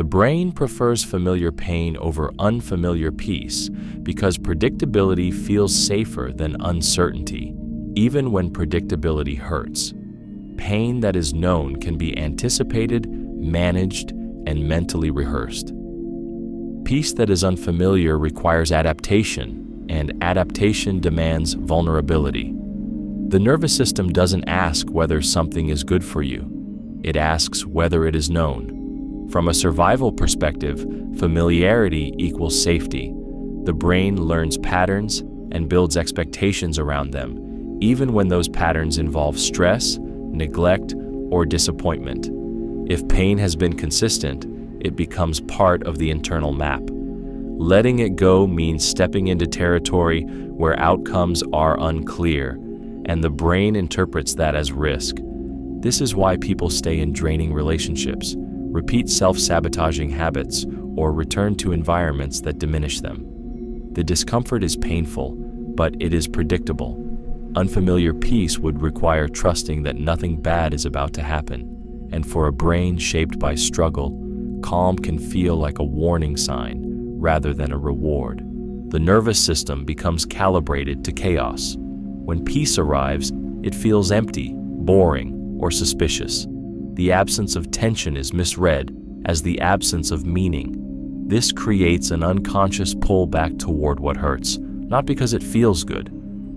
The brain prefers familiar pain over unfamiliar peace because predictability feels safer than uncertainty, even when predictability hurts. Pain that is known can be anticipated, managed, and mentally rehearsed. Peace that is unfamiliar requires adaptation, and adaptation demands vulnerability. The nervous system doesn't ask whether something is good for you. It asks whether it is known. From a survival perspective, familiarity equals safety. The brain learns patterns and builds expectations around them, even when those patterns involve stress, neglect, or disappointment. If pain has been consistent, it becomes part of the internal map. Letting it go means stepping into territory where outcomes are unclear, and the brain interprets that as risk. This is why people stay in draining relationships, repeat self-sabotaging habits, or return to environments that diminish them. The discomfort is painful, but it is predictable. Unfamiliar peace would require trusting that nothing bad is about to happen, and for a brain shaped by struggle, calm can feel like a warning sign rather than a reward. The nervous system becomes calibrated to chaos. When peace arrives, it feels empty, boring, or suspicious. The absence of tension is misread as the absence of meaning. This creates an unconscious pull back toward what hurts, not because it feels good,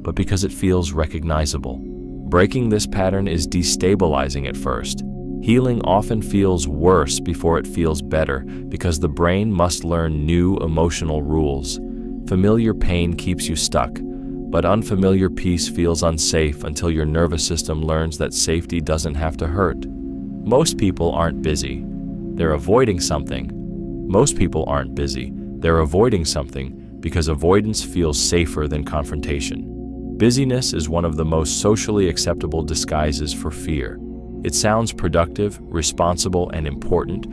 but because it feels recognizable. Breaking this pattern is destabilizing at first. Healing often feels worse before it feels better because the brain must learn new emotional rules. Familiar pain keeps you stuck, but unfamiliar peace feels unsafe until your nervous system learns that safety doesn't have to hurt. Most people aren't busy. They're avoiding something. Most people aren't busy. They're avoiding something because avoidance feels safer than confrontation. Busyness is one of the most socially acceptable disguises for fear. It sounds productive, responsible, and important,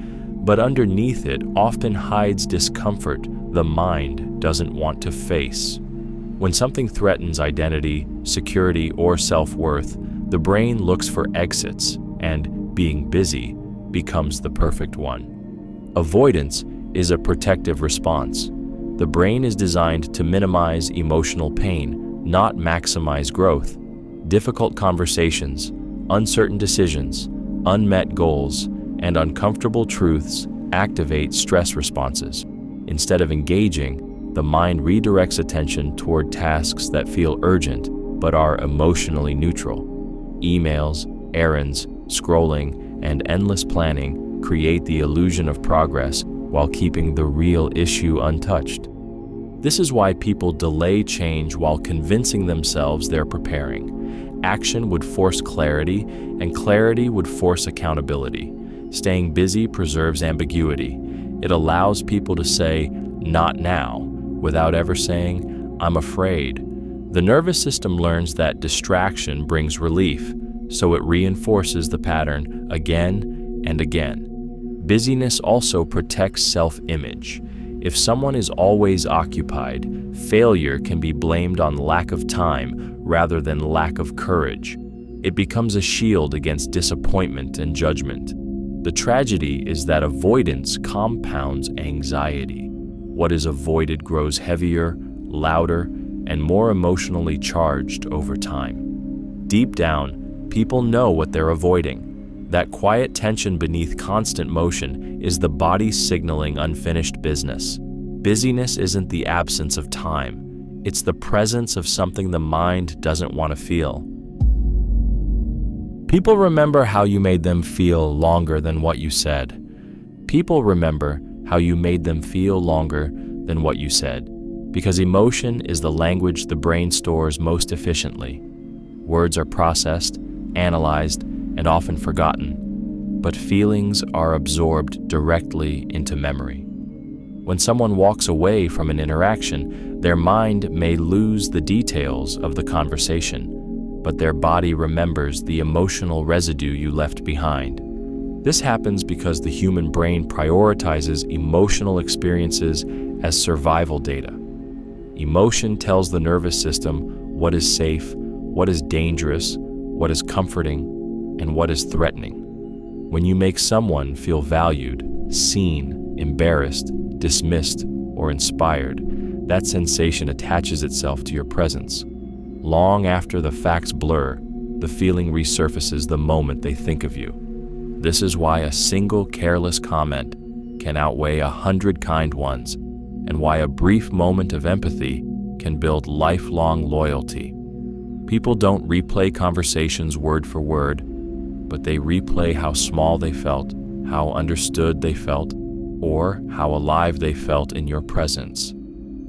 but underneath it often hides discomfort the mind doesn't want to face. When something threatens identity, security, or self-worth, the brain looks for exits, and being busy becomes the perfect one. Avoidance is a protective response. The brain is designed to minimize emotional pain, not maximize growth. Difficult conversations, uncertain decisions, unmet goals, and uncomfortable truths activate stress responses. Instead of engaging, the mind redirects attention toward tasks that feel urgent but are emotionally neutral. Emails, errands, scrolling, and endless planning create the illusion of progress while keeping the real issue untouched. This is why people delay change while convincing themselves they're preparing. Action would force clarity, and clarity would force accountability. Staying busy preserves ambiguity. It allows people to say, "Not now," without ever saying, "I'm afraid." The nervous system learns that distraction brings relief, so it reinforces the pattern again and again. Busyness also protects self-image. If someone is always occupied, failure can be blamed on lack of time rather than lack of courage. It becomes a shield against disappointment and judgment. The tragedy is that avoidance compounds anxiety. What is avoided grows heavier, louder, and more emotionally charged over time. Deep down, people know what they're avoiding. That quiet tension beneath constant motion is the body signaling unfinished business. Busyness isn't the absence of time. It's the presence of something the mind doesn't want to feel. People remember how you made them feel longer than what you said. People remember how you made them feel longer than what you said, because emotion is the language the brain stores most efficiently. Words are processed, analyzed, and often forgotten, but feelings are absorbed directly into memory. When someone walks away from an interaction, their mind may lose the details of the conversation, but their body remembers the emotional residue you left behind. This happens because the human brain prioritizes emotional experiences as survival data. Emotion tells the nervous system what is safe, what is dangerous, what is comforting, and what is threatening. When you make someone feel valued, seen, embarrassed, dismissed, or inspired, that sensation attaches itself to your presence. Long after the facts blur, the feeling resurfaces the moment they think of you. This is why a single careless comment can outweigh 100 kind ones, and why a brief moment of empathy can build lifelong loyalty. People don't replay conversations word for word, but they replay how small they felt, how understood they felt, or how alive they felt in your presence.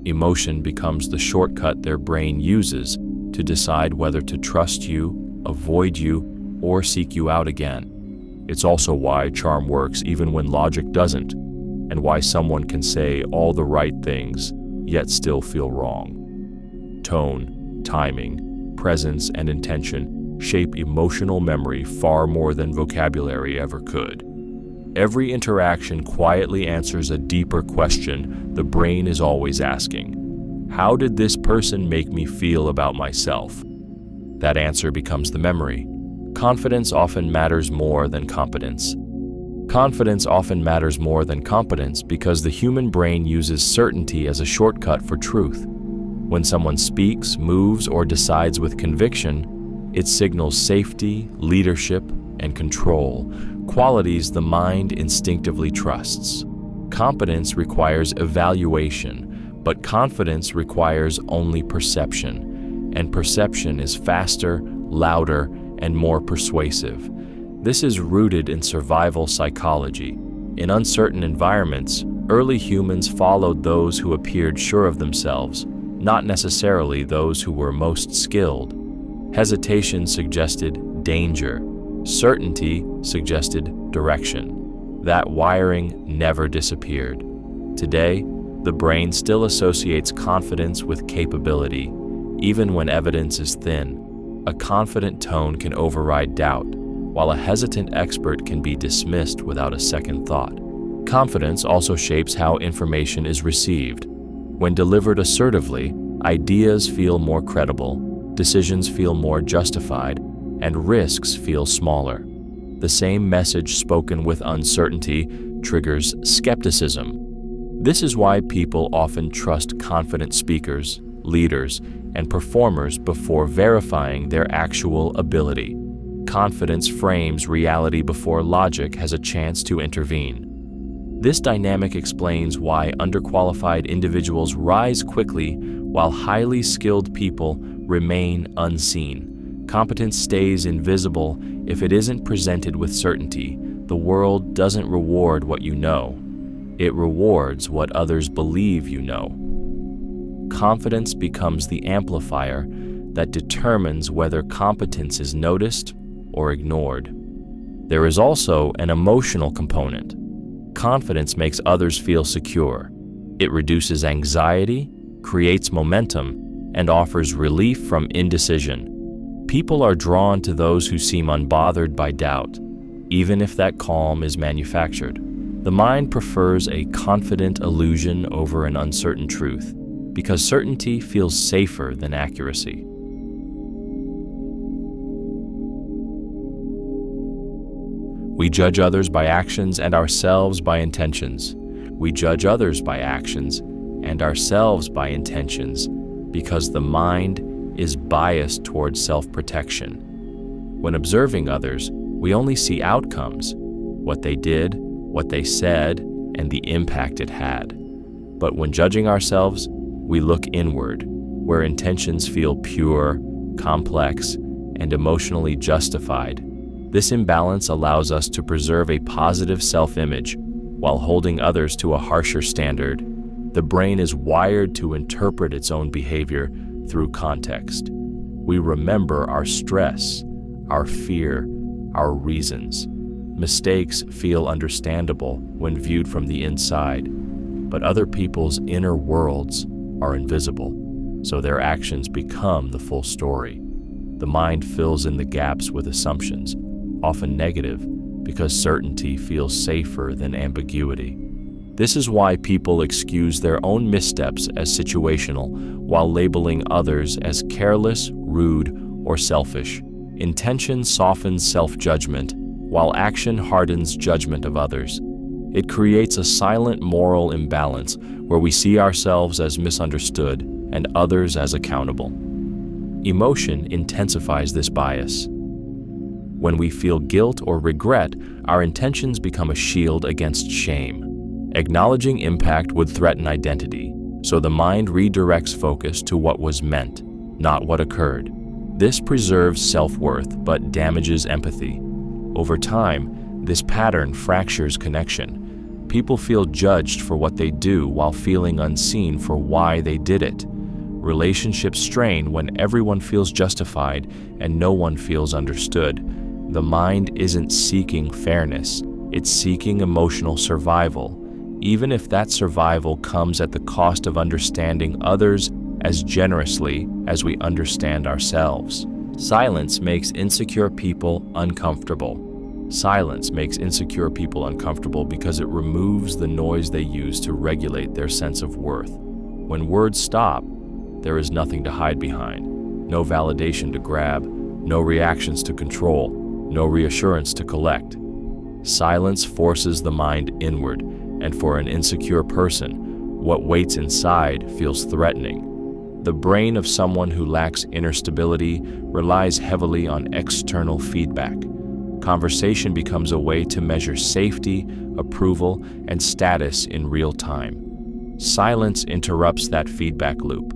Emotion becomes the shortcut their brain uses to decide whether to trust you, avoid you, or seek you out again. It's also why charm works even when logic doesn't, and why someone can say all the right things, yet still feel wrong. Tone, timing, presence, and intention shape emotional memory far more than vocabulary ever could. Every interaction quietly answers a deeper question the brain is always asking. How did this person make me feel about myself? That answer becomes the memory. Confidence often matters more than competence. Confidence often matters more than competence because the human brain uses certainty as a shortcut for truth. When someone speaks, moves, or decides with conviction, it signals safety, leadership, and control, qualities the mind instinctively trusts. Competence requires evaluation, but confidence requires only perception, and perception is faster, louder, and more persuasive. This is rooted in survival psychology. In uncertain environments, early humans followed those who appeared sure of themselves, not necessarily those who were most skilled. Hesitation suggested danger. Certainty suggested direction. That wiring never disappeared. Today, the brain still associates confidence with capability, even when evidence is thin. A confident tone can override doubt, while a hesitant expert can be dismissed without a second thought. Confidence also shapes how information is received. When delivered assertively, ideas feel more credible, decisions feel more justified, and risks feel smaller. The same message spoken with uncertainty triggers skepticism. This is why people often trust confident speakers, leaders, and performers before verifying their actual ability. Confidence frames reality before logic has a chance to intervene. This dynamic explains why underqualified individuals rise quickly while highly skilled people remain unseen. Competence stays invisible if it isn't presented with certainty. The world doesn't reward what you know. It rewards what others believe you know. Confidence becomes the amplifier that determines whether competence is noticed or ignored. There is also an emotional component. Confidence makes others feel secure. It reduces anxiety, creates momentum, and offers relief from indecision. People are drawn to those who seem unbothered by doubt, even if that calm is manufactured. The mind prefers a confident illusion over an uncertain truth, because certainty feels safer than accuracy. We judge others by actions and ourselves by intentions. We judge others by actions and ourselves by intentions because the mind is biased towards self-protection. When observing others, we only see outcomes, what they did, what they said, and the impact it had. But when judging ourselves, we look inward, where intentions feel pure, complex, and emotionally justified. This imbalance allows us to preserve a positive self-image while holding others to a harsher standard. The brain is wired to interpret its own behavior through context. We remember our stress, our fear, our reasons. Mistakes feel understandable when viewed from the inside, but other people's inner worlds are invisible, so their actions become the full story. The mind fills in the gaps with assumptions, often negative, because certainty feels safer than ambiguity. This is why people excuse their own missteps as situational while labeling others as careless, rude, or selfish. Intention softens self-judgment, while action hardens judgment of others. It creates a silent moral imbalance where we see ourselves as misunderstood and others as accountable. Emotion intensifies this bias. When we feel guilt or regret, our intentions become a shield against shame. Acknowledging impact would threaten identity, so the mind redirects focus to what was meant, not what occurred. This preserves self-worth but damages empathy. Over time, this pattern fractures connection. People feel judged for what they do while feeling unseen for why they did it. Relationships strain when everyone feels justified and no one feels understood. The mind isn't seeking fairness, it's seeking emotional survival, even if that survival comes at the cost of understanding others as generously as we understand ourselves. Silence makes insecure people uncomfortable. Silence makes insecure people uncomfortable because it removes the noise they use to regulate their sense of worth. When words stop, there is nothing to hide behind, no validation to grab, no reactions to control, no reassurance to collect. Silence forces the mind inward, and for an insecure person, what waits inside feels threatening. The brain of someone who lacks inner stability relies heavily on external feedback. Conversation becomes a way to measure safety, approval, and status in real time. Silence interrupts that feedback loop.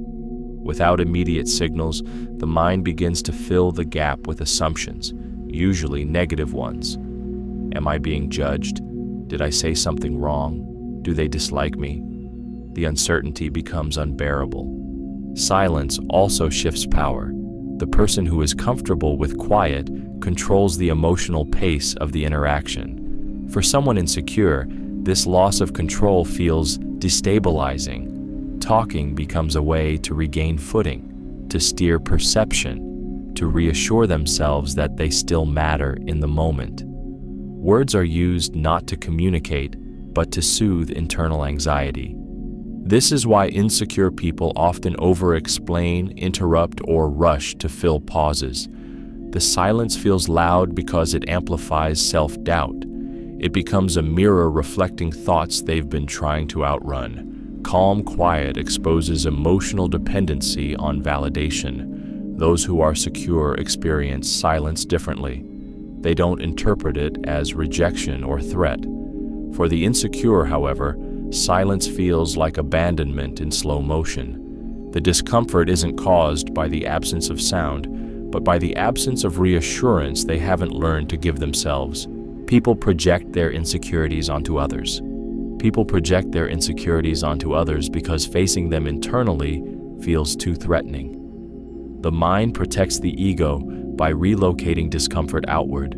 Without immediate signals, the mind begins to fill the gap with assumptions, usually negative ones. Am I being judged? Did I say something wrong? Do they dislike me? The uncertainty becomes unbearable. Silence also shifts power. The person who is comfortable with quiet controls the emotional pace of the interaction. For someone insecure, this loss of control feels destabilizing. Talking becomes a way to regain footing, to steer perception, to reassure themselves that they still matter in the moment. Words are used not to communicate, but to soothe internal anxiety. This is why insecure people often over-explain, interrupt, or rush to fill pauses. The silence feels loud because it amplifies self-doubt. It becomes a mirror reflecting thoughts they've been trying to outrun. Calm quiet exposes emotional dependency on validation. Those who are secure experience silence differently. They don't interpret it as rejection or threat. For the insecure, however, silence feels like abandonment in slow motion. The discomfort isn't caused by the absence of sound, but by the absence of reassurance they haven't learned to give themselves. People project their insecurities onto others. People project their insecurities onto others because facing them internally feels too threatening. The mind protects the ego by relocating discomfort outward,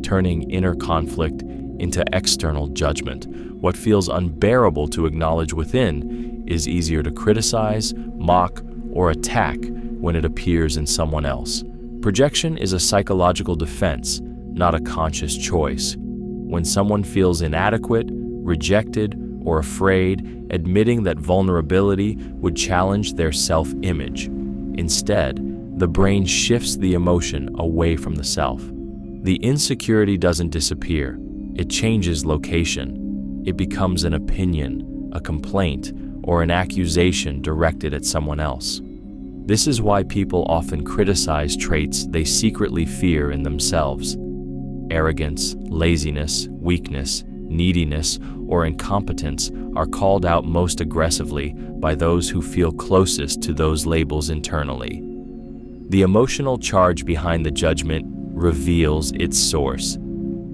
turning inner conflict into external judgment. What feels unbearable to acknowledge within is easier to criticize, mock, or attack when it appears in someone else. Projection is a psychological defense, not a conscious choice. When someone feels inadequate, rejected, or afraid, admitting that vulnerability would challenge their self-image. Instead, the brain shifts the emotion away from the self. The insecurity doesn't disappear. It changes location. It becomes an opinion, a complaint, or an accusation directed at someone else. This is why people often criticize traits they secretly fear in themselves. Arrogance, laziness, weakness, neediness, or incompetence are called out most aggressively by those who feel closest to those labels internally. The emotional charge behind the judgment reveals its source.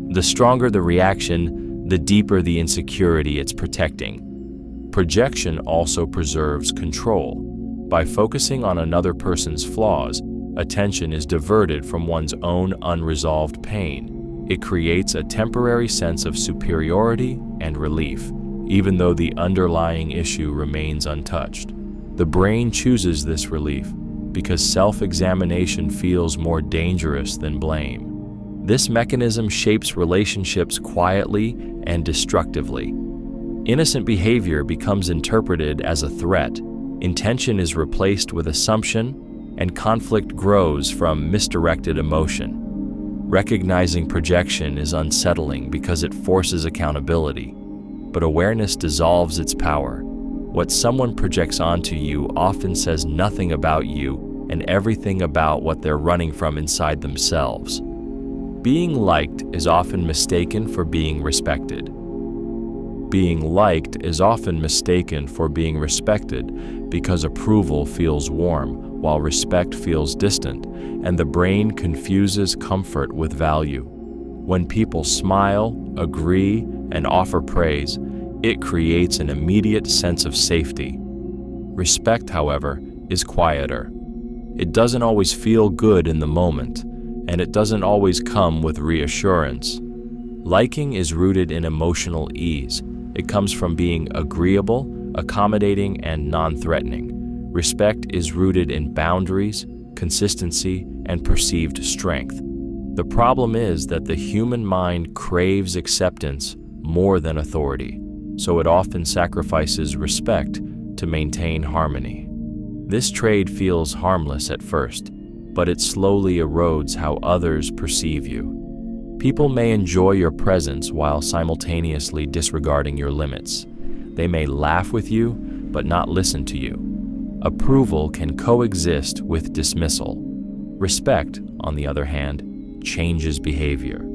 The stronger the reaction, the deeper the insecurity it's protecting. Projection also preserves control. By focusing on another person's flaws, attention is diverted from one's own unresolved pain. It creates a temporary sense of superiority and relief, even though the underlying issue remains untouched. The brain chooses this relief because self-examination feels more dangerous than blame. This mechanism shapes relationships quietly and destructively. Innocent behavior becomes interpreted as a threat. Intention is replaced with assumption, and conflict grows from misdirected emotion. Recognizing projection is unsettling because it forces accountability. but awareness dissolves its power. What someone projects onto you often says nothing about you and everything about what they're running from inside themselves. Being liked is often mistaken for being respected. Being liked is often mistaken for being respected because approval feels warm while respect feels distant, and the brain confuses comfort with value. When people smile, agree, and offer praise, it creates an immediate sense of safety. Respect, however, is quieter. It doesn't always feel good in the moment, and it doesn't always come with reassurance. Liking is rooted in emotional ease. It comes from being agreeable, accommodating, and non-threatening. Respect is rooted in boundaries, consistency, and perceived strength. The problem is that the human mind craves acceptance more than authority, so it often sacrifices respect to maintain harmony. This trade feels harmless at first, but it slowly erodes how others perceive you. People may enjoy your presence while simultaneously disregarding your limits. They may laugh with you, but not listen to you. Approval can coexist with dismissal. Respect, on the other hand, changes behavior.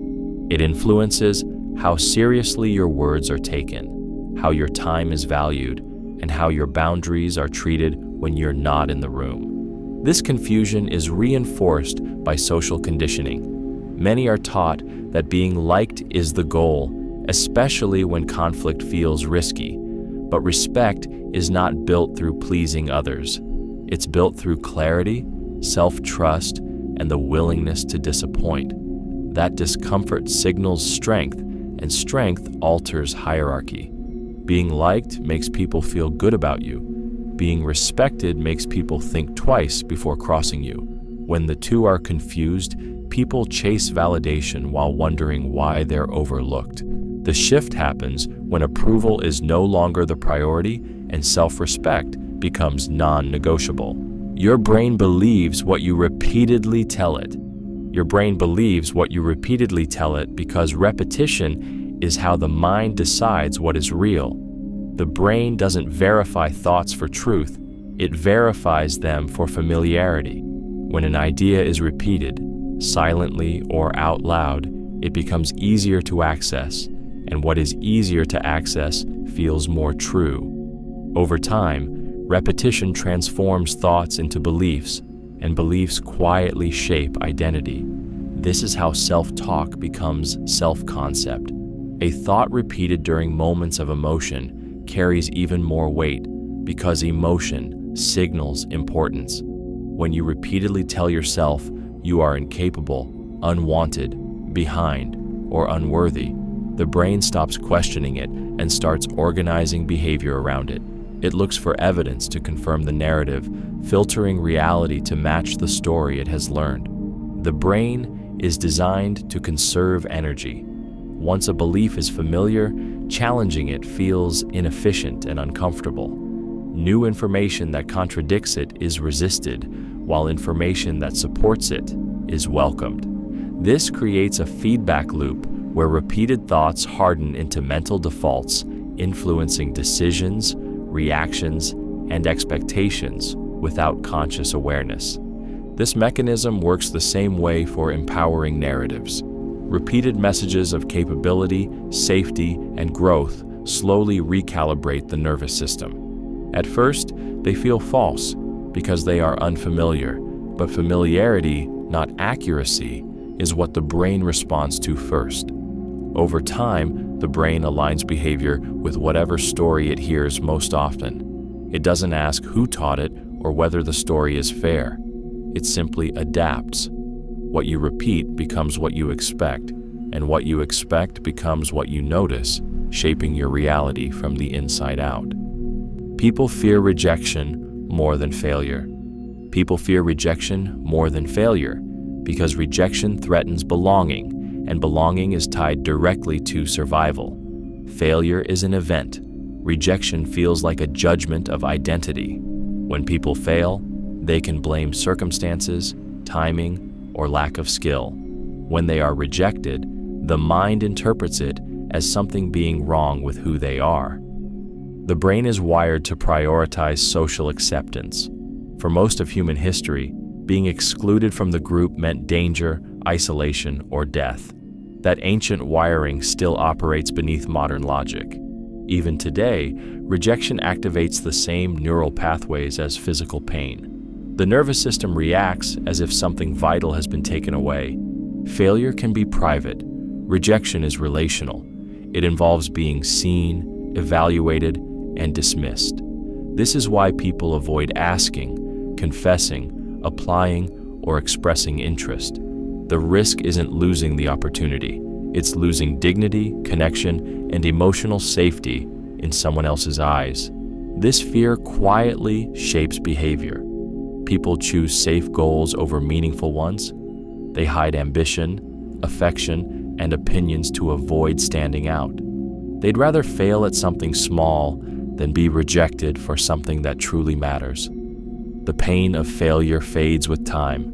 It influences how seriously your words are taken, how your time is valued, and how your boundaries are treated when you're not in the room. This confusion is reinforced by social conditioning. Many are taught that being liked is the goal, especially when conflict feels risky. But respect is not built through pleasing others. It's built through clarity, self-trust, and the willingness to disappoint. That discomfort signals strength, and strength alters hierarchy. Being liked makes people feel good about you. Being respected makes people think twice before crossing you. When the two are confused, people chase validation while wondering why they're overlooked. The shift happens when approval is no longer the priority and self-respect becomes non-negotiable. Your brain believes what you repeatedly tell it. Your brain believes what you repeatedly tell it because repetition is how the mind decides what is real. The brain doesn't verify thoughts for truth, it verifies them for familiarity. When an idea is repeated, silently or out loud, it becomes easier to access, and what is easier to access feels more true. Over time, repetition transforms thoughts into beliefs, and beliefs quietly shape identity. This is how self-talk becomes self-concept. A thought repeated during moments of emotion carries even more weight because emotion signals importance. When you repeatedly tell yourself you are incapable, unwanted, behind, or unworthy, the brain stops questioning it and starts organizing behavior around it. It looks for evidence to confirm the narrative, filtering reality to match the story it has learned. The brain is designed to conserve energy. Once a belief is familiar, challenging it feels inefficient and uncomfortable. New information that contradicts it is resisted, while information that supports it is welcomed. This creates a feedback loop where repeated thoughts harden into mental defaults, influencing decisions, reactions, and expectations without conscious awareness. This mechanism works the same way for empowering narratives. Repeated messages of capability, safety, and growth slowly recalibrate the nervous system. At first, they feel false because they are unfamiliar, but familiarity, not accuracy, is what the brain responds to first. Over time, the brain aligns behavior with whatever story it hears most often. It doesn't ask who taught it or whether the story is fair. It simply adapts. What you repeat becomes what you expect, and what you expect becomes what you notice, shaping your reality from the inside out. People fear rejection more than failure. People fear rejection more than failure because rejection threatens belonging, and belonging is tied directly to survival. Failure is an event. Rejection feels like a judgment of identity. When people fail, they can blame circumstances, timing, or lack of skill. When they are rejected, the mind interprets it as something being wrong with who they are. The brain is wired to prioritize social acceptance. For most of human history, being excluded from the group meant danger, isolation, or death. That ancient wiring still operates beneath modern logic. Even today, rejection activates the same neural pathways as physical pain. The nervous system reacts as if something vital has been taken away. Failure can be private. Rejection is relational. It involves being seen, evaluated, and dismissed. This is why people avoid asking, confessing, applying, or expressing interest. The risk isn't losing the opportunity. It's losing dignity, connection, and emotional safety in someone else's eyes. This fear quietly shapes behavior. People choose safe goals over meaningful ones. They hide ambition, affection, and opinions to avoid standing out. They'd rather fail at something small than be rejected for something that truly matters. The pain of failure fades with time.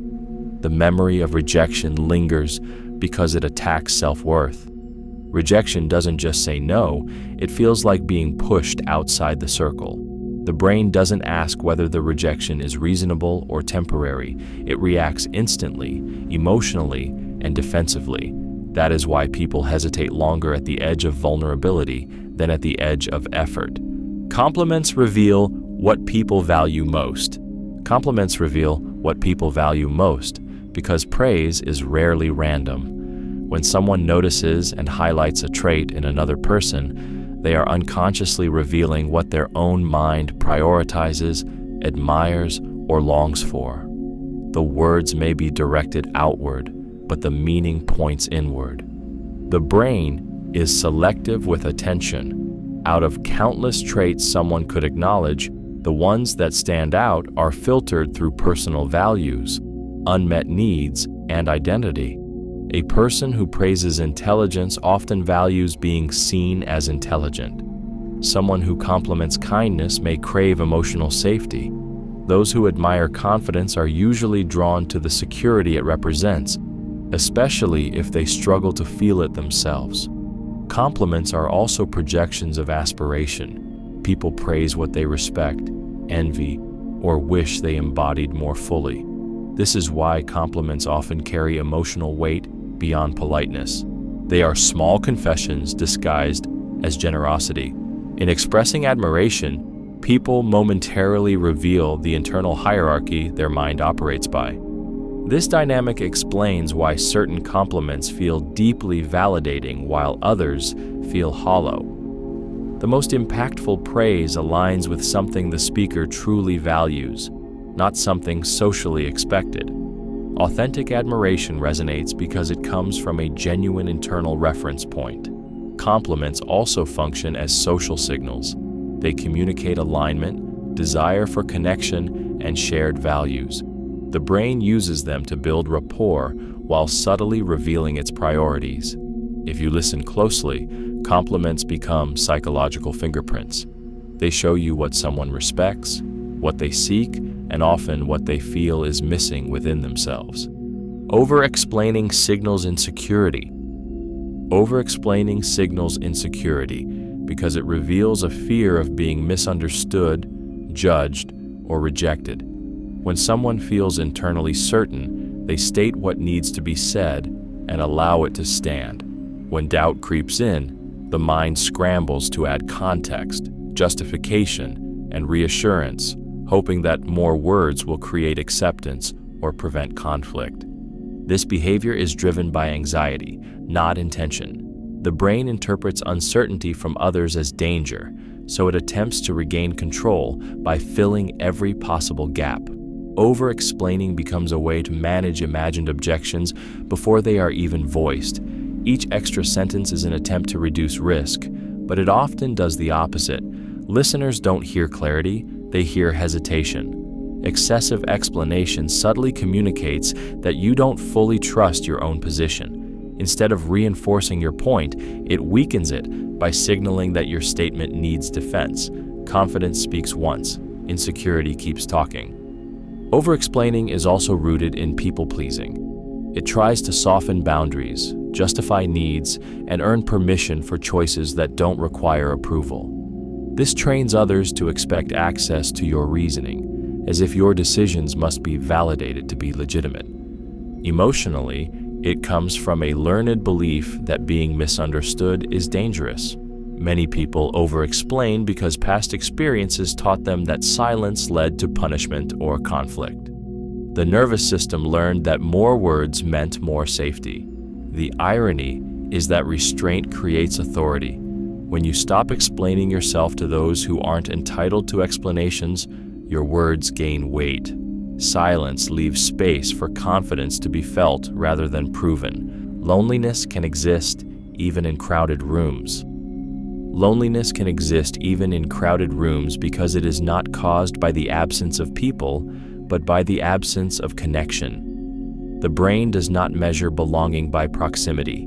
The memory of rejection lingers because it attacks self-worth. Rejection doesn't just say no, it feels like being pushed outside the circle. The brain doesn't ask whether the rejection is reasonable or temporary. It reacts instantly, emotionally, and defensively. That is why people hesitate longer at the edge of vulnerability than at the edge of effort. Compliments reveal what people value most. Compliments reveal what people value most because praise is rarely random. When someone notices and highlights a trait in another person, they are unconsciously revealing what their own mind prioritizes, admires, or longs for. The words may be directed outward, but the meaning points inward. The brain is selective with attention. Out of countless traits someone could acknowledge, the ones that stand out are filtered through personal values, unmet needs, and identity. A person who praises intelligence often values being seen as intelligent. Someone who compliments kindness may crave emotional safety. Those who admire confidence are usually drawn to the security it represents, especially if they struggle to feel it themselves. Compliments are also projections of aspiration. People praise what they respect, envy, or wish they embodied more fully. This is why compliments often carry emotional weight beyond politeness. They are small confessions disguised as generosity. In expressing admiration, people momentarily reveal the internal hierarchy their mind operates by. This dynamic explains why certain compliments feel deeply validating while others feel hollow. The most impactful praise aligns with something the speaker truly values, not something socially expected. Authentic admiration resonates because it comes from a genuine internal reference point. Compliments also function as social signals. They communicate alignment, desire for connection, and shared values. The brain uses them to build rapport while subtly revealing its priorities. If you listen closely, compliments become psychological fingerprints. They show you what someone respects, what they seek, and often what they feel is missing within themselves. Over-explaining signals insecurity. Over-explaining signals insecurity because it reveals a fear of being misunderstood, judged, or rejected. When someone feels internally certain, they state what needs to be said and allow it to stand. When doubt creeps in, the mind scrambles to add context, justification, and reassurance, hoping that more words will create acceptance or prevent conflict. This behavior is driven by anxiety, not intention. The brain interprets uncertainty from others as danger, so it attempts to regain control by filling every possible gap. Over-explaining becomes a way to manage imagined objections before they are even voiced. Each extra sentence is an attempt to reduce risk, but it often does the opposite. Listeners don't hear clarity, they hear hesitation. Excessive explanation subtly communicates that you don't fully trust your own position. Instead of reinforcing your point, it weakens it by signaling that your statement needs defense. Confidence speaks once, insecurity keeps talking. Over-explaining is also rooted in people-pleasing. It tries to soften boundaries, justify needs, and earn permission for choices that don't require approval. This trains others to expect access to your reasoning, as if your decisions must be validated to be legitimate. Emotionally, it comes from a learned belief that being misunderstood is dangerous. Many people over-explain because past experiences taught them that silence led to punishment or conflict. The nervous system learned that more words meant more safety. The irony is that restraint creates authority. When you stop explaining yourself to those who aren't entitled to explanations, your words gain weight. Silence leaves space for confidence to be felt rather than proven. Loneliness can exist even in crowded rooms. Loneliness can exist even in crowded rooms because it is not caused by the absence of people, but by the absence of connection. The brain does not measure belonging by proximity.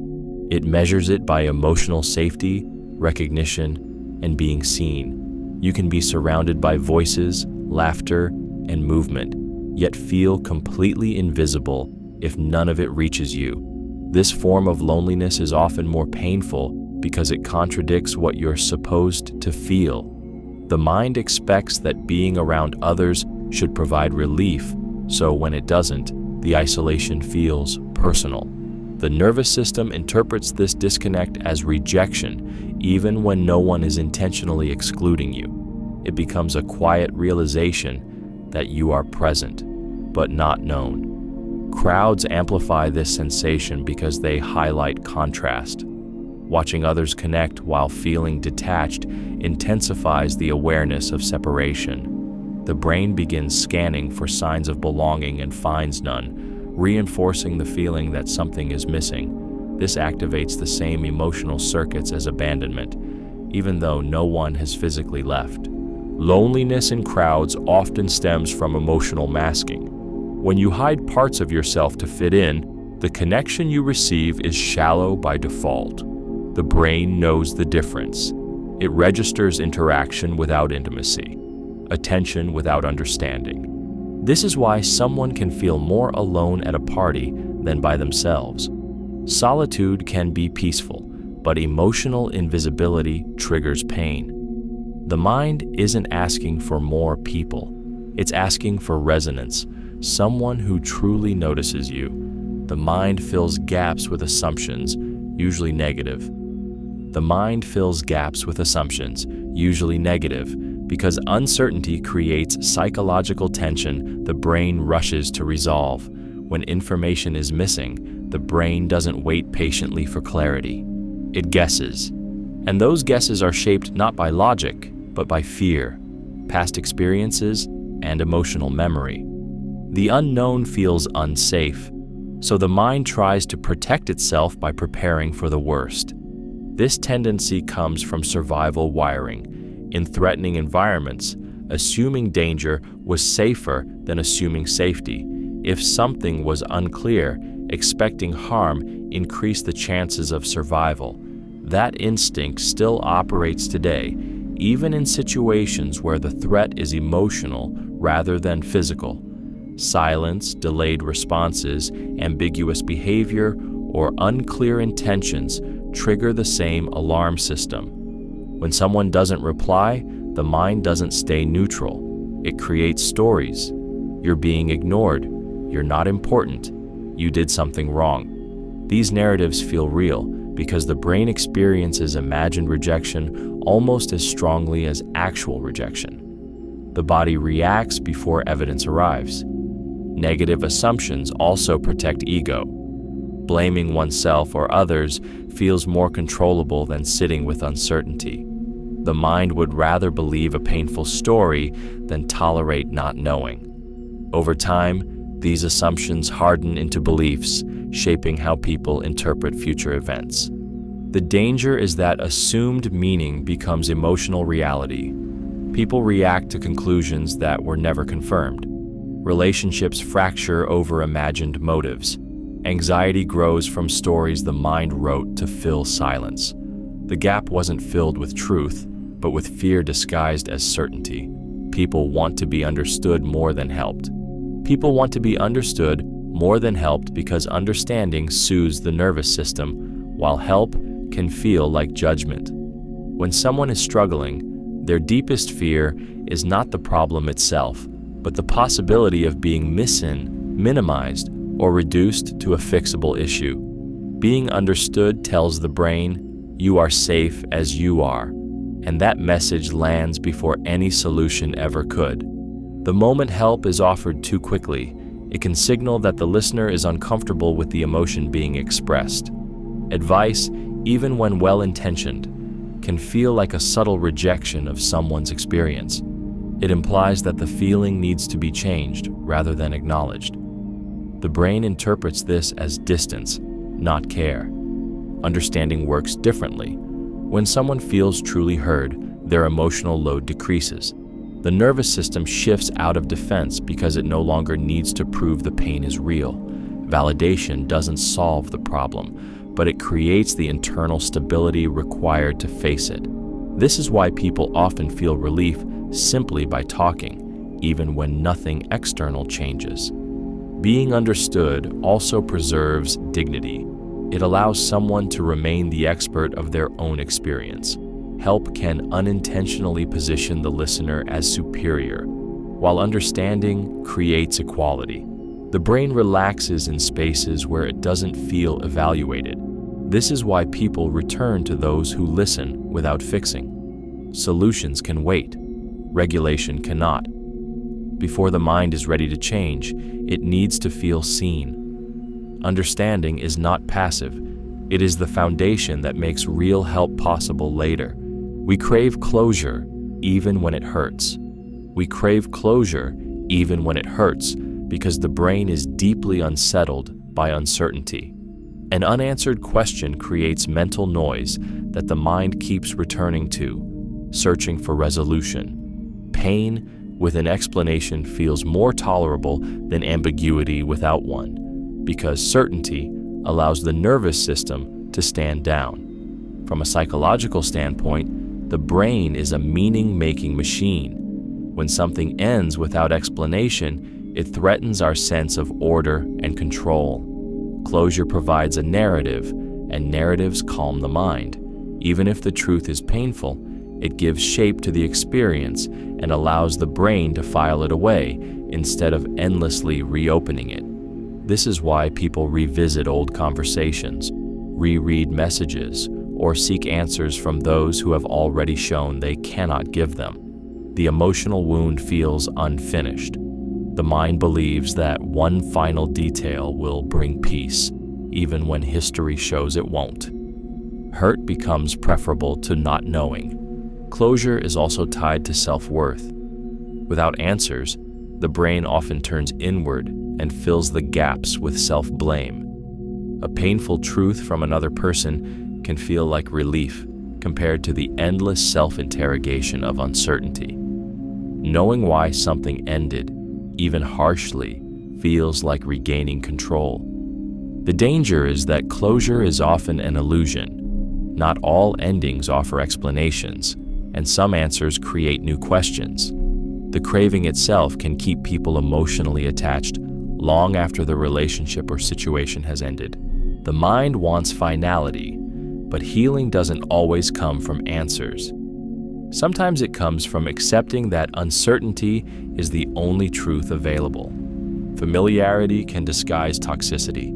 It measures it by emotional safety, recognition, and being seen. You can be surrounded by voices, laughter, and movement, yet feel completely invisible if none of it reaches you. This form of loneliness is often more painful because it contradicts what you're supposed to feel. The mind expects that being around others should provide relief, so when it doesn't, the isolation feels personal. The nervous system interprets this disconnect as rejection, even when no one is intentionally excluding you. It becomes a quiet realization that you are present, but not known. Crowds amplify this sensation because they highlight contrast. Watching others connect while feeling detached intensifies the awareness of separation. The brain begins scanning for signs of belonging and finds none, reinforcing the feeling that something is missing. This activates the same emotional circuits as abandonment, even though no one has physically left. Loneliness in crowds often stems from emotional masking. When you hide parts of yourself to fit in, the connection you receive is shallow by default. The brain knows the difference. It registers interaction without intimacy, attention without understanding. This is why someone can feel more alone at a party than by themselves. Solitude can be peaceful, but emotional invisibility triggers pain. The mind isn't asking for more people. It's asking for resonance, someone who truly notices you. The mind fills gaps with assumptions, usually negative. The mind fills gaps with assumptions, usually negative, because uncertainty creates psychological tension the brain rushes to resolve. When information is missing, the brain doesn't wait patiently for clarity. It guesses. And those guesses are shaped not by logic, but by fear, past experiences, and emotional memory. The unknown feels unsafe, so the mind tries to protect itself by preparing for the worst. This tendency comes from survival wiring. In threatening environments, assuming danger was safer than assuming safety. If something was unclear, expecting harm increased the chances of survival. That instinct still operates today, even in situations where the threat is emotional rather than physical. Silence, delayed responses, ambiguous behavior, or unclear intentions trigger the same alarm system. When someone doesn't reply, the mind doesn't stay neutral. It creates stories. You're being ignored. You're not important. You did something wrong. These narratives feel real because the brain experiences imagined rejection almost as strongly as actual rejection. The body reacts before evidence arrives. Negative assumptions also protect ego. Blaming oneself or others feels more controllable than sitting with uncertainty. The mind would rather believe a painful story than tolerate not knowing. Over time, these assumptions harden into beliefs, shaping how people interpret future events. The danger is that assumed meaning becomes emotional reality. People react to conclusions that were never confirmed. Relationships fracture over imagined motives. Anxiety grows from stories the mind wrote to fill silence. The gap wasn't filled with truth, but with fear disguised as certainty. People want to be understood more than helped. People want to be understood more than helped because understanding soothes the nervous system, while help can feel like judgment. When someone is struggling, their deepest fear is not the problem itself, but the possibility of being minimized, or reduced to a fixable issue. Being understood tells the brain, "You are safe as you are," and that message lands before any solution ever could. The moment help is offered too quickly, it can signal that the listener is uncomfortable with the emotion being expressed. Advice, even when well-intentioned, can feel like a subtle rejection of someone's experience. It implies that the feeling needs to be changed rather than acknowledged. The brain interprets this as distance, not care. Understanding works differently. When someone feels truly heard, their emotional load decreases. The nervous system shifts out of defense because it no longer needs to prove the pain is real. Validation doesn't solve the problem, but it creates the internal stability required to face it. This is why people often feel relief simply by talking, even when nothing external changes. Being understood also preserves dignity. It allows someone to remain the expert of their own experience. Help can unintentionally position the listener as superior, while understanding creates equality. The brain relaxes in spaces where it doesn't feel evaluated. This is why people return to those who listen without fixing. Solutions can wait. Regulation cannot. Before the mind is ready to change, it needs to feel seen. Understanding is not passive. It is the foundation that makes real help possible later. We crave closure even when it hurts. We crave closure even when it hurts because the brain is deeply unsettled by uncertainty. An unanswered question creates mental noise that the mind keeps returning to, searching for resolution. Pain with an explanation feels more tolerable than ambiguity without one, because certainty allows the nervous system to stand down. From a psychological standpoint, the brain is a meaning-making machine. When something ends without explanation, it threatens our sense of order and control. Closure provides a narrative, and narratives calm the mind. Even if the truth is painful, it gives shape to the experience and allows the brain to file it away instead of endlessly reopening it. This is why people revisit old conversations, reread messages, or seek answers from those who have already shown they cannot give them. The emotional wound feels unfinished. The mind believes that one final detail will bring peace, even when history shows it won't. Hurt becomes preferable to not knowing. Closure is also tied to self-worth. Without answers, the brain often turns inward and fills the gaps with self-blame. A painful truth from another person can feel like relief compared to the endless self-interrogation of uncertainty. Knowing why something ended, even harshly, feels like regaining control. The danger is that closure is often an illusion. Not all endings offer explanations, and some answers create new questions. The craving itself can keep people emotionally attached long after the relationship or situation has ended. The mind wants finality, but healing doesn't always come from answers. Sometimes it comes from accepting that uncertainty is the only truth available. Familiarity can disguise toxicity.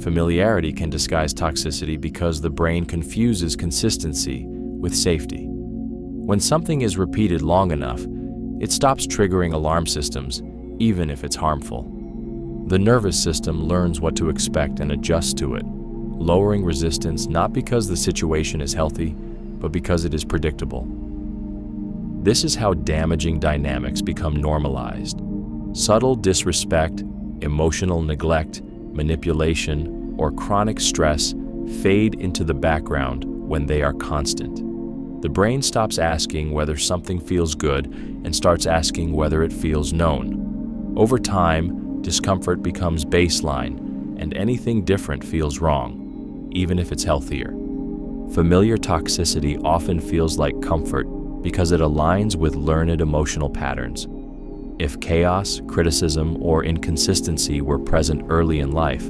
Familiarity can disguise toxicity because the brain confuses consistency with safety. When something is repeated long enough, it stops triggering alarm systems, even if it's harmful. The nervous system learns what to expect and adjusts to it, lowering resistance not because the situation is healthy, but because it is predictable. This is how damaging dynamics become normalized. Subtle disrespect, emotional neglect, manipulation, or chronic stress fade into the background when they are constant. The brain stops asking whether something feels good and starts asking whether it feels known. Over time, discomfort becomes baseline, and anything different feels wrong, even if it's healthier. Familiar toxicity often feels like comfort because it aligns with learned emotional patterns. If chaos, criticism, or inconsistency were present early in life,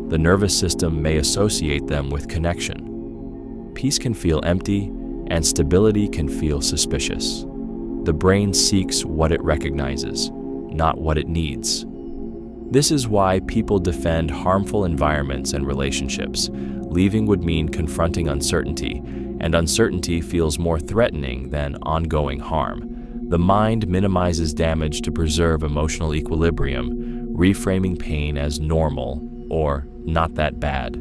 the nervous system may associate them with connection. Peace can feel empty, and stability can feel suspicious. The brain seeks what it recognizes, not what it needs. This is why people defend harmful environments and relationships. Leaving would mean confronting uncertainty, and uncertainty feels more threatening than ongoing harm. The mind minimizes damage to preserve emotional equilibrium, reframing pain as normal or not that bad.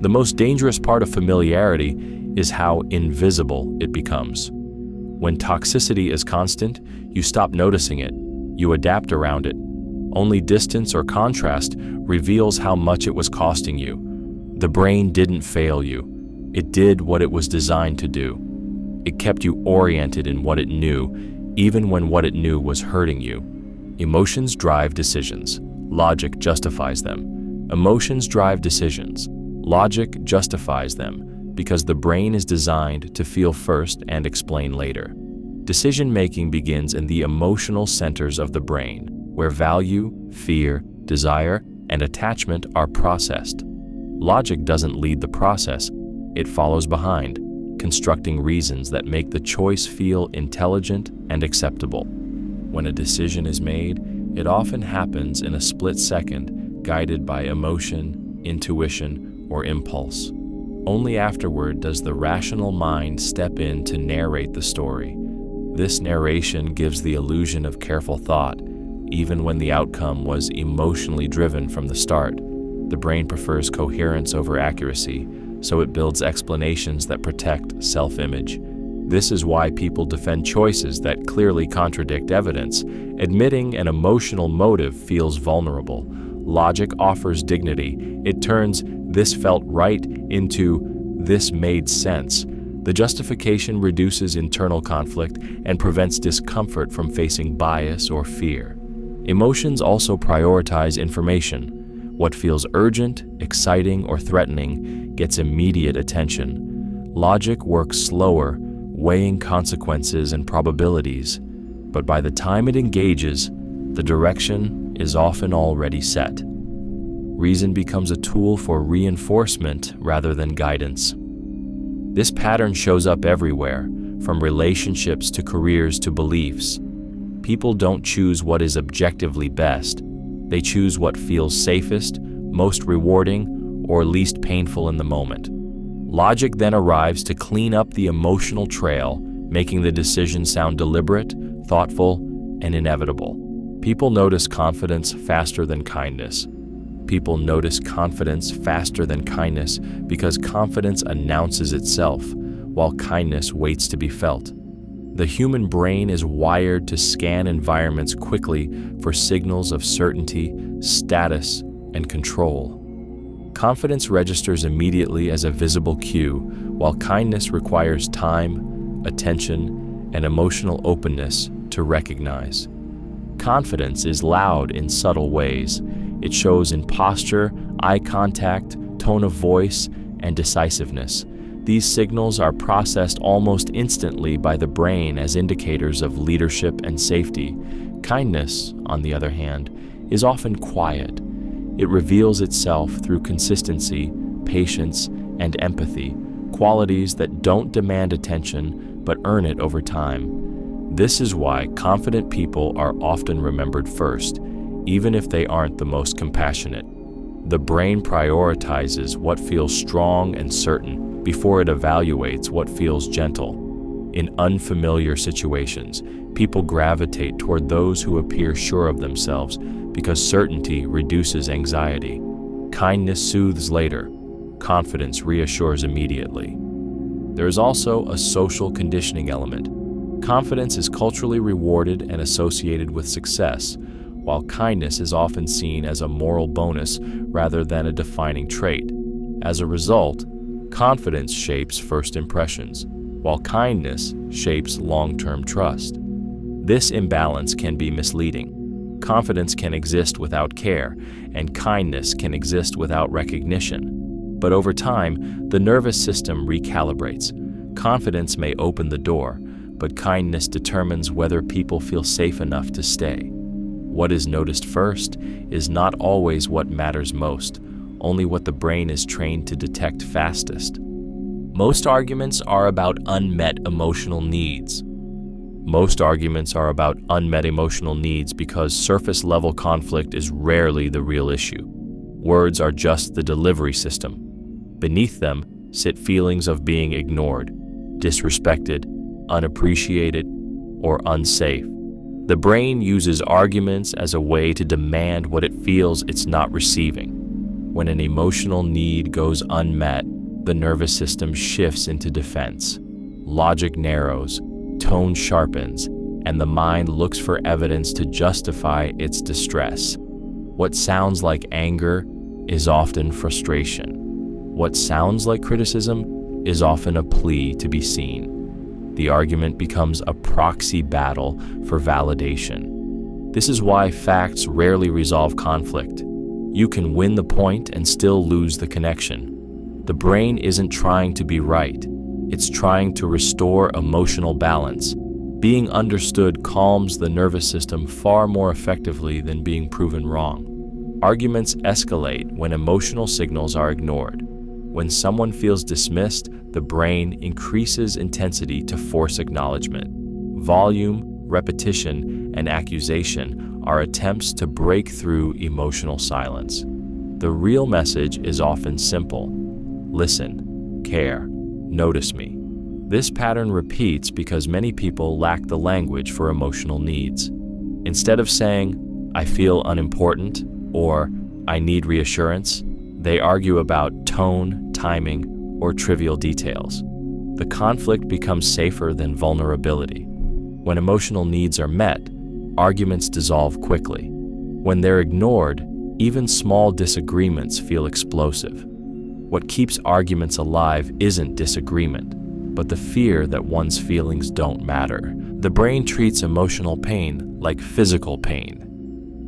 The most dangerous part of familiarity is how invisible it becomes. When toxicity is constant, you stop noticing it, you adapt around it. Only distance or contrast reveals how much it was costing you. The brain didn't fail you. It did what it was designed to do. It kept you oriented in what it knew, even when what it knew was hurting you. Emotions drive decisions. Logic justifies them. Emotions drive decisions. Logic justifies them because the brain is designed to feel first and explain later. Decision-making begins in the emotional centers of the brain, where value, fear, desire, and attachment are processed. Logic doesn't lead the process, it follows behind, constructing reasons that make the choice feel intelligent and acceptable. When a decision is made, it often happens in a split second, guided by emotion, intuition, or impulse. Only afterward does the rational mind step in to narrate the story. This narration gives the illusion of careful thought, even when the outcome was emotionally driven from the start. The brain prefers coherence over accuracy, so it builds explanations that protect self-image. This is why people defend choices that clearly contradict evidence. Admitting an emotional motive feels vulnerable. Logic offers dignity. It turns "this felt right" into "this made sense." The justification reduces internal conflict and prevents discomfort from facing bias or fear. Emotions also prioritize information. What feels urgent, exciting, or threatening gets immediate attention. Logic works slower, weighing consequences and probabilities, but by the time it engages, the direction is often already set. Reason becomes a tool for reinforcement rather than guidance. This pattern shows up everywhere, from relationships to careers to beliefs. People don't choose what is objectively best. They choose what feels safest, most rewarding, or least painful in the moment. Logic then arrives to clean up the emotional trail, making the decision sound deliberate, thoughtful, and inevitable. People notice confidence faster than kindness. People notice confidence faster than kindness because confidence announces itself, while kindness waits to be felt. The human brain is wired to scan environments quickly for signals of certainty, status, and control. Confidence registers immediately as a visible cue, while kindness requires time, attention, and emotional openness to recognize. Confidence is loud in subtle ways. It shows in posture, eye contact, tone of voice, and decisiveness. These signals are processed almost instantly by the brain as indicators of leadership and safety. Kindness, on the other hand, is often quiet. It reveals itself through consistency, patience, and empathy, qualities that don't demand attention but earn it over time. This is why confident people are often remembered first, even if they aren't the most compassionate. The brain prioritizes what feels strong and certain before it evaluates what feels gentle. In unfamiliar situations, people gravitate toward those who appear sure of themselves because certainty reduces anxiety. Kindness soothes later. Confidence reassures immediately. There is also a social conditioning element. Confidence is culturally rewarded and associated with success, while kindness is often seen as a moral bonus rather than a defining trait. As a result, confidence shapes first impressions, while kindness shapes long-term trust. This imbalance can be misleading. Confidence can exist without care, and kindness can exist without recognition. But over time, the nervous system recalibrates. Confidence may open the door, but kindness determines whether people feel safe enough to stay. What is noticed first is not always what matters most, only what the brain is trained to detect fastest. Most arguments are about unmet emotional needs. Most arguments are about unmet emotional needs because surface-level conflict is rarely the real issue. Words are just the delivery system. Beneath them sit feelings of being ignored, disrespected, unappreciated, or unsafe. The brain uses arguments as a way to demand what it feels it's not receiving. When an emotional need goes unmet, the nervous system shifts into defense. Logic narrows, tone sharpens, and the mind looks for evidence to justify its distress. What sounds like anger is often frustration. What sounds like criticism is often a plea to be seen. The argument becomes a proxy battle for validation. This is why facts rarely resolve conflict. You can win the point and still lose the connection. The brain isn't trying to be right. It's trying to restore emotional balance. Being understood calms the nervous system far more effectively than being proven wrong. Arguments escalate when emotional signals are ignored. When someone feels dismissed, the brain increases intensity to force acknowledgement. Volume, repetition, and accusation are attempts to break through emotional silence. The real message is often simple: listen, care, notice me. This pattern repeats because many people lack the language for emotional needs. Instead of saying, "I feel unimportant," or "I need reassurance," they argue about tone, timing, or trivial details. The conflict becomes safer than vulnerability. When emotional needs are met, arguments dissolve quickly. When they're ignored, even small disagreements feel explosive. What keeps arguments alive isn't disagreement, but the fear that one's feelings don't matter. The brain treats emotional pain like physical pain.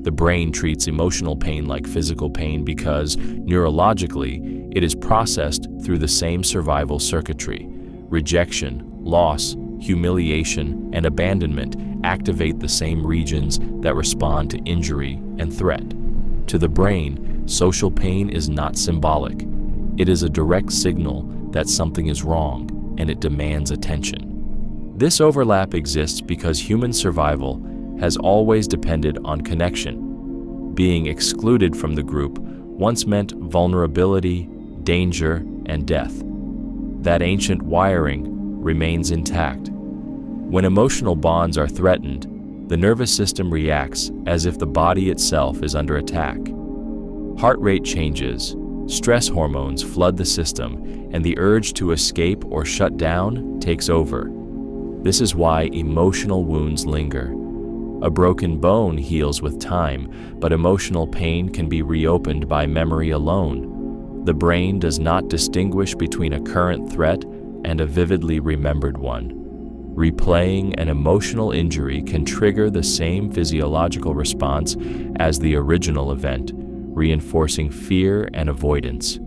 The brain treats emotional pain like physical pain because, neurologically, it is processed through the same survival circuitry. Rejection, loss, humiliation, and abandonment activate the same regions that respond to injury and threat. To the brain, social pain is not symbolic. It is a direct signal that something is wrong, and it demands attention. This overlap exists because human survival has always depended on connection. Being excluded from the group once meant vulnerability, danger, and death. That ancient wiring remains intact. When emotional bonds are threatened, the nervous system reacts as if the body itself is under attack. Heart rate changes, stress hormones flood the system, and the urge to escape or shut down takes over. This is why emotional wounds linger. A broken bone heals with time, but emotional pain can be reopened by memory alone. The brain does not distinguish between a current threat and a vividly remembered one. Replaying an emotional injury can trigger the same physiological response as the original event, reinforcing fear and avoidance.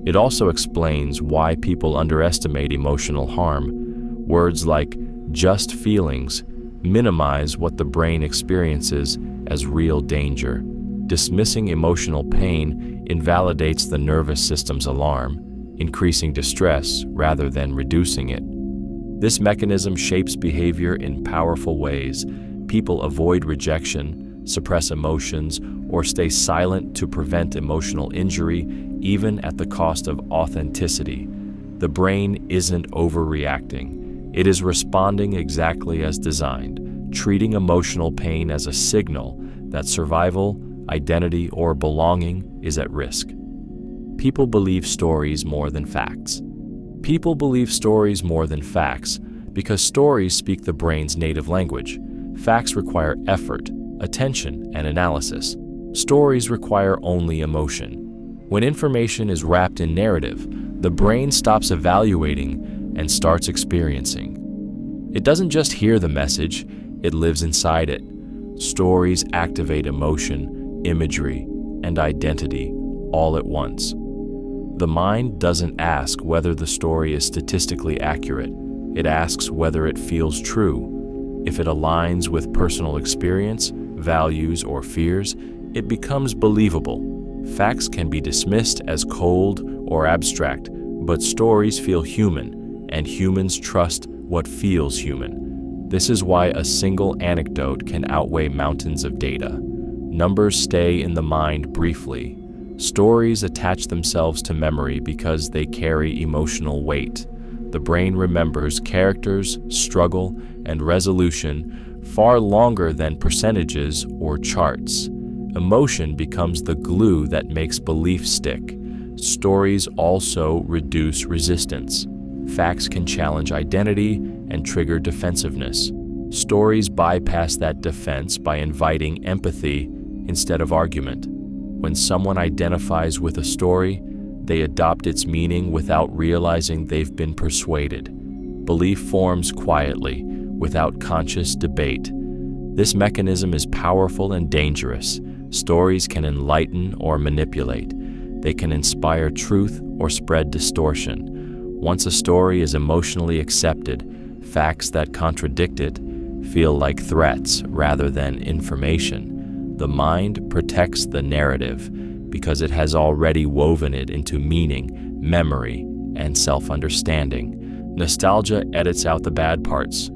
It also explains why people underestimate emotional harm. Words like "just feelings" minimize what the brain experiences as real danger. Dismissing emotional pain invalidates the nervous system's alarm, increasing distress rather than reducing it. This mechanism shapes behavior in powerful ways. People avoid rejection, suppress emotions, or stay silent to prevent emotional injury, even at the cost of authenticity. The brain isn't overreacting. It is responding exactly as designed, treating emotional pain as a signal that survival, identity, or belonging is at risk. People believe stories more than facts. People believe stories more than facts because stories speak the brain's native language. Facts require effort, attention, and analysis. Stories require only emotion. When information is wrapped in narrative, the brain stops evaluating and starts experiencing. It doesn't just hear the message, it lives inside it. Stories activate emotion, imagery, and identity all at once. The mind doesn't ask whether the story is statistically accurate. It asks whether it feels true. If it aligns with personal experience, values, or fears, it becomes believable. Facts can be dismissed as cold or abstract, but stories feel human, and humans trust what feels human. This is why a single anecdote can outweigh mountains of data. Numbers stay in the mind briefly. Stories attach themselves to memory because they carry emotional weight. The brain remembers characters, struggle, and resolution far longer than percentages or charts. Emotion becomes the glue that makes belief stick. Stories also reduce resistance. Facts can challenge identity and trigger defensiveness. Stories bypass that defense by inviting empathy instead of argument. When someone identifies with a story, they adopt its meaning without realizing they've been persuaded. Belief forms quietly, without conscious debate. This mechanism is powerful and dangerous. Stories can enlighten or manipulate. They can inspire truth or spread distortion. Once a story is emotionally accepted, facts that contradict it feel like threats rather than information. The mind protects the narrative because it has already woven it into meaning, memory, and self-understanding. Nostalgia edits out the bad parts.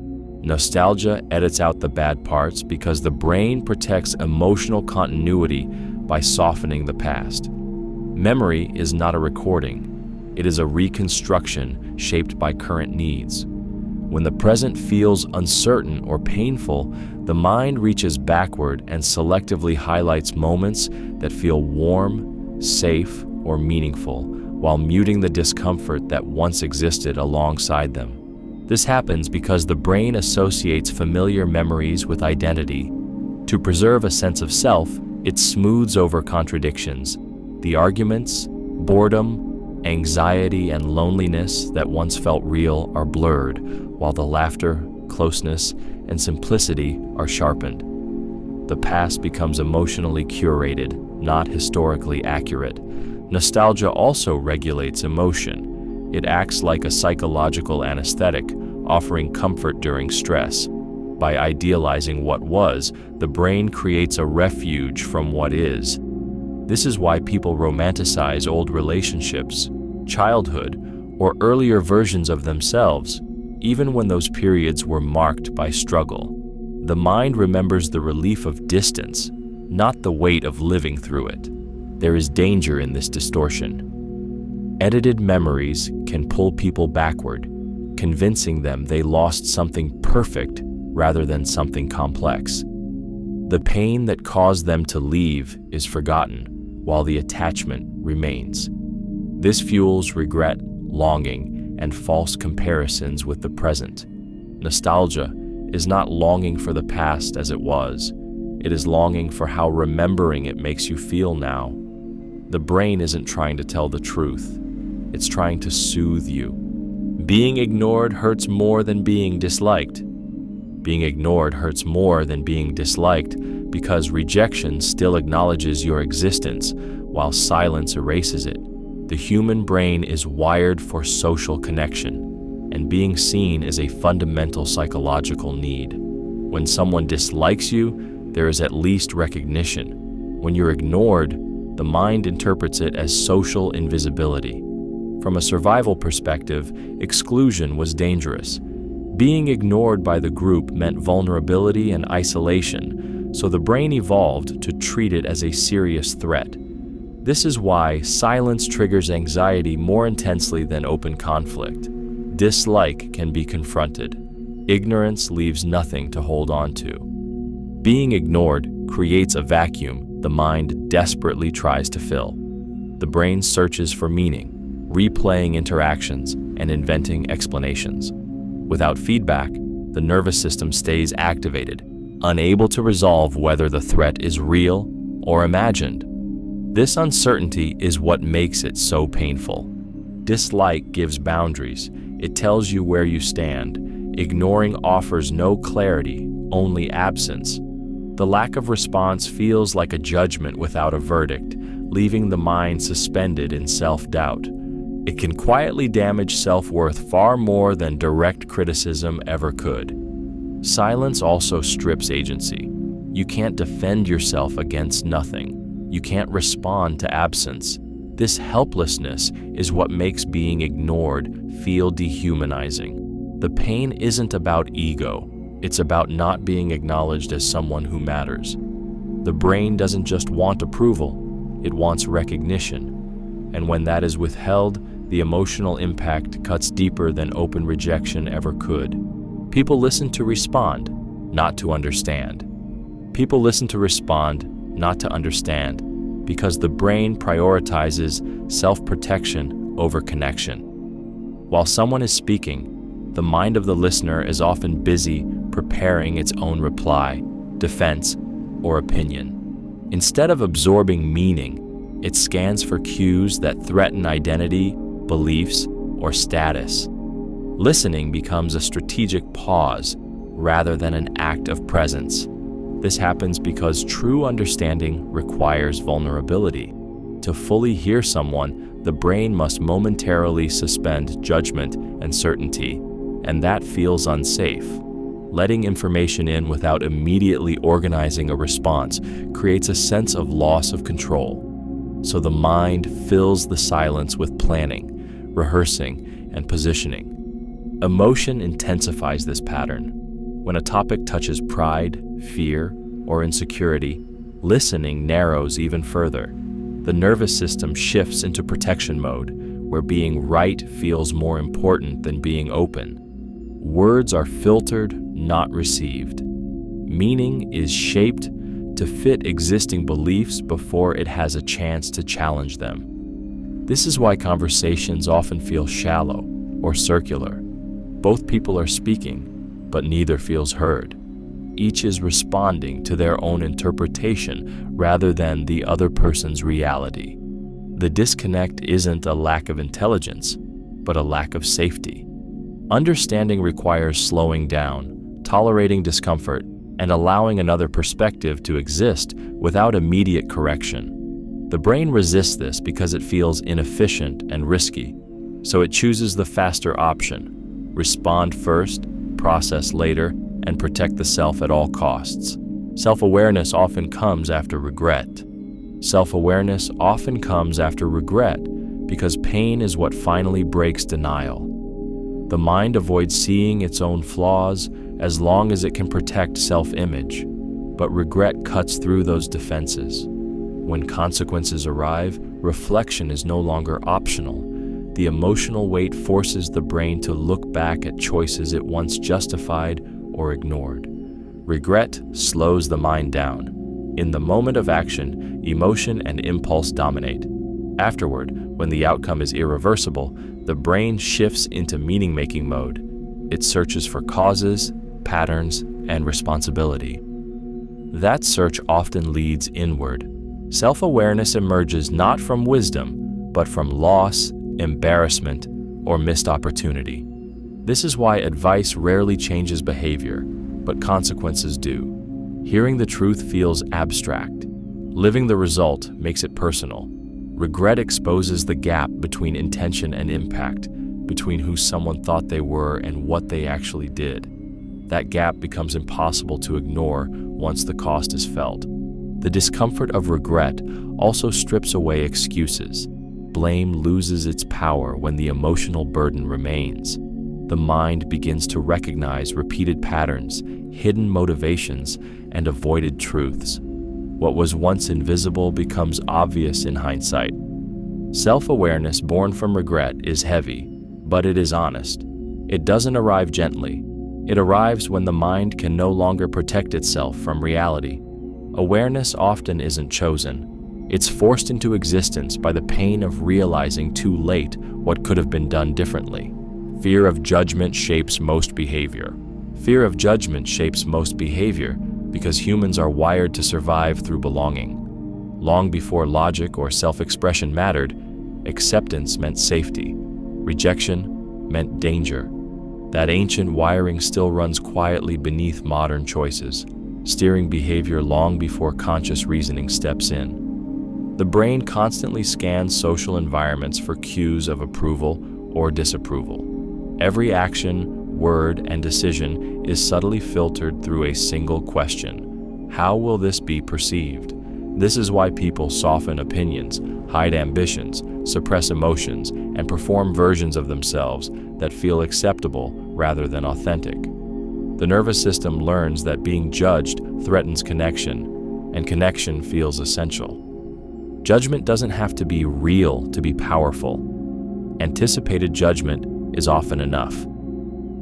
Nostalgia edits out the bad parts because the brain protects emotional continuity by softening the past. Memory is not a recording. It is a reconstruction shaped by current needs. When the present feels uncertain or painful, the mind reaches backward and selectively highlights moments that feel warm, safe, or meaningful, while muting the discomfort that once existed alongside them. This happens because the brain associates familiar memories with identity. To preserve a sense of self, it smooths over contradictions. The arguments, boredom, anxiety, and loneliness that once felt real are blurred, while the laughter, closeness, and simplicity are sharpened. The past becomes emotionally curated, not historically accurate. Nostalgia also regulates emotion. It acts like a psychological anesthetic, offering comfort during stress. By idealizing what was, the brain creates a refuge from what is. This is why people romanticize old relationships, childhood, or earlier versions of themselves, even when those periods were marked by struggle. The mind remembers the relief of distance, not the weight of living through it. There is danger in this distortion. Edited memories can pull people backward, convincing them they lost something perfect rather than something complex. The pain that caused them to leave is forgotten, while the attachment remains. This fuels regret, longing, and false comparisons with the present. Nostalgia is not longing for the past as it was. It is longing for how remembering it makes you feel now. The brain isn't trying to tell the truth. It's trying to soothe you. Being ignored hurts more than being disliked. Being ignored hurts more than being disliked because rejection still acknowledges your existence while silence erases it. The human brain is wired for social connection, and being seen is a fundamental psychological need. When someone dislikes you, there is at least recognition. When you're ignored, the mind interprets it as social invisibility. From a survival perspective, exclusion was dangerous. Being ignored by the group meant vulnerability and isolation, so the brain evolved to treat it as a serious threat. This is why silence triggers anxiety more intensely than open conflict. Dislike can be confronted. Ignorance leaves nothing to hold on to. Being ignored creates a vacuum the mind desperately tries to fill. The brain searches for meaning, replaying interactions and inventing explanations. Without feedback, the nervous system stays activated, unable to resolve whether the threat is real or imagined. This uncertainty is what makes it so painful. Dislike gives boundaries. It tells you where you stand. Ignoring offers no clarity, only absence. The lack of response feels like a judgment without a verdict, leaving the mind suspended in self-doubt. It can quietly damage self-worth far more than direct criticism ever could. Silence also strips agency. You can't defend yourself against nothing. You can't respond to absence. This helplessness is what makes being ignored feel dehumanizing. The pain isn't about ego. It's about not being acknowledged as someone who matters. The brain doesn't just want approval, it wants recognition. And when that is withheld, the emotional impact cuts deeper than open rejection ever could. People listen to respond, not to understand. People listen to respond, not to understand, because the brain prioritizes self-protection over connection. While someone is speaking, the mind of the listener is often busy preparing its own reply, defense, or opinion. Instead of absorbing meaning, it scans for cues that threaten identity, beliefs, or status. Listening becomes a strategic pause rather than an act of presence. This happens because true understanding requires vulnerability. To fully hear someone, the brain must momentarily suspend judgment and certainty, and that feels unsafe. Letting information in without immediately organizing a response creates a sense of loss of control. So the mind fills the silence with planning, rehearsing, and positioning. Emotion intensifies this pattern. When a topic touches pride, fear, or insecurity, listening narrows even further. The nervous system shifts into protection mode, where being right feels more important than being open. Words are filtered, not received. Meaning is shaped to fit existing beliefs before it has a chance to challenge them. This is why conversations often feel shallow or circular. Both people are speaking, but neither feels heard. Each is responding to their own interpretation rather than the other person's reality. The disconnect isn't a lack of intelligence, but a lack of safety. Understanding requires slowing down, tolerating discomfort, and allowing another perspective to exist without immediate correction. The brain resists this because it feels inefficient and risky, so it chooses the faster option: respond first, process later, and protect the self at all costs. Self-awareness often comes after regret. Self-awareness often comes after regret because pain is what finally breaks denial. The mind avoids seeing its own flaws as long as it can protect self-image, but regret cuts through those defenses. When consequences arrive, reflection is no longer optional. The emotional weight forces the brain to look back at choices it once justified or ignored. Regret slows the mind down. In the moment of action, emotion and impulse dominate. Afterward, when the outcome is irreversible, the brain shifts into meaning-making mode. It searches for causes, patterns, and responsibility. That search often leads inward. Self-awareness emerges not from wisdom, but from loss, embarrassment, or missed opportunity. This is why advice rarely changes behavior, but consequences do. Hearing the truth feels abstract. Living the result makes it personal. Regret exposes the gap between intention and impact, between who someone thought they were and what they actually did. That gap becomes impossible to ignore once the cost is felt. The discomfort of regret also strips away excuses. Blame loses its power when the emotional burden remains. The mind begins to recognize repeated patterns, hidden motivations, and avoided truths. What was once invisible becomes obvious in hindsight. Self-awareness born from regret is heavy, but it is honest. It doesn't arrive gently. It arrives when the mind can no longer protect itself from reality. Awareness often isn't chosen. It's forced into existence by the pain of realizing too late what could have been done differently. Fear of judgment shapes most behavior. Fear of judgment shapes most behavior because humans are wired to survive through belonging. Long before logic or self-expression mattered, acceptance meant safety. Rejection meant danger. That ancient wiring still runs quietly beneath modern choices, steering behavior long before conscious reasoning steps in. The brain constantly scans social environments for cues of approval or disapproval. Every action, word, and decision is subtly filtered through a single question: How will this be perceived? This is why people soften opinions, hide ambitions, suppress emotions, and perform versions of themselves that feel acceptable rather than authentic. The nervous system learns that being judged threatens connection, and connection feels essential. Judgment doesn't have to be real to be powerful. Anticipated judgment is often enough.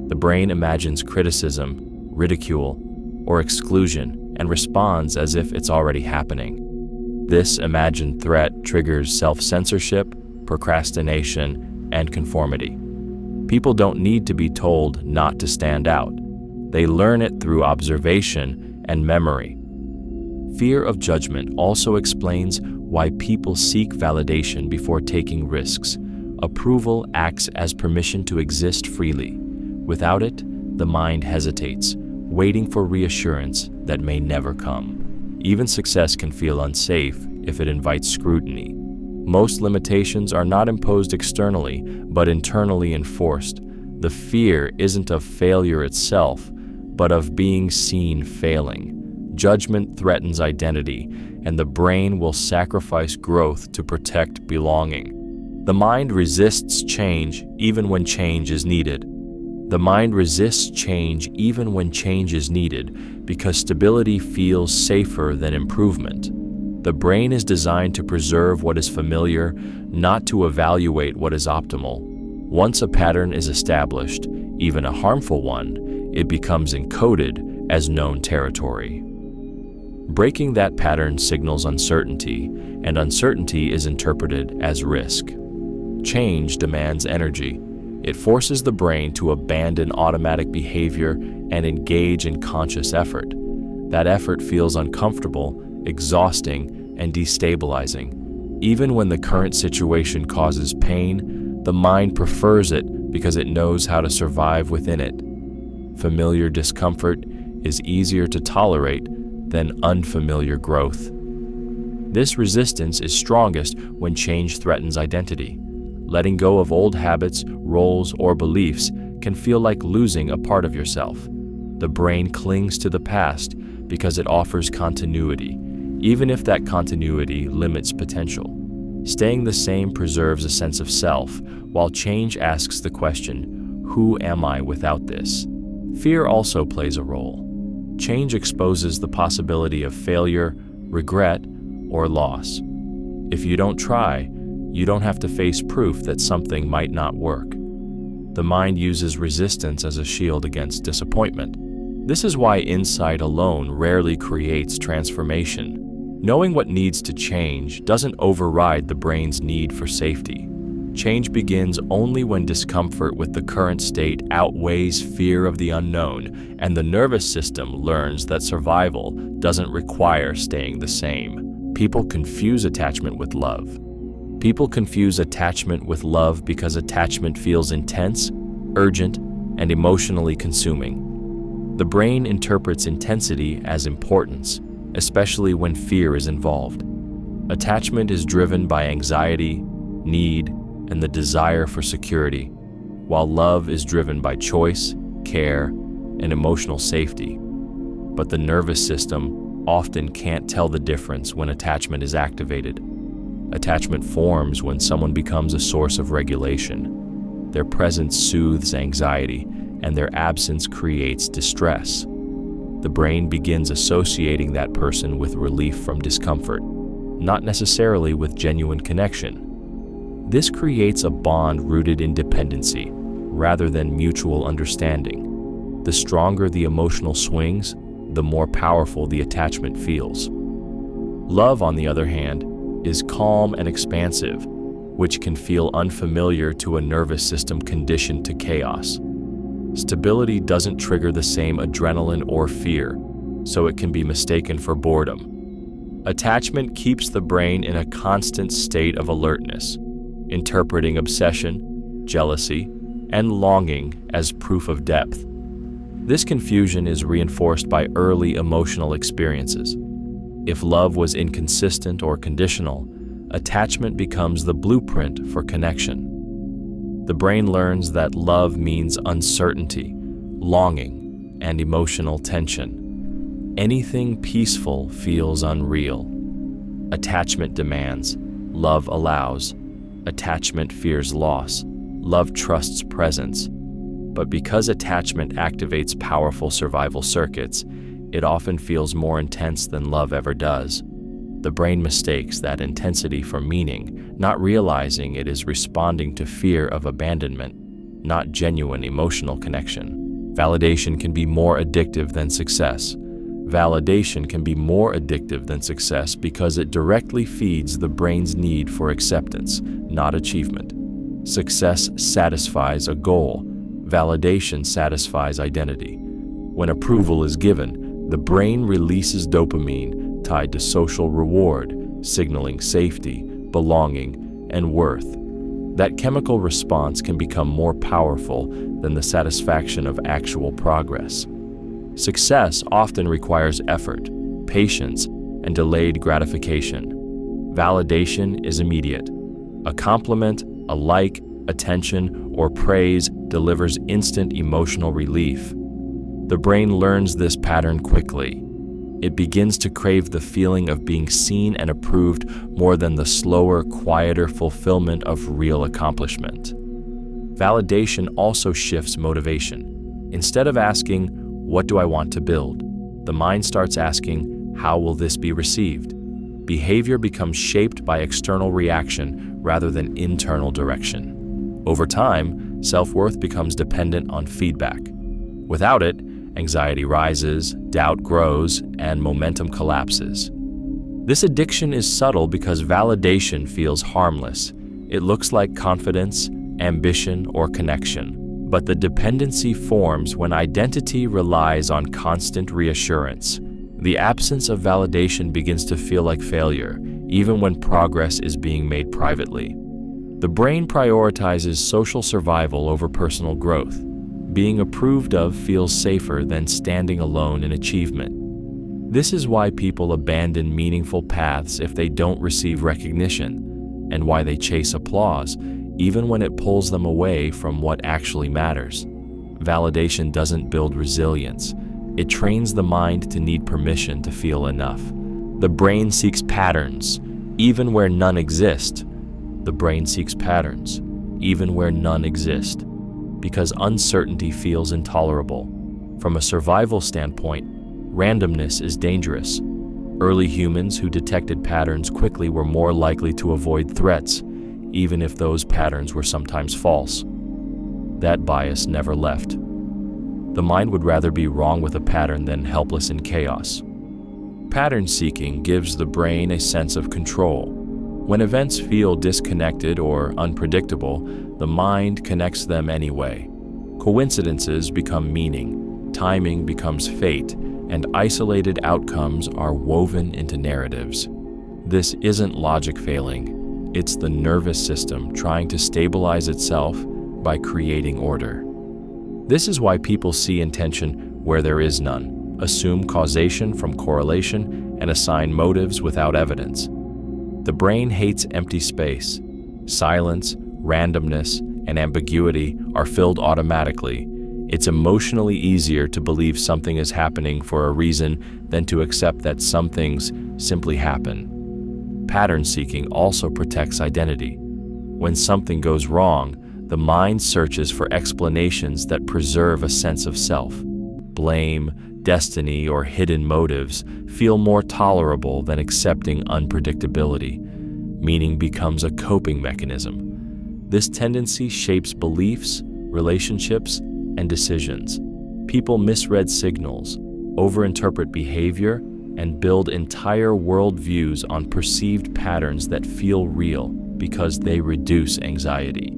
The brain imagines criticism, ridicule, or exclusion and responds as if it's already happening. This imagined threat triggers self-censorship, procrastination, and conformity. People don't need to be told not to stand out. They learn it through observation and memory. Fear of judgment also explains why people seek validation before taking risks. Approval acts as permission to exist freely. Without it, the mind hesitates, waiting for reassurance that may never come. Even success can feel unsafe if it invites scrutiny. Most limitations are not imposed externally, but internally enforced. The fear isn't of failure itself, but of being seen failing. Judgment threatens identity, and the brain will sacrifice growth to protect belonging. The mind resists change even when change is needed. The mind resists change even when change is needed because stability feels safer than improvement. The brain is designed to preserve what is familiar, not to evaluate what is optimal. Once a pattern is established, even a harmful one, it becomes encoded as known territory. Breaking that pattern signals uncertainty, and uncertainty is interpreted as risk. Change demands energy. It forces the brain to abandon automatic behavior and engage in conscious effort. That effort feels uncomfortable, exhausting, and destabilizing. Even when the current situation causes pain, the mind prefers it because it knows how to survive within it. Familiar discomfort is easier to tolerate than unfamiliar growth. This resistance is strongest when change threatens identity. Letting go of old habits, roles, or beliefs can feel like losing a part of yourself. The brain clings to the past because it offers continuity, even if that continuity limits potential. Staying the same preserves a sense of self, while change asks the question, who am I without this? Fear also plays a role. Change exposes the possibility of failure, regret, or loss. If you don't try, you don't have to face proof that something might not work. The mind uses resistance as a shield against disappointment. This is why insight alone rarely creates transformation. Knowing what needs to change doesn't override the brain's need for safety. Change begins only when discomfort with the current state outweighs fear of the unknown, and the nervous system learns that survival doesn't require staying the same. People confuse attachment with love. People confuse attachment with love because attachment feels intense, urgent, and emotionally consuming. The brain interprets intensity as importance, especially when fear is involved. Attachment is driven by anxiety, need, and the desire for security, while love is driven by choice, care, and emotional safety. But the nervous system often can't tell the difference when attachment is activated. Attachment forms when someone becomes a source of regulation. Their presence soothes anxiety, and their absence creates distress. The brain begins associating that person with relief from discomfort, not necessarily with genuine connection. This creates a bond rooted in dependency, rather than mutual understanding. The stronger the emotional swings, the more powerful the attachment feels. Love, on the other hand, is calm and expansive, which can feel unfamiliar to a nervous system conditioned to chaos. Stability doesn't trigger the same adrenaline or fear, so it can be mistaken for boredom. Attachment keeps the brain in a constant state of alertness, interpreting obsession, jealousy, and longing as proof of depth. This confusion is reinforced by early emotional experiences. If love was inconsistent or conditional, attachment becomes the blueprint for connection. The brain learns that love means uncertainty, longing, and emotional tension. Anything peaceful feels unreal. Attachment demands, love allows. Attachment fears loss, love trusts presence. But because attachment activates powerful survival circuits, it often feels more intense than love ever does. The brain mistakes that intensity for meaning, not realizing it is responding to fear of abandonment, not genuine emotional connection. Validation can be more addictive than success. Validation can be more addictive than success because it directly feeds the brain's need for acceptance, not achievement. Success satisfies a goal. Validation satisfies identity. When approval is given, the brain releases dopamine tied to social reward, signaling safety, belonging, and worth. That chemical response can become more powerful than the satisfaction of actual progress. Success often requires effort, patience, and delayed gratification. Validation is immediate. A compliment, a like, attention, or praise delivers instant emotional relief. The brain learns this pattern quickly. It begins to crave the feeling of being seen and approved more than the slower, quieter fulfillment of real accomplishment. Validation also shifts motivation. Instead of asking, "What do I want to build?" the mind starts asking, "How will this be received?" Behavior becomes shaped by external reaction rather than internal direction. Over time, self-worth becomes dependent on feedback. Without it, anxiety rises, doubt grows, and momentum collapses. This addiction is subtle because validation feels harmless. It looks like confidence, ambition, or connection. But the dependency forms when identity relies on constant reassurance. The absence of validation begins to feel like failure, even when progress is being made privately. The brain prioritizes social survival over personal growth. Being approved of feels safer than standing alone in achievement. This is why people abandon meaningful paths if they don't receive recognition, and why they chase applause, even when it pulls them away from what actually matters. Validation doesn't build resilience. It trains the mind to need permission to feel enough. The brain seeks patterns, even where none exist. The brain seeks patterns, even where none exist, because uncertainty feels intolerable. From a survival standpoint, randomness is dangerous. Early humans who detected patterns quickly were more likely to avoid threats, even if those patterns were sometimes false. That bias never left. The mind would rather be wrong with a pattern than helpless in chaos. Pattern seeking gives the brain a sense of control. When events feel disconnected or unpredictable, the mind connects them anyway. Coincidences become meaning, timing becomes fate, and isolated outcomes are woven into narratives. This isn't logic failing. It's the nervous system trying to stabilize itself by creating order. This is why people see intention where there is none, assume causation from correlation, and assign motives without evidence. The brain hates empty space. Silence, randomness, and ambiguity are filled automatically. It's emotionally easier to believe something is happening for a reason than to accept that some things simply happen. Pattern seeking also protects identity. When something goes wrong, the mind searches for explanations that preserve a sense of self. Blame, destiny, or hidden motives feel more tolerable than accepting unpredictability. Meaning becomes a coping mechanism. This tendency shapes beliefs, relationships, and decisions. People misread signals, overinterpret behavior, and build entire worldviews on perceived patterns that feel real because they reduce anxiety.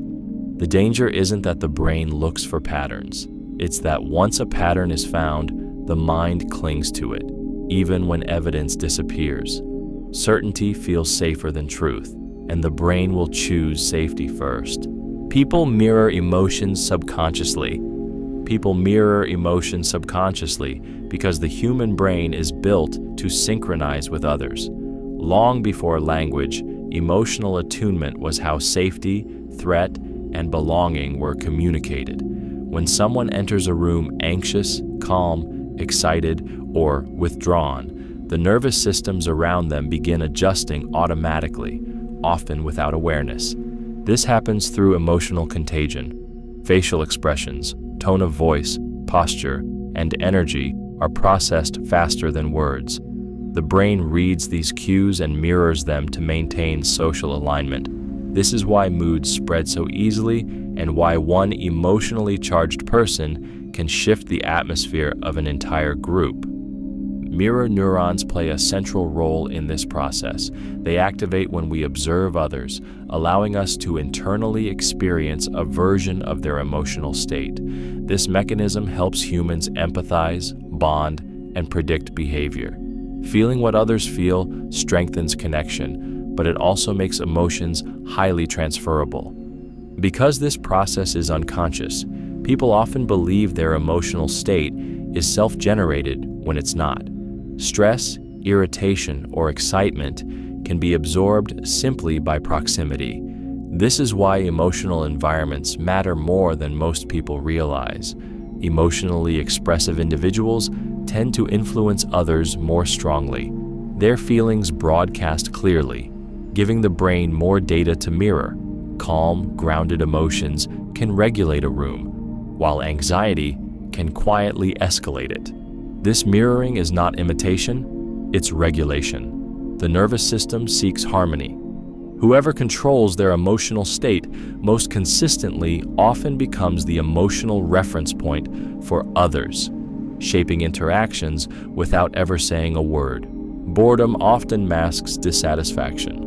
The danger isn't that the brain looks for patterns. It's that once a pattern is found, the mind clings to it, even when evidence disappears. Certainty feels safer than truth, and the brain will choose safety first. People mirror emotions subconsciously. People mirror emotions subconsciously because the human brain is built to synchronize with others. Long before language, emotional attunement was how safety, threat, and belonging were communicated. When someone enters a room anxious, calm, excited, or withdrawn, the nervous systems around them begin adjusting automatically, often without awareness. This happens through emotional contagion. Facial expressions, tone of voice, posture, and energy are processed faster than words. The brain reads these cues and mirrors them to maintain social alignment. This is why moods spread so easily and why one emotionally charged person can shift the atmosphere of an entire group. Mirror neurons play a central role in this process. They activate when we observe others, allowing us to internally experience a version of their emotional state. This mechanism helps humans empathize, bond, and predict behavior. Feeling what others feel strengthens connection, but it also makes emotions highly transferable. Because this process is unconscious, people often believe their emotional state is self-generated when it's not. Stress, irritation, or excitement can be absorbed simply by proximity. This is why emotional environments matter more than most people realize. Emotionally expressive individuals tend to influence others more strongly. Their feelings broadcast clearly, giving the brain more data to mirror. Calm, grounded emotions can regulate a room, while anxiety can quietly escalate it. This mirroring is not imitation, it's regulation. The nervous system seeks harmony. Whoever controls their emotional state most consistently often becomes the emotional reference point for others, shaping interactions without ever saying a word. Boredom often masks dissatisfaction.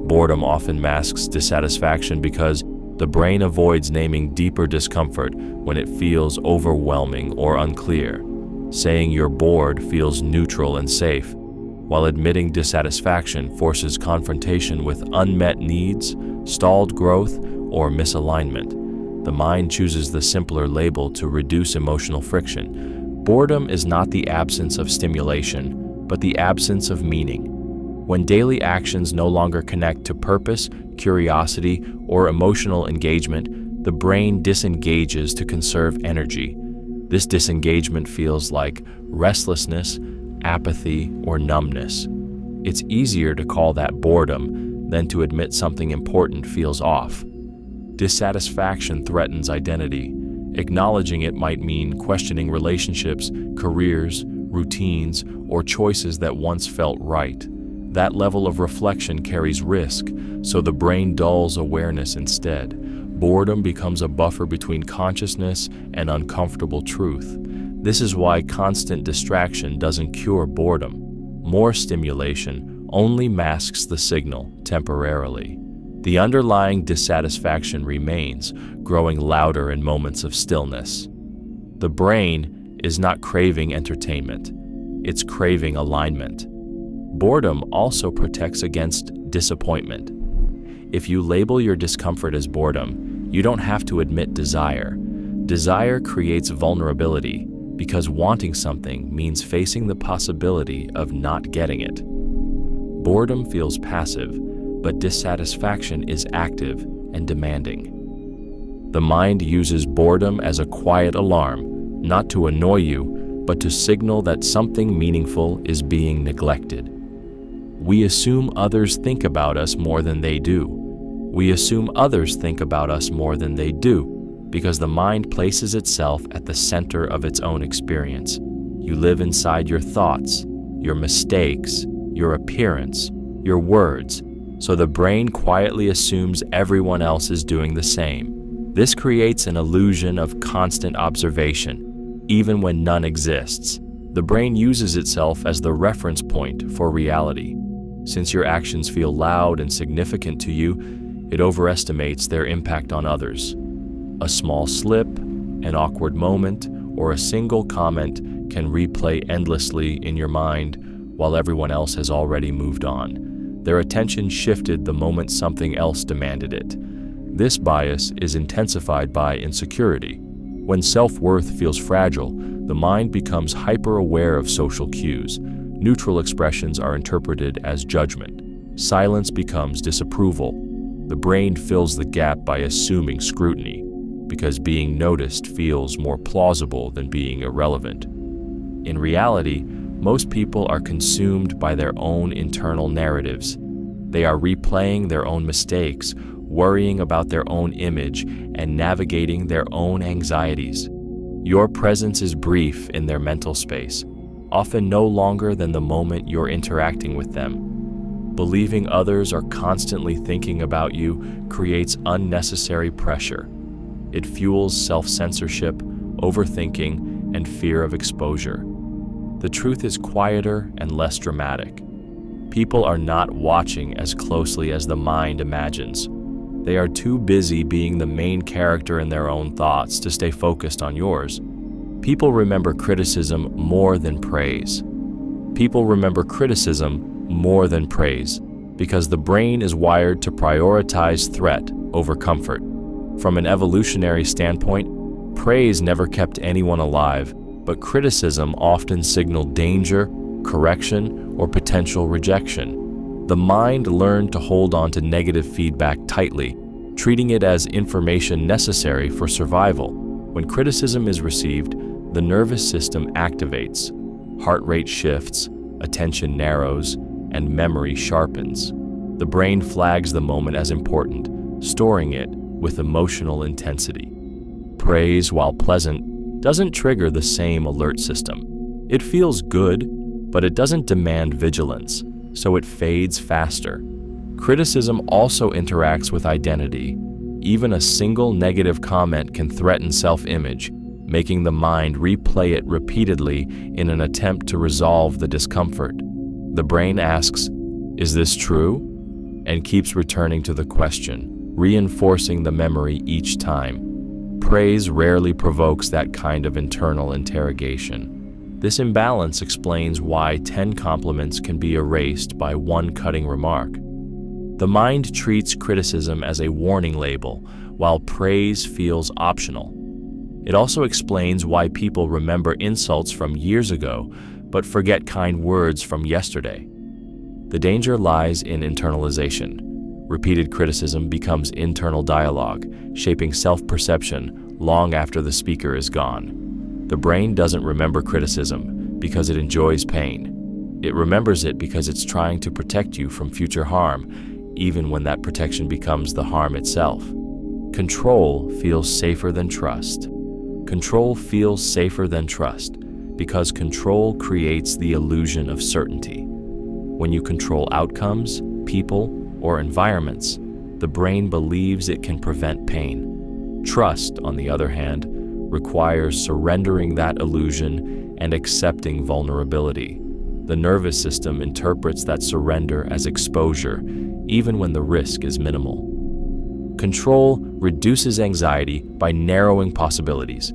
Boredom often masks dissatisfaction because the brain avoids naming deeper discomfort when it feels overwhelming or unclear. Saying you're bored feels neutral and safe, while admitting dissatisfaction forces confrontation with unmet needs, stalled growth, or misalignment. The mind chooses the simpler label to reduce emotional friction. Boredom is not the absence of stimulation, but the absence of meaning. When daily actions no longer connect to purpose, curiosity, or emotional engagement, the brain disengages to conserve energy. This disengagement feels like restlessness, apathy, or numbness. It's easier to call that boredom than to admit something important feels off. Dissatisfaction threatens identity. Acknowledging it might mean questioning relationships, careers, routines, or choices that once felt right. That level of reflection carries risk, so the brain dulls awareness instead. Boredom becomes a buffer between consciousness and uncomfortable truth. This is why constant distraction doesn't cure boredom. More stimulation only masks the signal temporarily. The underlying dissatisfaction remains, growing louder in moments of stillness. The brain is not craving entertainment, it's craving alignment. Boredom also protects against disappointment. If you label your discomfort as boredom, you don't have to admit desire. Desire creates vulnerability because wanting something means facing the possibility of not getting it. Boredom feels passive, but dissatisfaction is active and demanding. The mind uses boredom as a quiet alarm, not to annoy you, but to signal that something meaningful is being neglected. We assume others think about us more than they do. We assume others think about us more than they do because the mind places itself at the center of its own experience. You live inside your thoughts, your mistakes, your appearance, your words, so the brain quietly assumes everyone else is doing the same. This creates an illusion of constant observation, even when none exists. The brain uses itself as the reference point for reality. Since your actions feel loud and significant to you, it overestimates their impact on others. A small slip, an awkward moment, or a single comment can replay endlessly in your mind while everyone else has already moved on. Their attention shifted the moment something else demanded it. This bias is intensified by insecurity. When self-worth feels fragile, the mind becomes hyper-aware of social cues. Neutral expressions are interpreted as judgment. Silence becomes disapproval. The brain fills the gap by assuming scrutiny, because being noticed feels more plausible than being irrelevant. In reality, most people are consumed by their own internal narratives. They are replaying their own mistakes, worrying about their own image, and navigating their own anxieties. Your presence is brief in their mental space, often no longer than the moment you're interacting with them. Believing others are constantly thinking about you creates unnecessary pressure. It fuels self-censorship, overthinking, and fear of exposure. The truth is quieter and less dramatic. People are not watching as closely as the mind imagines. They are too busy being the main character in their own thoughts to stay focused on yours. People remember criticism more than praise. People remember criticism more than praise because the brain is wired to prioritize threat over comfort. From an evolutionary standpoint, praise never kept anyone alive, but criticism often signaled danger, correction, or potential rejection. The mind learned to hold on to negative feedback tightly, treating it as information necessary for survival. When criticism is received, the nervous system activates, heart rate shifts, attention narrows, and memory sharpens. The brain flags the moment as important, storing it with emotional intensity. Praise, while pleasant, doesn't trigger the same alert system. It feels good, but it doesn't demand vigilance, so it fades faster. Criticism also interacts with identity. Even a single negative comment can threaten self-image, making the mind replay it repeatedly in an attempt to resolve the discomfort. The brain asks, "Is this true?" and keeps returning to the question, reinforcing the memory each time. Praise rarely provokes that kind of internal interrogation. This imbalance explains why 10 compliments can be erased by one cutting remark. The mind treats criticism as a warning label, while praise feels optional. It also explains why people remember insults from years ago, but forget kind words from yesterday. The danger lies in internalization. Repeated criticism becomes internal dialogue, shaping self-perception long after the speaker is gone. The brain doesn't remember criticism because it enjoys pain. It remembers it because it's trying to protect you from future harm, even when that protection becomes the harm itself. Control feels safer than trust. Control feels safer than trust because control creates the illusion of certainty. When you control outcomes, people, or environments, the brain believes it can prevent pain. Trust, on the other hand, requires surrendering that illusion and accepting vulnerability. The nervous system interprets that surrender as exposure, even when the risk is minimal. Control reduces anxiety by narrowing possibilities.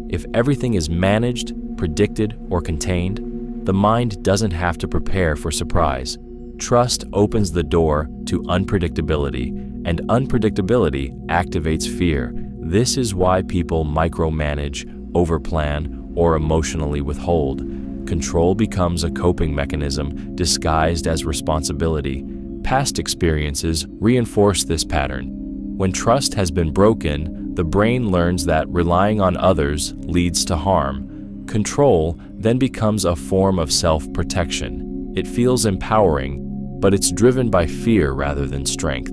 If everything is managed, predicted, or contained, the mind doesn't have to prepare for surprise. Trust opens the door to unpredictability, and unpredictability activates fear. This is why people micromanage, overplan, or emotionally withhold. Control becomes a coping mechanism disguised as responsibility. Past experiences reinforce this pattern. When trust has been broken, the brain learns that relying on others leads to harm. Control then becomes a form of self-protection. It feels empowering, but it's driven by fear rather than strength.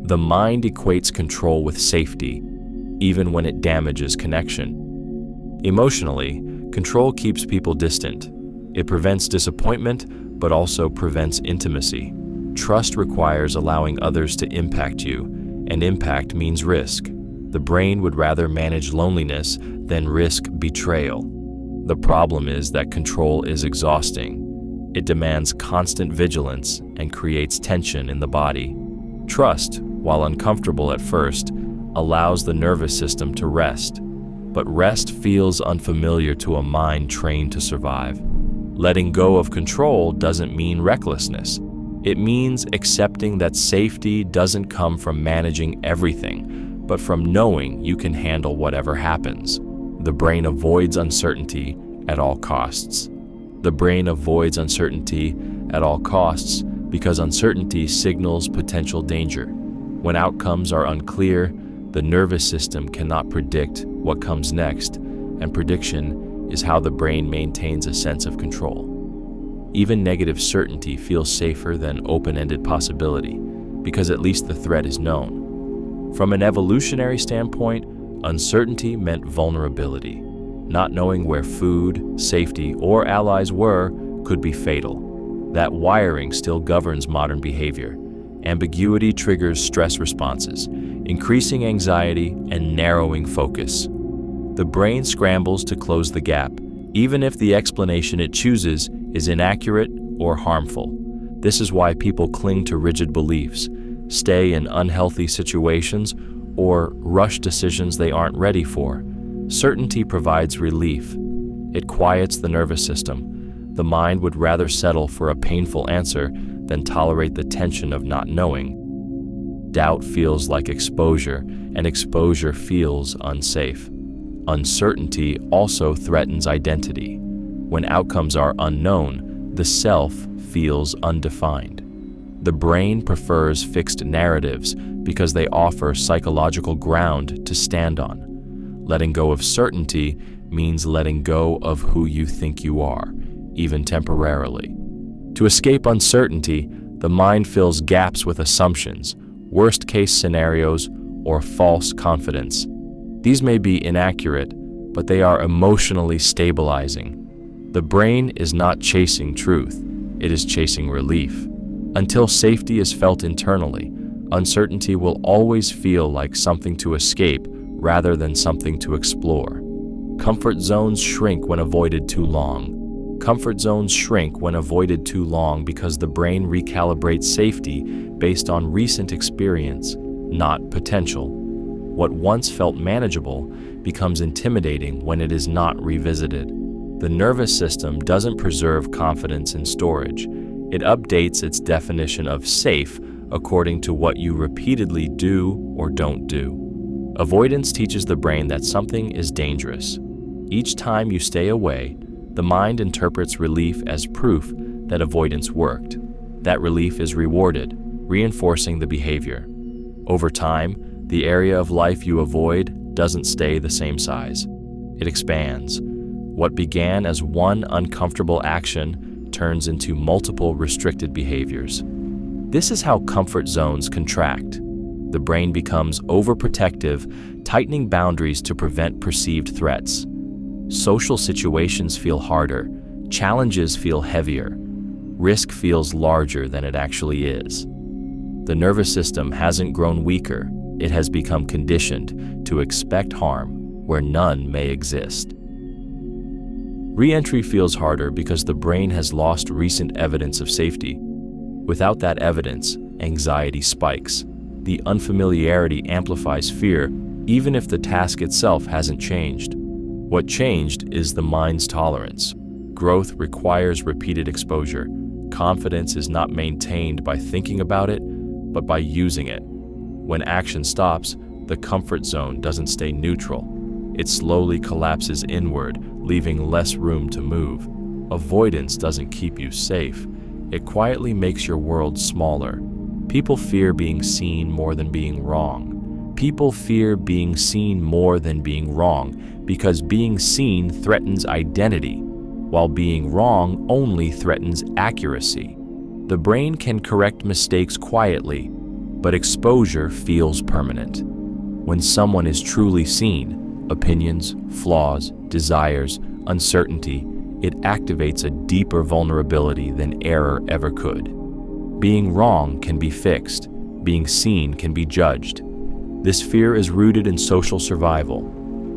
The mind equates control with safety, even when it damages connection. Emotionally, control keeps people distant. It prevents disappointment, but also prevents intimacy. Trust requires allowing others to impact you, and impact means risk. The brain would rather manage loneliness than risk betrayal. The problem is that control is exhausting. It demands constant vigilance and creates tension in the body. Trust, while uncomfortable at first, allows the nervous system to rest. But rest feels unfamiliar to a mind trained to survive. Letting go of control doesn't mean recklessness. It means accepting that safety doesn't come from managing everything, but from knowing you can handle whatever happens. The brain avoids uncertainty at all costs. The brain avoids uncertainty at all costs because uncertainty signals potential danger. When outcomes are unclear, the nervous system cannot predict what comes next, and prediction is how the brain maintains a sense of control. Even negative certainty feels safer than open-ended possibility, because at least the threat is known. From an evolutionary standpoint, uncertainty meant vulnerability. Not knowing where food, safety, or allies were could be fatal. That wiring still governs modern behavior. Ambiguity triggers stress responses, increasing anxiety and narrowing focus. The brain scrambles to close the gap, even if the explanation it chooses is inaccurate or harmful. This is why people cling to rigid beliefs, stay in unhealthy situations, or rush decisions they aren't ready for. Certainty provides relief. It quiets the nervous system. The mind would rather settle for a painful answer than tolerate the tension of not knowing. Doubt feels like exposure, and exposure feels unsafe. Uncertainty also threatens identity. When outcomes are unknown, the self feels undefined. The brain prefers fixed narratives because they offer psychological ground to stand on. Letting go of certainty means letting go of who you think you are, even temporarily. To escape uncertainty, the mind fills gaps with assumptions, worst-case scenarios, or false confidence. These may be inaccurate, but they are emotionally stabilizing. The brain is not chasing truth, it is chasing relief. Until safety is felt internally, uncertainty will always feel like something to escape rather than something to explore. Comfort zones shrink when avoided too long. Comfort zones shrink when avoided too long because the brain recalibrates safety based on recent experience, not potential. What once felt manageable becomes intimidating when it is not revisited. The nervous system doesn't preserve confidence in storage. It updates its definition of safe according to what you repeatedly do or don't do. Avoidance teaches the brain that something is dangerous. Each time you stay away, the mind interprets relief as proof that avoidance worked. That relief is rewarded, reinforcing the behavior. Over time, the area of life you avoid doesn't stay the same size. It expands. What began as one uncomfortable action turns into multiple restricted behaviors. This is how comfort zones contract. The brain becomes overprotective, tightening boundaries to prevent perceived threats. Social situations feel harder, challenges feel heavier, risk feels larger than it actually is. The nervous system hasn't grown weaker, it has become conditioned to expect harm where none may exist. Re-entry feels harder because the brain has lost recent evidence of safety. Without that evidence, anxiety spikes. The unfamiliarity amplifies fear, even if the task itself hasn't changed. What changed is the mind's tolerance. Growth requires repeated exposure. Confidence is not maintained by thinking about it, but by using it. When action stops, the comfort zone doesn't stay neutral. It slowly collapses inward, leaving less room to move. Avoidance doesn't keep you safe. It quietly makes your world smaller. People fear being seen more than being wrong. People fear being seen more than being wrong because being seen threatens identity, while being wrong only threatens accuracy. The brain can correct mistakes quietly, but exposure feels permanent. When someone is truly seen, opinions, flaws, desires, uncertainty, it activates a deeper vulnerability than error ever could. Being wrong can be fixed. Being seen can be judged. This fear is rooted in social survival.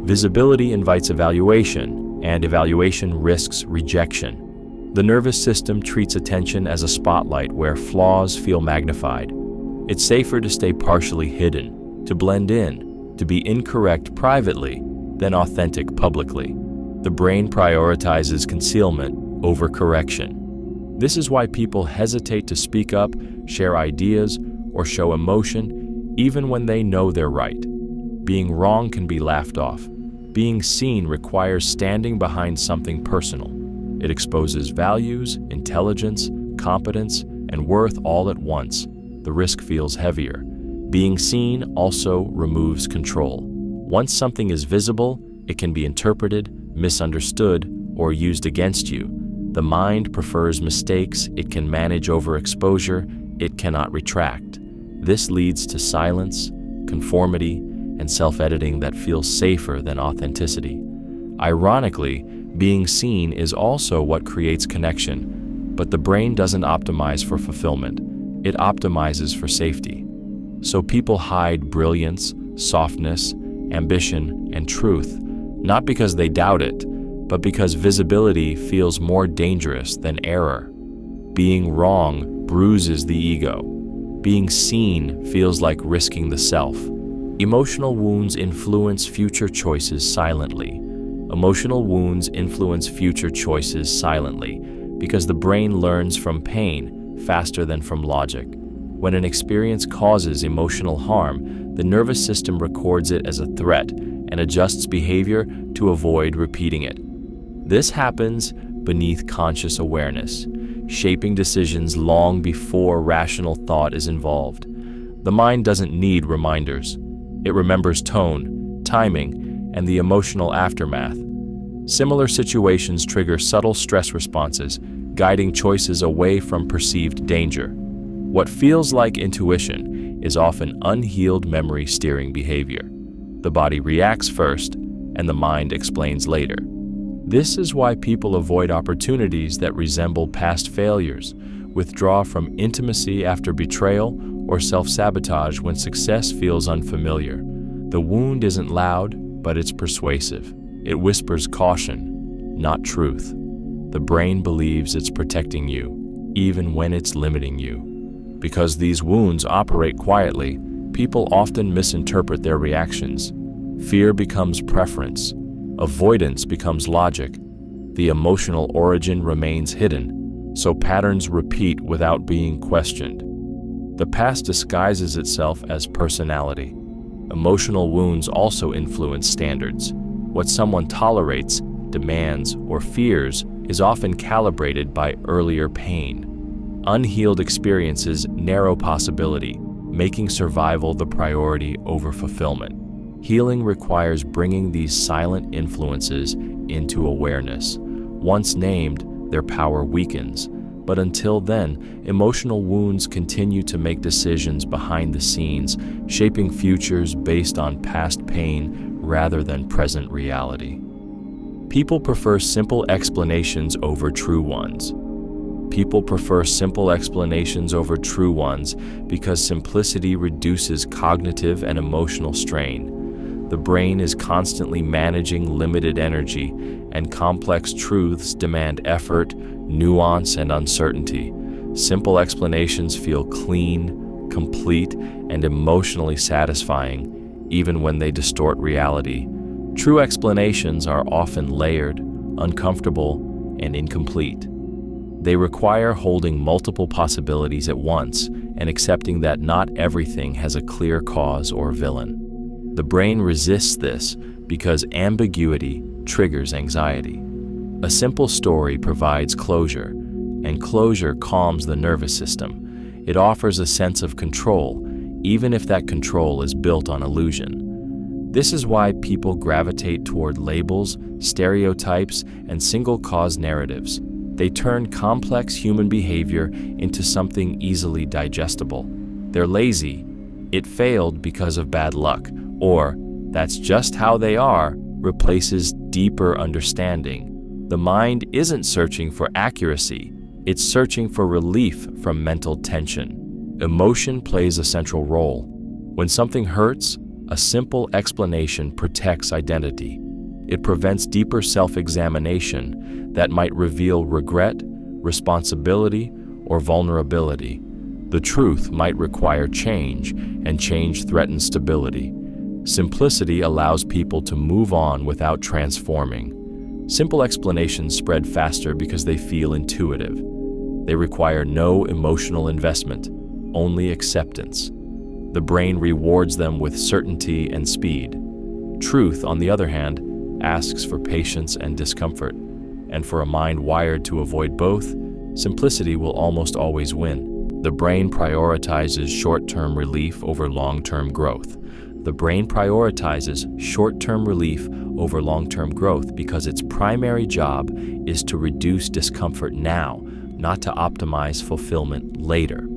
Visibility invites evaluation, and evaluation risks rejection. The nervous system treats attention as a spotlight where flaws feel magnified. It's safer to stay partially hidden, to blend in, to be incorrect privately than authentic publicly. The brain prioritizes concealment over correction. This is why people hesitate to speak up, share ideas, or show emotion, even when they know they're right. Being wrong can be laughed off. Being seen requires standing behind something personal. It exposes values, intelligence, competence, and worth all at once. The risk feels heavier. Being seen also removes control. Once something is visible, it can be interpreted, misunderstood, or used against you. The mind prefers mistakes it can manage over exposure it cannot retract. This leads to silence, conformity, and self-editing that feels safer than authenticity. Ironically, being seen is also what creates connection, but the brain doesn't optimize for fulfillment. It optimizes for safety. So people hide brilliance, softness, ambition, and truth, not because they doubt it, but because visibility feels more dangerous than error. Being wrong bruises the ego. Being seen feels like risking the self. Emotional wounds influence future choices silently. Emotional wounds influence future choices silently because the brain learns from pain faster than from logic. When an experience causes emotional harm, the nervous system records it as a threat and adjusts behavior to avoid repeating it. This happens beneath conscious awareness, shaping decisions long before rational thought is involved. The mind doesn't need reminders. It remembers tone, timing, and the emotional aftermath. Similar situations trigger subtle stress responses, guiding choices away from perceived danger. What feels like intuition is often unhealed memory steering behavior. The body reacts first, and the mind explains later. This is why people avoid opportunities that resemble past failures, withdraw from intimacy after betrayal, or self-sabotage when success feels unfamiliar. The wound isn't loud, but it's persuasive. It whispers caution, not truth. The brain believes it's protecting you, even when it's limiting you. Because these wounds operate quietly, people often misinterpret their reactions. Fear becomes preference. Avoidance becomes logic. The emotional origin remains hidden, so patterns repeat without being questioned. The past disguises itself as personality. Emotional wounds also influence standards. What someone tolerates, demands, or fears is often calibrated by earlier pain. Unhealed experiences narrow possibility, making survival the priority over fulfillment. Healing requires bringing these silent influences into awareness. Once named, their power weakens, but until then, emotional wounds continue to make decisions behind the scenes, shaping futures based on past pain rather than present reality. People prefer simple explanations over true ones. People prefer simple explanations over true ones because simplicity reduces cognitive and emotional strain. The brain is constantly managing limited energy, and complex truths demand effort, nuance, and uncertainty. Simple explanations feel clean, complete, and emotionally satisfying, even when they distort reality. True explanations are often layered, uncomfortable, and incomplete. They require holding multiple possibilities at once and accepting that not everything has a clear cause or villain. The brain resists this because ambiguity triggers anxiety. A simple story provides closure, and closure calms the nervous system. It offers a sense of control, even if that control is built on illusion. This is why people gravitate toward labels, stereotypes, and single-cause narratives. They turn complex human behavior into something easily digestible. They're lazy. It failed because of bad luck. Or, that's just how they are, replaces deeper understanding. The mind isn't searching for accuracy, it's searching for relief from mental tension. Emotion plays a central role. When something hurts, a simple explanation protects identity. It prevents deeper self-examination that might reveal regret, responsibility, or vulnerability. The truth might require change, and change threatens stability. Simplicity allows people to move on without transforming. Simple explanations spread faster because they feel intuitive. They require no emotional investment, only acceptance. The brain rewards them with certainty and speed. Truth, on the other hand, asks for patience and discomfort. And for a mind wired to avoid both, simplicity will almost always win. The brain prioritizes short-term relief over long-term growth. The brain prioritizes short-term relief over long-term growth because its primary job is to reduce discomfort now, not to optimize fulfillment later.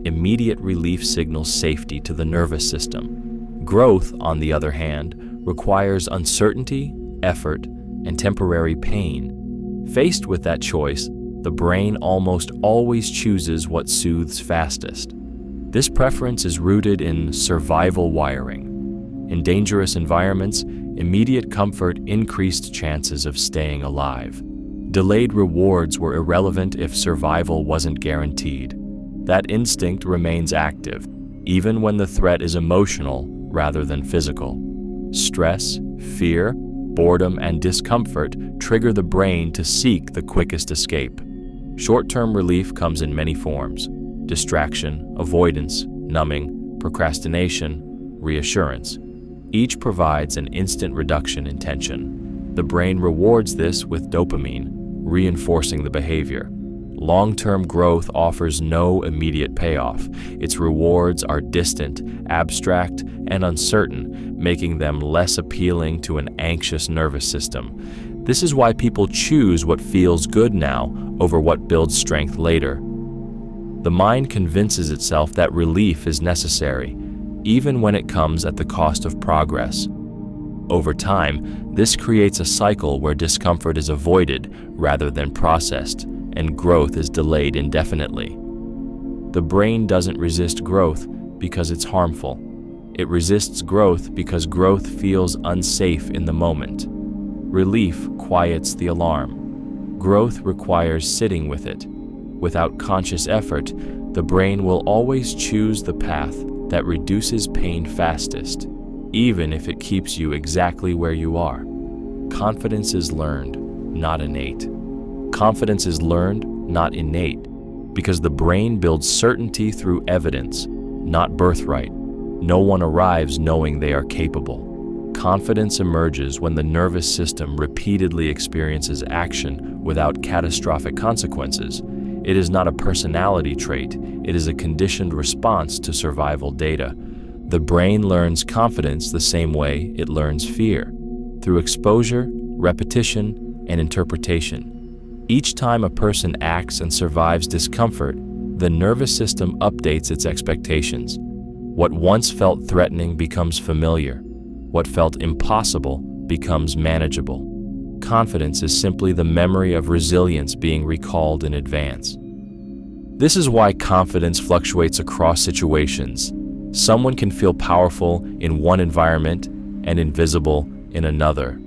Immediate relief signals safety to the nervous system. Growth, on the other hand, requires uncertainty, effort, and temporary pain. Faced with that choice, the brain almost always chooses what soothes fastest. This preference is rooted in survival wiring. In dangerous environments, immediate comfort increased chances of staying alive. Delayed rewards were irrelevant if survival wasn't guaranteed. That instinct remains active, even when the threat is emotional rather than physical. Stress, fear, boredom, and discomfort trigger the brain to seek the quickest escape. Short-term relief comes in many forms: distraction, avoidance, numbing, procrastination, reassurance. Each provides an instant reduction in tension. The brain rewards this with dopamine, reinforcing the behavior. Long-term growth offers no immediate payoff. Its rewards are distant, abstract, and uncertain, making them less appealing to an anxious nervous system. This is why people choose what feels good now over what builds strength later. The mind convinces itself that relief is necessary, even when it comes at the cost of progress. Over time, this creates a cycle where discomfort is avoided rather than processed, and growth is delayed indefinitely. The brain doesn't resist growth because it's harmful. It resists growth because growth feels unsafe in the moment. Relief quiets the alarm. Growth requires sitting with it. Without conscious effort, the brain will always choose the path that reduces pain fastest, even if it keeps you exactly where you are. Confidence is learned, not innate. Confidence is learned, not innate, because the brain builds certainty through evidence, not birthright. No one arrives knowing they are capable. Confidence emerges when the nervous system repeatedly experiences action without catastrophic consequences. It is not a personality trait, it is a conditioned response to survival data. The brain learns confidence the same way it learns fear, through exposure, repetition, and interpretation. Each time a person acts and survives discomfort, the nervous system updates its expectations. What once felt threatening becomes familiar. What felt impossible becomes manageable. Confidence is simply the memory of resilience being recalled in advance. This is why confidence fluctuates across situations. Someone can feel powerful in one environment and invisible in another.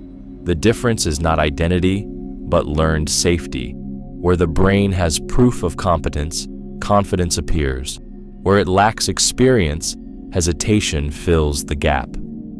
The difference is not identity, but learned safety. Where the brain has proof of competence, confidence appears. Where it lacks experience, hesitation fills the gap.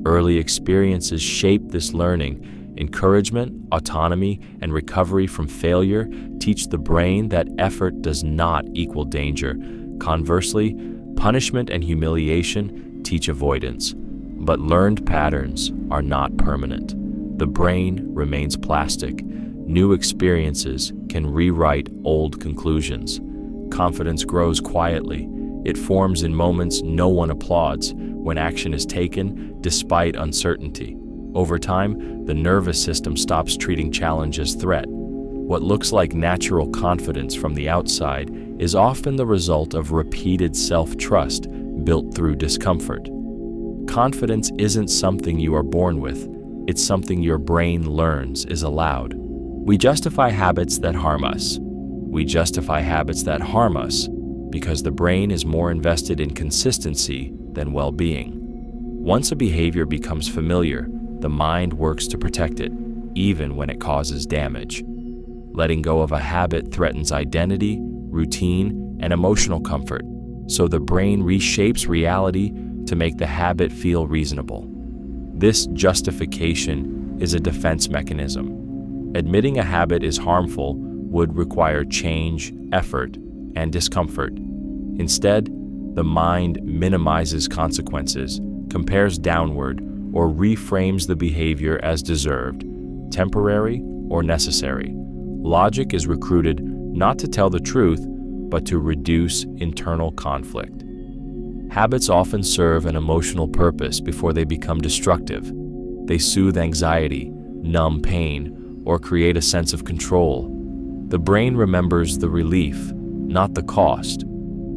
Early experiences shape this learning. Encouragement, autonomy, and recovery from failure teach the brain that effort does not equal danger. Conversely, punishment and humiliation teach avoidance. But learned patterns are not permanent. The brain remains plastic. New experiences can rewrite old conclusions. Confidence grows quietly. It forms in moments no one applauds, when action is taken despite uncertainty. Over time, the nervous system stops treating challenge as threat. What looks like natural confidence from the outside is often the result of repeated self-trust built through discomfort. Confidence isn't something you are born with. It's something your brain learns is allowed. We justify habits that harm us. We justify habits that harm us because the brain is more invested in consistency than well-being. Once a behavior becomes familiar, the mind works to protect it, even when it causes damage. Letting go of a habit threatens identity, routine, and emotional comfort, so the brain reshapes reality to make the habit feel reasonable. This justification is a defense mechanism. Admitting a habit is harmful would require change, effort, and discomfort. Instead, the mind minimizes consequences, compares downward, or reframes the behavior as deserved, temporary or necessary. Logic is recruited not to tell the truth, but to reduce internal conflict. Habits often serve an emotional purpose before they become destructive. They soothe anxiety, numb pain, or create a sense of control. The brain remembers the relief, not the cost.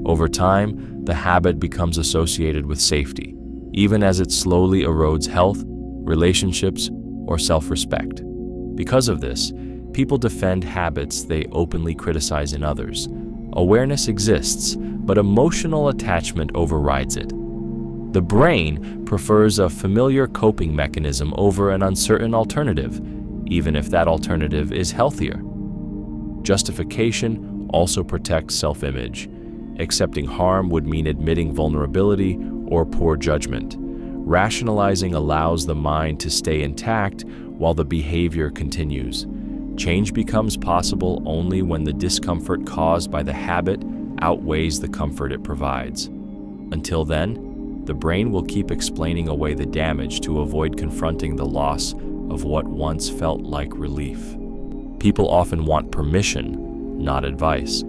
Over time, the habit becomes associated with safety, even as it slowly erodes health, relationships, or self-respect. Because of this, people defend habits they openly criticize in others. Awareness exists, but emotional attachment overrides it. The brain prefers a familiar coping mechanism over an uncertain alternative, even if that alternative is healthier. Justification also protects self-image. Accepting harm would mean admitting vulnerability or poor judgment. Rationalizing allows the mind to stay intact while the behavior continues. Change becomes possible only when the discomfort caused by the habit outweighs the comfort it provides. Until then, the brain will keep explaining away the damage to avoid confronting the loss of what once felt like relief. People often want permission, not advice.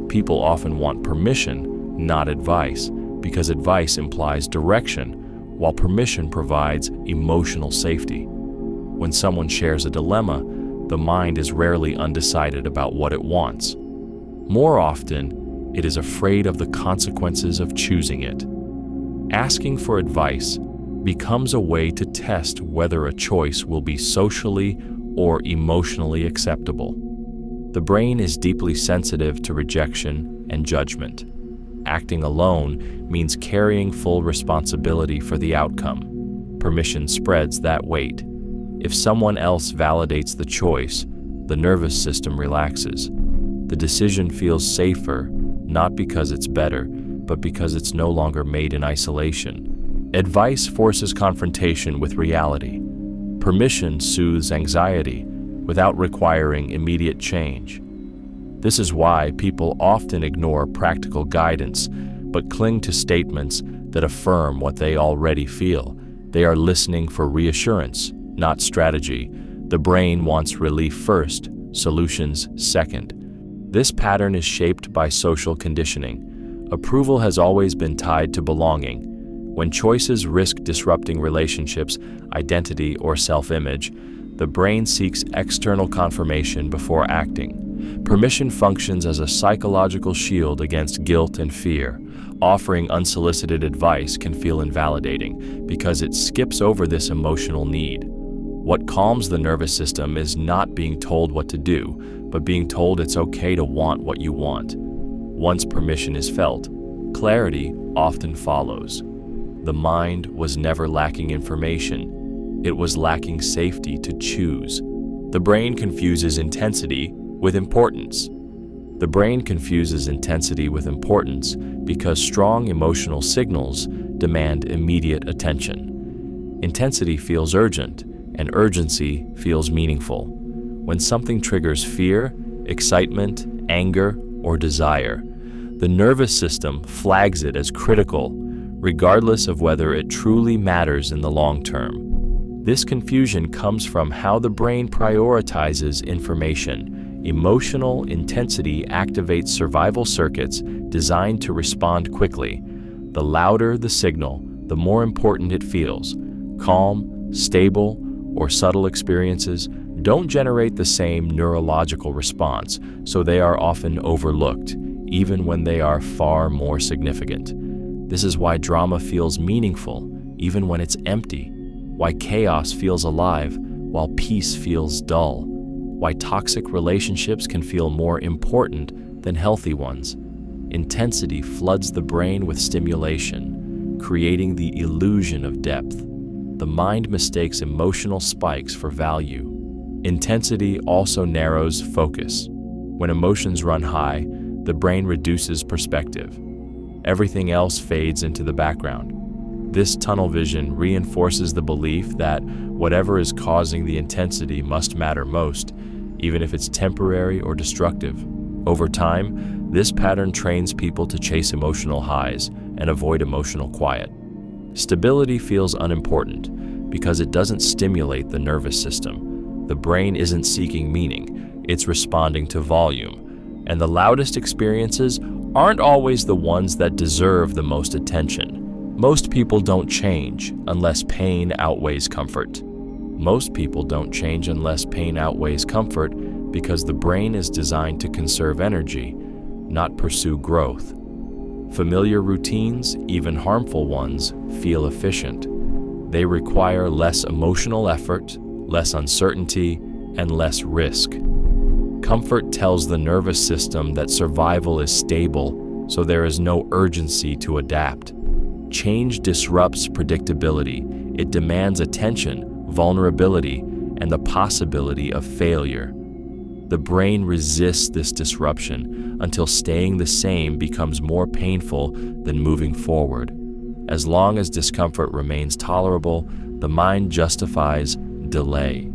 People often want permission, not advice, because advice implies direction, while permission provides emotional safety. When someone shares a dilemma, the mind is rarely undecided about what it wants. More often, it is afraid of the consequences of choosing it. Asking for advice becomes a way to test whether a choice will be socially or emotionally acceptable. The brain is deeply sensitive to rejection and judgment. Acting alone means carrying full responsibility for the outcome. Permission spreads that weight. If someone else validates the choice, the nervous system relaxes. The decision feels safer, not because it's better, but because it's no longer made in isolation. Advice forces confrontation with reality. Permission soothes anxiety without requiring immediate change. This is why people often ignore practical guidance, but cling to statements that affirm what they already feel. They are listening for reassurance, not strategy. The brain wants relief first, solutions second. This pattern is shaped by social conditioning. Approval has always been tied to belonging. When choices risk disrupting relationships, identity, or self-image, the brain seeks external confirmation before acting. Permission functions as a psychological shield against guilt and fear. Offering unsolicited advice can feel invalidating because it skips over this emotional need. What calms the nervous system is not being told what to do, but being told it's okay to want what you want. Once permission is felt, clarity often follows. The mind was never lacking information. It was lacking safety to choose. The brain confuses intensity with importance. The brain confuses intensity with importance because strong emotional signals demand immediate attention. Intensity feels urgent, and urgency feels meaningful. When something triggers fear, excitement, anger, or desire, the nervous system flags it as critical, regardless of whether it truly matters in the long term. This confusion comes from how the brain prioritizes information. Emotional intensity activates survival circuits designed to respond quickly. The louder the signal, the more important it feels. Calm, stable, or subtle experiences don't generate the same neurological response, so they are often overlooked, even when they are far more significant. This is why drama feels meaningful, even when it's empty. Why chaos feels alive, while peace feels dull. Why toxic relationships can feel more important than healthy ones. Intensity floods the brain with stimulation, creating the illusion of depth. The mind mistakes emotional spikes for value. Intensity also narrows focus. When emotions run high, the brain reduces perspective. Everything else fades into the background. This tunnel vision reinforces the belief that whatever is causing the intensity must matter most, even if it's temporary or destructive. Over time, this pattern trains people to chase emotional highs and avoid emotional quiet. Stability feels unimportant because it doesn't stimulate the nervous system. The brain isn't seeking meaning, it's responding to volume. And the loudest experiences aren't always the ones that deserve the most attention. Most people don't change unless pain outweighs comfort. Most people don't change unless pain outweighs comfort because the brain is designed to conserve energy, not pursue growth. Familiar routines, even harmful ones, feel efficient. They require less emotional effort, less uncertainty, and less risk. Comfort tells the nervous system that survival is stable, so there is no urgency to adapt. Change disrupts predictability. It demands attention, vulnerability, and the possibility of failure. The brain resists this disruption until staying the same becomes more painful than moving forward. As long as discomfort remains tolerable, the mind justifies delay.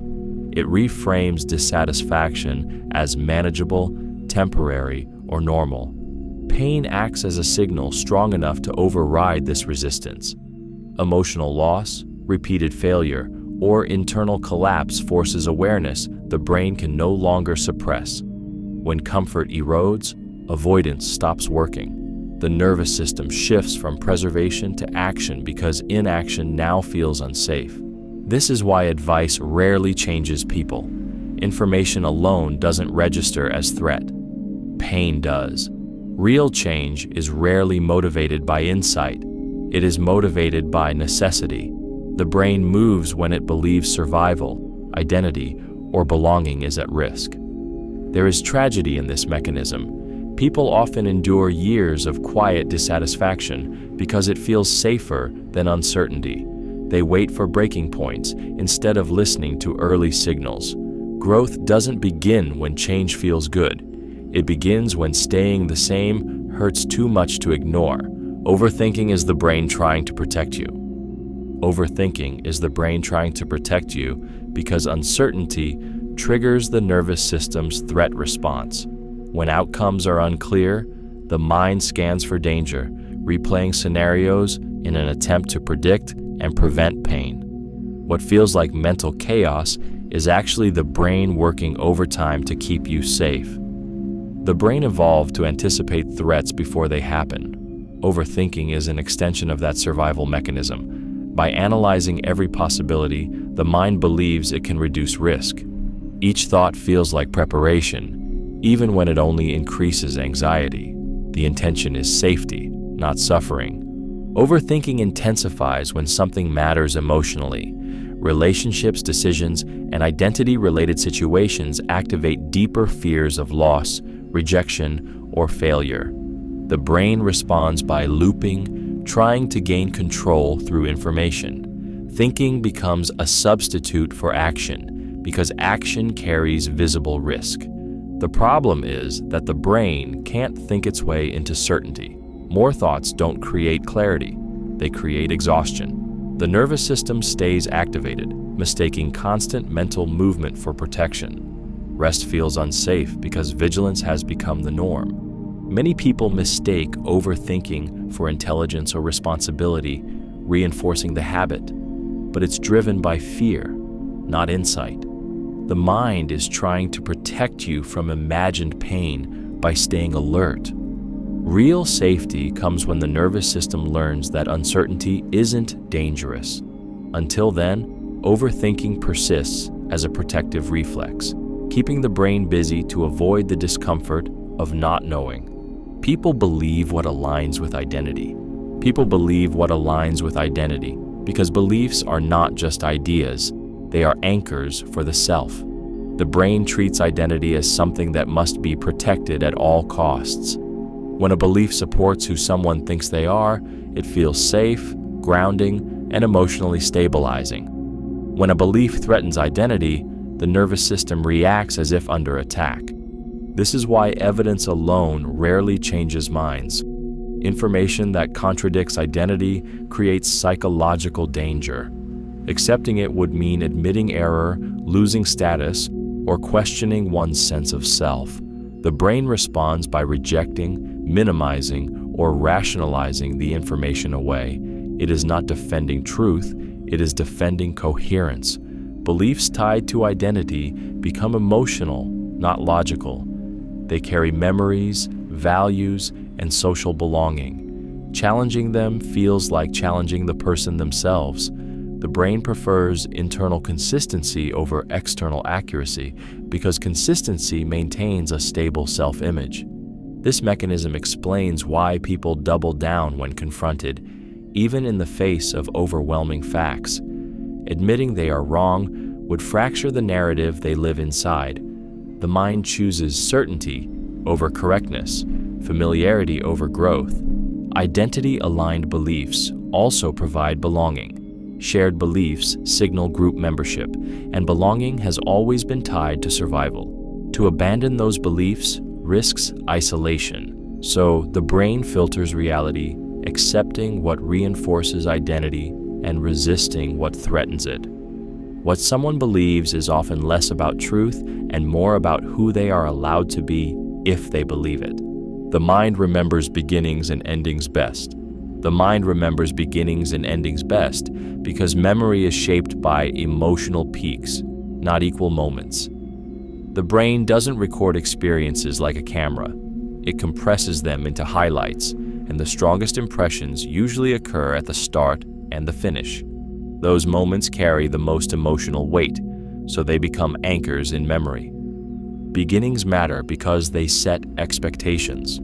It reframes dissatisfaction as manageable, temporary, or normal. Pain acts as a signal strong enough to override this resistance. Emotional loss, repeated failure, or internal collapse forces awareness the brain can no longer suppress. When comfort erodes, avoidance stops working. The nervous system shifts from preservation to action because inaction now feels unsafe. This is why advice rarely changes people. Information alone doesn't register as threat. Pain does. Real change is rarely motivated by insight. It is motivated by necessity. The brain moves when it believes survival, identity, or belonging is at risk. There is tragedy in this mechanism. People often endure years of quiet dissatisfaction because it feels safer than uncertainty. They wait for breaking points instead of listening to early signals. Growth doesn't begin when change feels good. It begins when staying the same hurts too much to ignore. Overthinking is the brain trying to protect you. Overthinking is the brain trying to protect you because uncertainty triggers the nervous system's threat response. When outcomes are unclear, the mind scans for danger, replaying scenarios in an attempt to predict and prevent pain. What feels like mental chaos is actually the brain working overtime to keep you safe. The brain evolved to anticipate threats before they happen. Overthinking is an extension of that survival mechanism. By analyzing every possibility, the mind believes it can reduce risk. Each thought feels like preparation, even when it only increases anxiety. The intention is safety, not suffering. Overthinking intensifies when something matters emotionally. Relationships, decisions, and identity-related situations activate deeper fears of loss, rejection, or failure. The brain responds by looping, trying to gain control through information. Thinking becomes a substitute for action because action carries visible risk. The problem is that the brain can't think its way into certainty. More thoughts don't create clarity, they create exhaustion. The nervous system stays activated, mistaking constant mental movement for protection. Rest feels unsafe because vigilance has become the norm. Many people mistake overthinking for intelligence or responsibility, reinforcing the habit. But it's driven by fear, not insight. The mind is trying to protect you from imagined pain by staying alert. Real safety comes when the nervous system learns that uncertainty isn't dangerous. Until then, overthinking persists as a protective reflex, keeping the brain busy to avoid the discomfort of not knowing. People believe what aligns with identity. People believe what aligns with identity because beliefs are not just ideas, they are anchors for the self. The brain treats identity as something that must be protected at all costs. When a belief supports who someone thinks they are, it feels safe, grounding, and emotionally stabilizing. When a belief threatens identity, the nervous system reacts as if under attack. This is why evidence alone rarely changes minds. Information that contradicts identity creates psychological danger. Accepting it would mean admitting error, losing status, or questioning one's sense of self. The brain responds by rejecting, minimizing, or rationalizing the information away. It is not defending truth, it is defending coherence. Beliefs tied to identity become emotional, not logical. They carry memories, values, and social belonging. Challenging them feels like challenging the person themselves. The brain prefers internal consistency over external accuracy because consistency maintains a stable self-image. This mechanism explains why people double down when confronted, even in the face of overwhelming facts. Admitting they are wrong would fracture the narrative they live inside. The mind chooses certainty over correctness, familiarity over growth. Identity-aligned beliefs also provide belonging. Shared beliefs signal group membership, and belonging has always been tied to survival. To abandon those beliefs risks isolation, so the brain filters reality, accepting what reinforces identity and resisting what threatens it. What someone believes is often less about truth and more about who they are allowed to be if they believe it. The mind remembers beginnings and endings best. The mind remembers beginnings and endings best because memory is shaped by emotional peaks, not equal moments. The brain doesn't record experiences like a camera. It compresses them into highlights, and the strongest impressions usually occur at the start and the finish. Those moments carry the most emotional weight, so they become anchors in memory. Beginnings matter because they set expectations.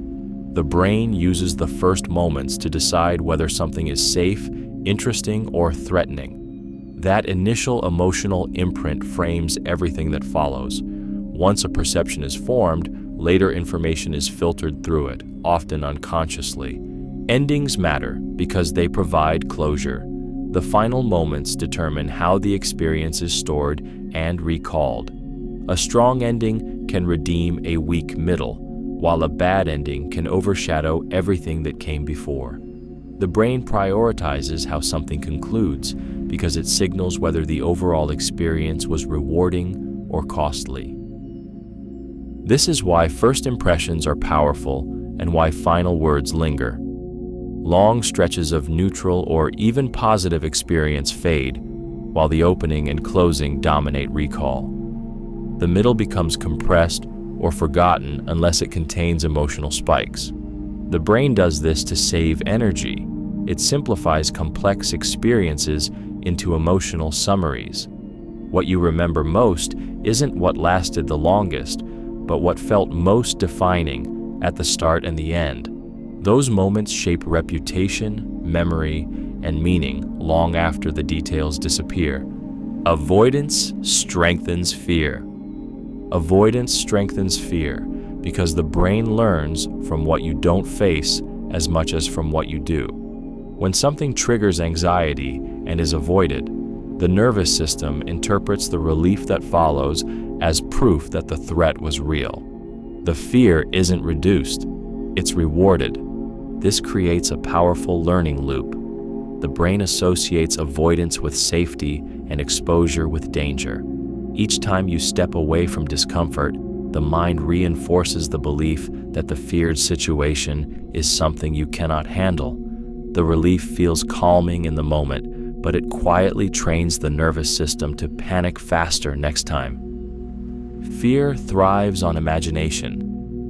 The brain uses the first moments to decide whether something is safe, interesting, or threatening. That initial emotional imprint frames everything that follows. Once a perception is formed, later information is filtered through it, often unconsciously. Endings matter because they provide closure. The final moments determine how the experience is stored and recalled. A strong ending can redeem a weak middle, while a bad ending can overshadow everything that came before. The brain prioritizes how something concludes because it signals whether the overall experience was rewarding or costly. This is why first impressions are powerful and why final words linger. Long stretches of neutral or even positive experience fade, while the opening and closing dominate recall. The middle becomes compressed or forgotten unless it contains emotional spikes. The brain does this to save energy. It simplifies complex experiences into emotional summaries. What you remember most isn't what lasted the longest, but what felt most defining at the start and the end. Those moments shape reputation, memory, and meaning long after the details disappear. Avoidance strengthens fear. Avoidance strengthens fear because the brain learns from what you don't face as much as from what you do. When something triggers anxiety and is avoided, the nervous system interprets the relief that follows as proof that the threat was real. The fear isn't reduced, it's rewarded. This creates a powerful learning loop. The brain associates avoidance with safety and exposure with danger. Each time you step away from discomfort, the mind reinforces the belief that the feared situation is something you cannot handle. The relief feels calming in the moment, but it quietly trains the nervous system to panic faster next time. Fear thrives on imagination.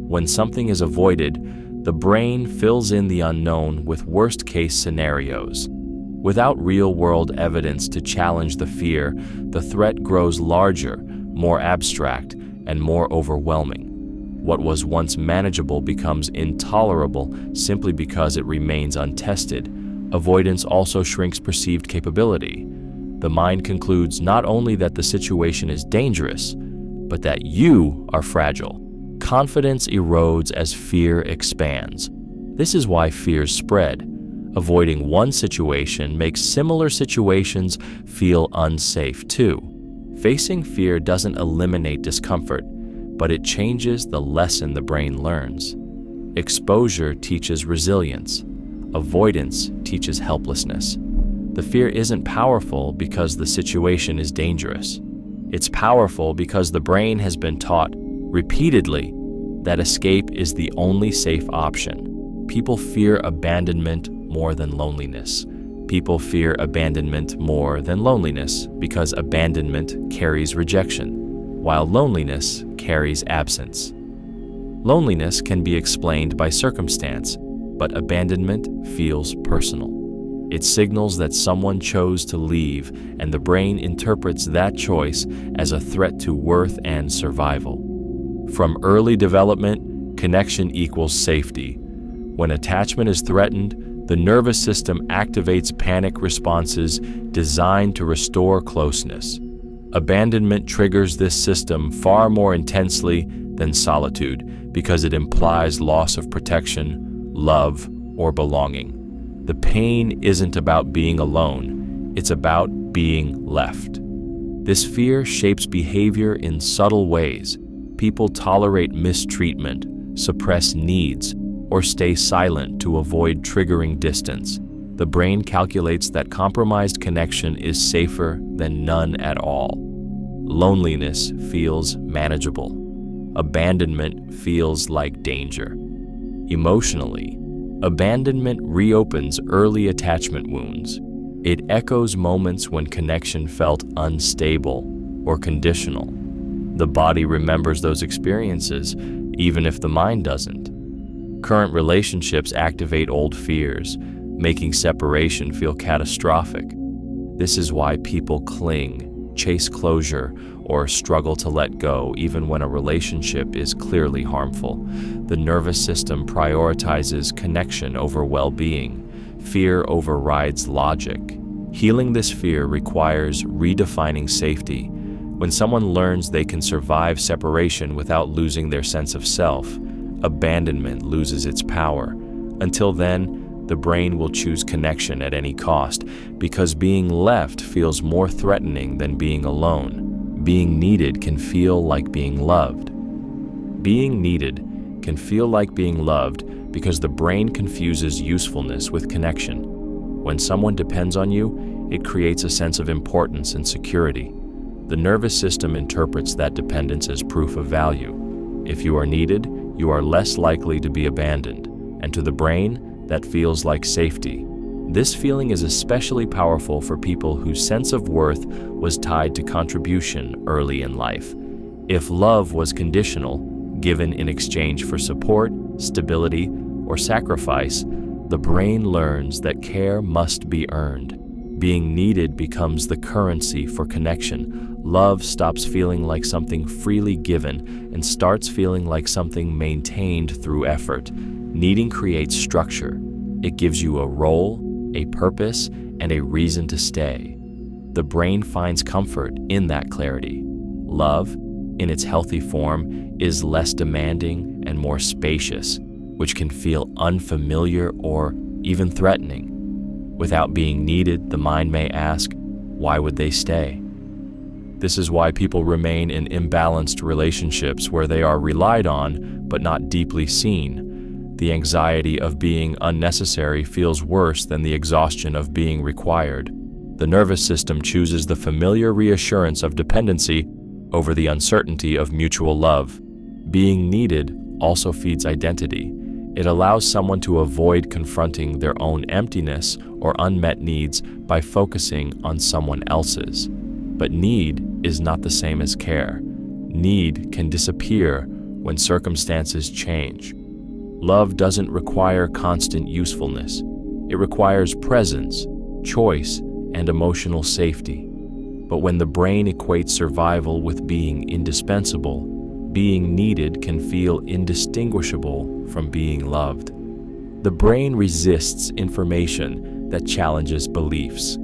When something is avoided, the brain fills in the unknown with worst-case scenarios. Without real-world evidence to challenge the fear, the threat grows larger, more abstract, and more overwhelming. What was once manageable becomes intolerable simply because it remains untested. Avoidance also shrinks perceived capability. The mind concludes not only that the situation is dangerous, but that you are fragile. Confidence erodes as fear expands. This is why fears spread. Avoiding one situation makes similar situations feel unsafe too. Facing fear doesn't eliminate discomfort, but it changes the lesson the brain learns. Exposure teaches resilience. Avoidance teaches helplessness. The fear isn't powerful because the situation is dangerous. It's powerful because the brain has been taught repeatedly that escape is the only safe option. People fear abandonment more than loneliness. People fear abandonment more than loneliness because abandonment carries rejection, while loneliness carries absence. Loneliness can be explained by circumstance, but abandonment feels personal. It signals that someone chose to leave, and the brain interprets that choice as a threat to worth and survival. From early development, connection equals safety. When attachment is threatened, the nervous system activates panic responses designed to restore closeness. Abandonment triggers this system far more intensely than solitude because it implies loss of protection, love, or belonging. The pain isn't about being alone, it's about being left. This fear shapes behavior in subtle ways. People tolerate mistreatment, suppress needs, or stay silent to avoid triggering distance. The brain calculates that compromised connection is safer than none at all. Loneliness feels manageable. Abandonment feels like danger. Emotionally, abandonment reopens early attachment wounds. It echoes moments when connection felt unstable or conditional. The body remembers those experiences, even if the mind doesn't. Current relationships activate old fears, making separation feel catastrophic. This is why people cling, chase closure, or struggle to let go even when a relationship is clearly harmful. The nervous system prioritizes connection over well-being. Fear overrides logic. Healing this fear requires redefining safety. When someone learns they can survive separation without losing their sense of self, abandonment loses its power. Until then, the brain will choose connection at any cost because being left feels more threatening than being alone. Being needed can feel like being loved. Being needed can feel like being loved because the brain confuses usefulness with connection. When someone depends on you, it creates a sense of importance and security. The nervous system interprets that dependence as proof of value. If you are needed, you are less likely to be abandoned, and to the brain, that feels like safety. This feeling is especially powerful for people whose sense of worth was tied to contribution early in life. If love was conditional, given in exchange for support, stability, or sacrifice, the brain learns that care must be earned. Being needed becomes the currency for connection. Love stops feeling like something freely given and starts feeling like something maintained through effort. Needing creates structure. It gives you a role, a purpose, and a reason to stay. The brain finds comfort in that clarity. Love, in its healthy form, is less demanding and more spacious, which can feel unfamiliar or even threatening. Without being needed, the mind may ask, why would they stay? This is why people remain in imbalanced relationships where they are relied on but not deeply seen. The anxiety of being unnecessary feels worse than the exhaustion of being required. The nervous system chooses the familiar reassurance of dependency over the uncertainty of mutual love. Being needed also feeds identity. It allows someone to avoid confronting their own emptiness or unmet needs by focusing on someone else's. But need is not the same as care. Need can disappear when circumstances change. Love doesn't require constant usefulness. It requires presence, choice, and emotional safety. But when the brain equates survival with being indispensable, being needed can feel indistinguishable from being loved. The brain resists information that challenges beliefs.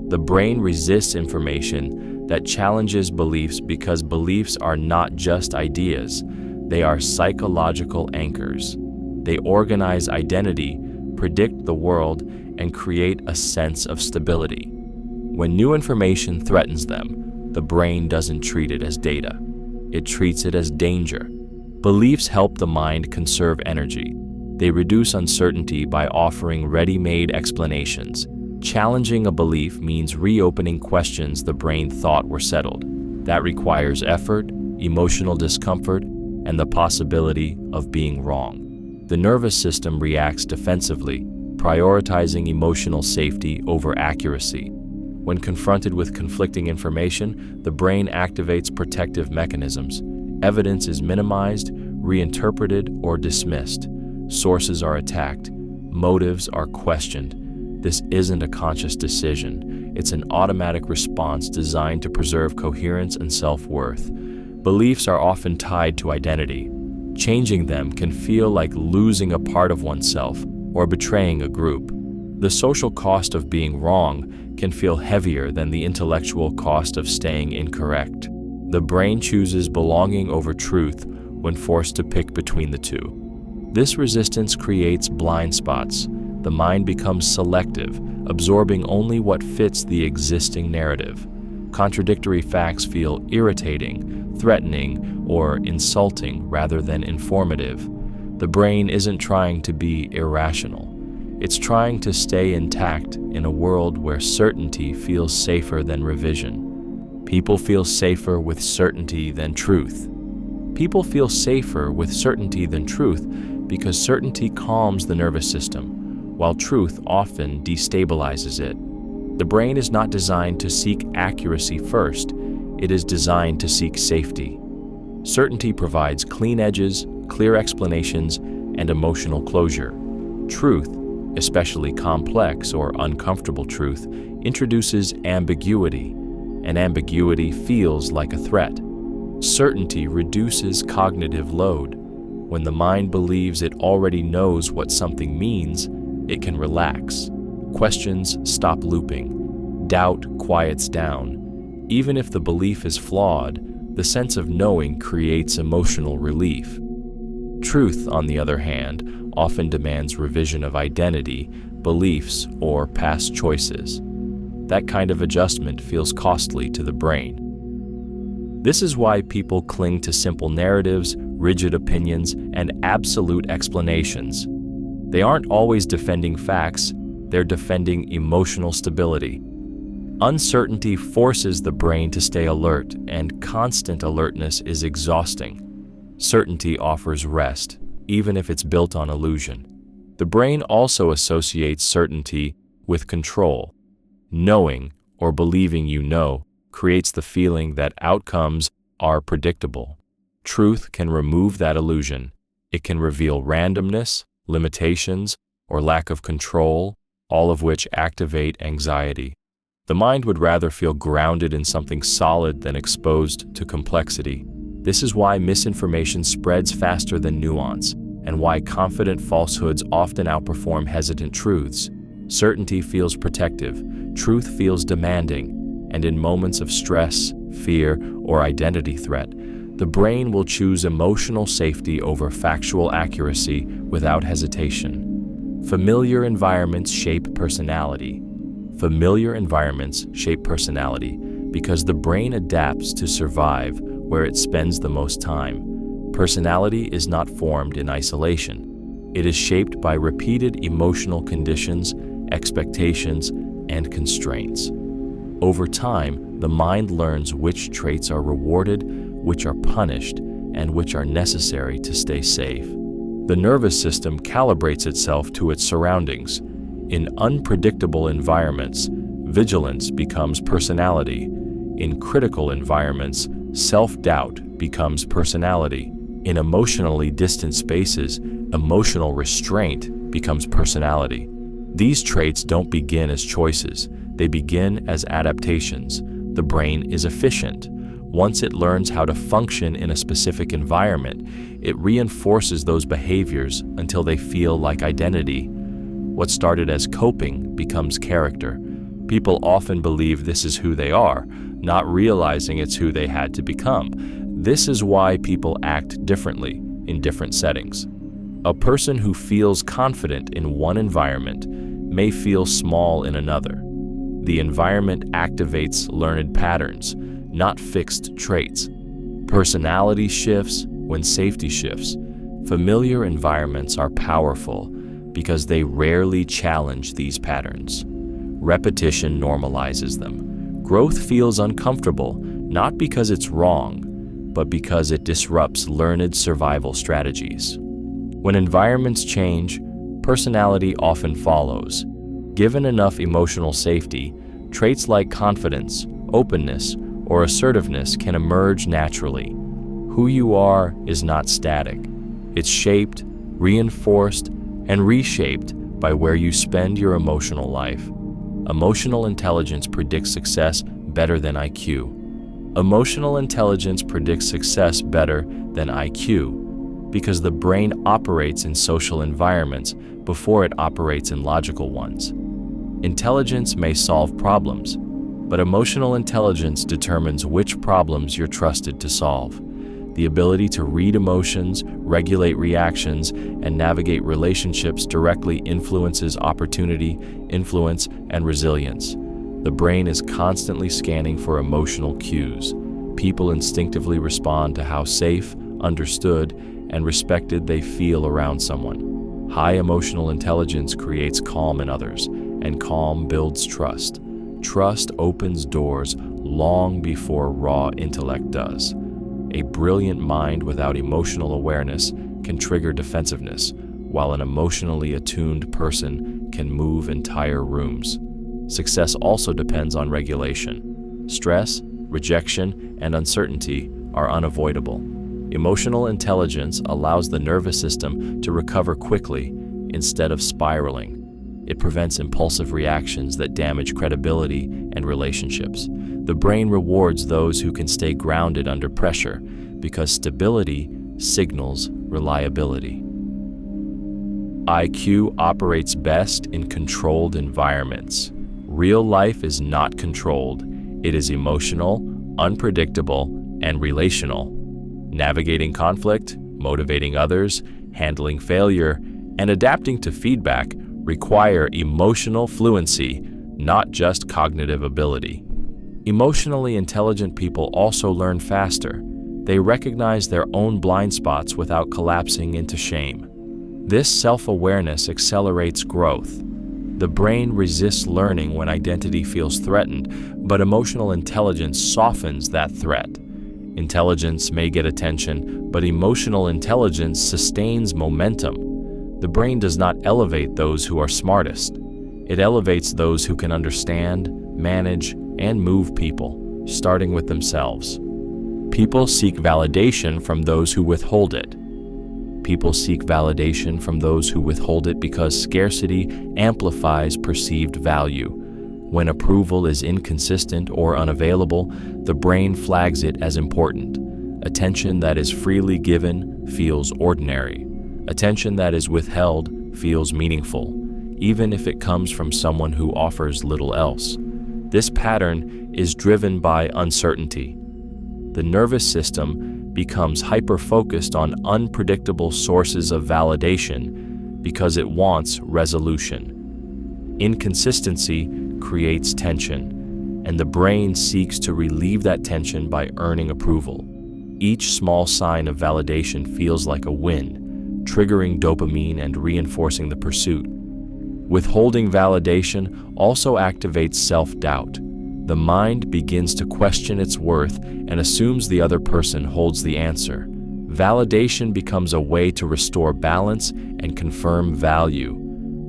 The brain resists information that challenges beliefs because beliefs are not just ideas, they are psychological anchors. They organize identity, predict the world, and create a sense of stability. When new information threatens them, the brain doesn't treat it as data. It treats it as danger. Beliefs help the mind conserve energy. They reduce uncertainty by offering ready-made explanations. Challenging a belief means reopening questions the brain thought were settled. That requires effort, emotional discomfort, and the possibility of being wrong. The nervous system reacts defensively, prioritizing emotional safety over accuracy. When confronted with conflicting information, the brain activates protective mechanisms. Evidence is minimized, reinterpreted, or dismissed. Sources are attacked. Motives are questioned. this isn't a conscious decision. It's an automatic response designed to preserve coherence and self-worth. Beliefs are often tied to identity. Changing them can feel like losing a part of oneself or betraying a group. The social cost of being wrong can feel heavier than the intellectual cost of staying incorrect. The brain chooses belonging over truth when forced to pick between the two. This resistance creates blind spots. The mind becomes selective, absorbing only what fits the existing narrative. Contradictory facts feel irritating, threatening, or insulting rather than informative. The brain isn't trying to be irrational. It's trying to stay intact in a world where certainty feels safer than revision. People feel safer with certainty than truth. People feel safer with certainty than truth because certainty calms the nervous system, while truth often destabilizes it. The brain is not designed to seek accuracy first. It is designed to seek safety. Certainty provides clean edges, clear explanations, and emotional closure. Truth, especially complex or uncomfortable truth, introduces ambiguity, and ambiguity feels like a threat. Certainty reduces cognitive load. When the mind believes it already knows what something means, it can relax. Questions stop looping. Doubt quiets down. Even if the belief is flawed, the sense of knowing creates emotional relief. Truth, on the other hand, often demands revision of identity, beliefs, or past choices. That kind of adjustment feels costly to the brain. This is why people cling to simple narratives, rigid opinions, and absolute explanations. They aren't always defending facts, they're defending emotional stability. Uncertainty forces the brain to stay alert, and constant alertness is exhausting. Certainty offers rest, even if it's built on illusion. The brain also associates certainty with control. Knowing, or believing you know, creates the feeling that outcomes are predictable. Truth can remove that illusion. It can reveal randomness, limitations, or lack of control, all of which activate anxiety. The mind would rather feel grounded in something solid than exposed to complexity. This is why misinformation spreads faster than nuance, and why confident falsehoods often outperform hesitant truths. Certainty feels protective, truth feels demanding, and in moments of stress, fear, or identity threat, the brain will choose emotional safety over factual accuracy without hesitation. Familiar environments shape personality. Familiar environments shape personality because the brain adapts to survive where it spends the most time. Personality is not formed in isolation. It is shaped by repeated emotional conditions, expectations, and constraints. Over time, the mind learns which traits are rewarded, which are punished, and which are necessary to stay safe. The nervous system calibrates itself to its surroundings. In unpredictable environments, vigilance becomes personality. In critical environments, self-doubt becomes personality. In emotionally distant spaces, emotional restraint becomes personality. These traits don't begin as choices. They begin as adaptations. The brain is efficient. Once it learns how to function in a specific environment, it reinforces those behaviors until they feel like identity. What started as coping becomes character. People often believe this is who they are, not realizing it's who they had to become. This is why people act differently in different settings. A person who feels confident in one environment may feel small in another. The environment activates learned patterns, not fixed traits. Personality shifts when safety shifts. Familiar environments are powerful because they rarely challenge these patterns. Repetition normalizes them. Growth feels uncomfortable, not because it's wrong, but because it disrupts learned survival strategies. When environments change, personality often follows. Given enough emotional safety, traits like confidence, openness, or assertiveness can emerge naturally. Who you are is not static. It's shaped, reinforced, and reshaped by where you spend your emotional life. Emotional intelligence predicts success better than IQ. Emotional intelligence predicts success better than IQ because the brain operates in social environments before it operates in logical ones. Intelligence may solve problems, but emotional intelligence determines which problems you're trusted to solve. The ability to read emotions, regulate reactions, and navigate relationships directly influences opportunity, influence, and resilience. The brain is constantly scanning for emotional cues. People instinctively respond to how safe, understood, and respected they feel around someone. High emotional intelligence creates calm in others, and calm builds trust. Trust opens doors long before raw intellect does. A brilliant mind without emotional awareness can trigger defensiveness, while an emotionally attuned person can move entire rooms. Success also depends on regulation. Stress, rejection, and uncertainty are unavoidable. Emotional intelligence allows the nervous system to recover quickly instead of spiraling. It prevents impulsive reactions that damage credibility and relationships. The brain rewards those who can stay grounded under pressure because stability signals reliability. IQ operates best in controlled environments. Real life is not controlled. It is emotional, unpredictable, and relational. Navigating conflict, motivating others, handling failure, and adapting to feedback require emotional fluency, not just cognitive ability. Emotionally intelligent people also learn faster. They recognize their own blind spots without collapsing into shame. This self-awareness accelerates growth. The brain resists learning when identity feels threatened, but emotional intelligence softens that threat. Intelligence may get attention, but emotional intelligence sustains momentum. The brain does not elevate those who are smartest. It elevates those who can understand, manage, and move people, starting with themselves. People seek validation from those who withhold it. People seek validation from those who withhold it because scarcity amplifies perceived value. When approval is inconsistent or unavailable, the brain flags it as important. Attention that is freely given feels ordinary. Attention that is withheld feels meaningful, even if it comes from someone who offers little else. This pattern is driven by uncertainty. The nervous system becomes hyper-focused on unpredictable sources of validation because it wants resolution. Inconsistency creates tension, and the brain seeks to relieve that tension by earning approval. Each small sign of validation feels like a win, triggering dopamine and reinforcing the pursuit. Withholding validation also activates self-doubt. The mind begins to question its worth and assumes the other person holds the answer. Validation becomes a way to restore balance and confirm value.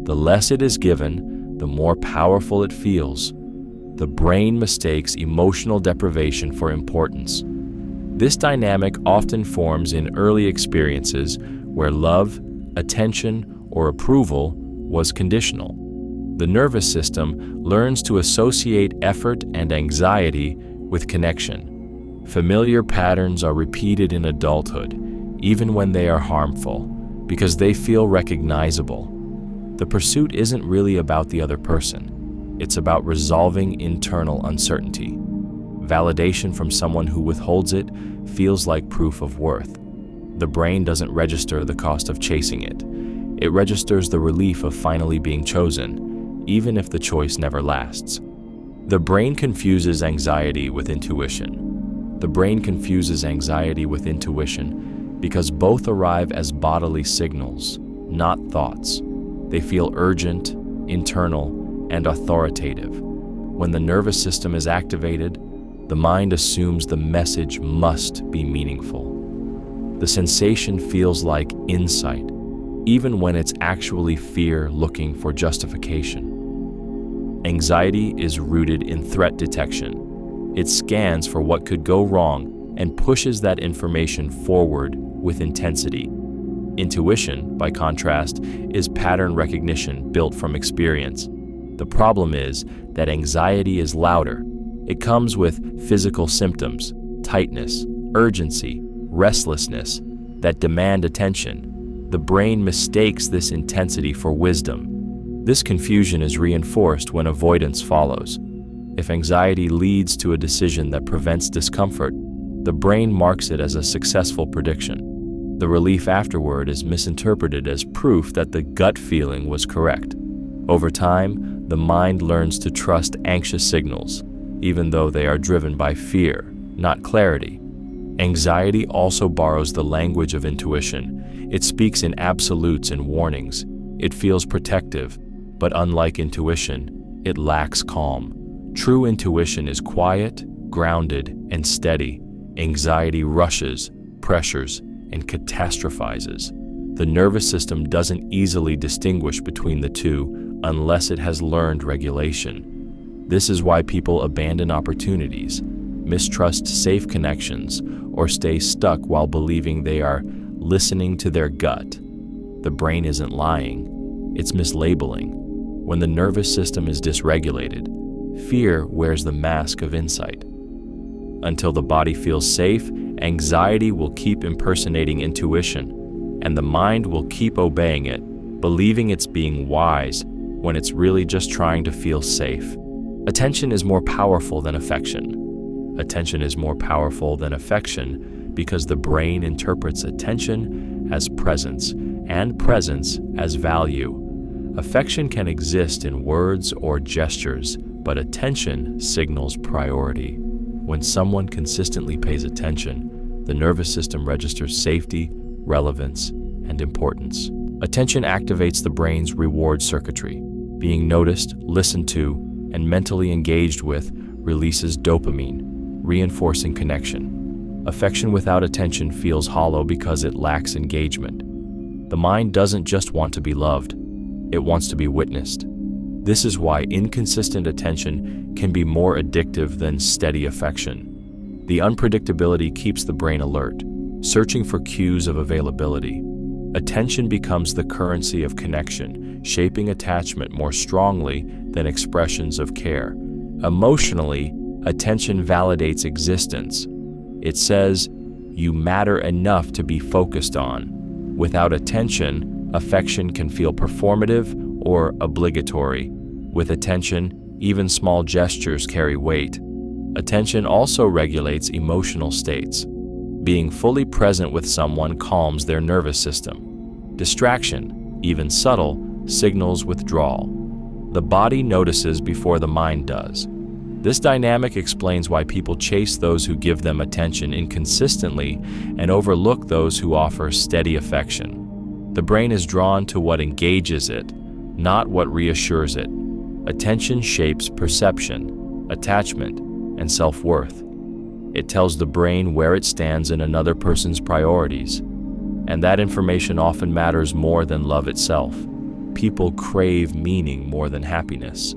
The less it is given, the more powerful it feels. The brain mistakes emotional deprivation for importance. This dynamic often forms in early experiences where love, attention, or approval was conditional. The nervous system learns to associate effort and anxiety with connection. Familiar patterns are repeated in adulthood, even when they are harmful, because they feel recognizable. The pursuit isn't really about the other person. It's about resolving internal uncertainty. Validation from someone who withholds it feels like proof of worth. The brain doesn't register the cost of chasing it. It registers the relief of finally being chosen, even if the choice never lasts. The brain confuses anxiety with intuition. The brain confuses anxiety with intuition because both arrive as bodily signals, not thoughts. They feel urgent, internal, and authoritative. When the nervous system is activated, the mind assumes the message must be meaningful. The sensation feels like insight, even when it's actually fear looking for justification. Anxiety is rooted in threat detection. It scans for what could go wrong and pushes that information forward with intensity. Intuition, by contrast, is pattern recognition built from experience. The problem is that anxiety is louder. It comes with physical symptoms, tightness, urgency, restlessness that demand attention. The brain mistakes this intensity for wisdom. This confusion is reinforced when avoidance follows. If anxiety leads to a decision that prevents discomfort, the brain marks it as a successful prediction. The relief afterward is misinterpreted as proof that the gut feeling was correct. Over time, the mind learns to trust anxious signals, even though they are driven by fear, not clarity. Anxiety also borrows the language of intuition. It speaks in absolutes and warnings. It feels protective, but unlike intuition, it lacks calm. True intuition is quiet, grounded, and steady. Anxiety rushes, pressures, and catastrophizes. The nervous system doesn't easily distinguish between the two unless it has learned regulation. This is why people abandon opportunities, mistrust safe connections, or stay stuck while believing they are listening to their gut. The brain isn't lying, it's mislabeling. When the nervous system is dysregulated, fear wears the mask of insight. Until the body feels safe, anxiety will keep impersonating intuition, and the mind will keep obeying it, believing it's being wise when it's really just trying to feel safe. Attention is more powerful than affection. Attention is more powerful than affection because the brain interprets attention as presence and presence as value. Affection can exist in words or gestures, but attention signals priority. When someone consistently pays attention, the nervous system registers safety, relevance, and importance. Attention activates the brain's reward circuitry. Being noticed, listened to, and mentally engaged with releases dopamine, reinforcing connection. Affection without attention feels hollow because it lacks engagement. The mind doesn't just want to be loved, it wants to be witnessed. This is why inconsistent attention can be more addictive than steady affection. The unpredictability keeps the brain alert, searching for cues of availability. Attention becomes the currency of connection, shaping attachment more strongly than expressions of care. Emotionally, attention validates existence. It says, "You matter enough to be focused on." Without attention, affection can feel performative or obligatory. With attention, even small gestures carry weight. Attention also regulates emotional states. Being fully present with someone calms their nervous system. Distraction, even subtle, signals withdrawal. The body notices before the mind does. This dynamic explains why people chase those who give them attention inconsistently and overlook those who offer steady affection. The brain is drawn to what engages it, not what reassures it. Attention shapes perception, attachment, and self-worth. It tells the brain where it stands in another person's priorities, and that information often matters more than love itself. People crave meaning more than happiness.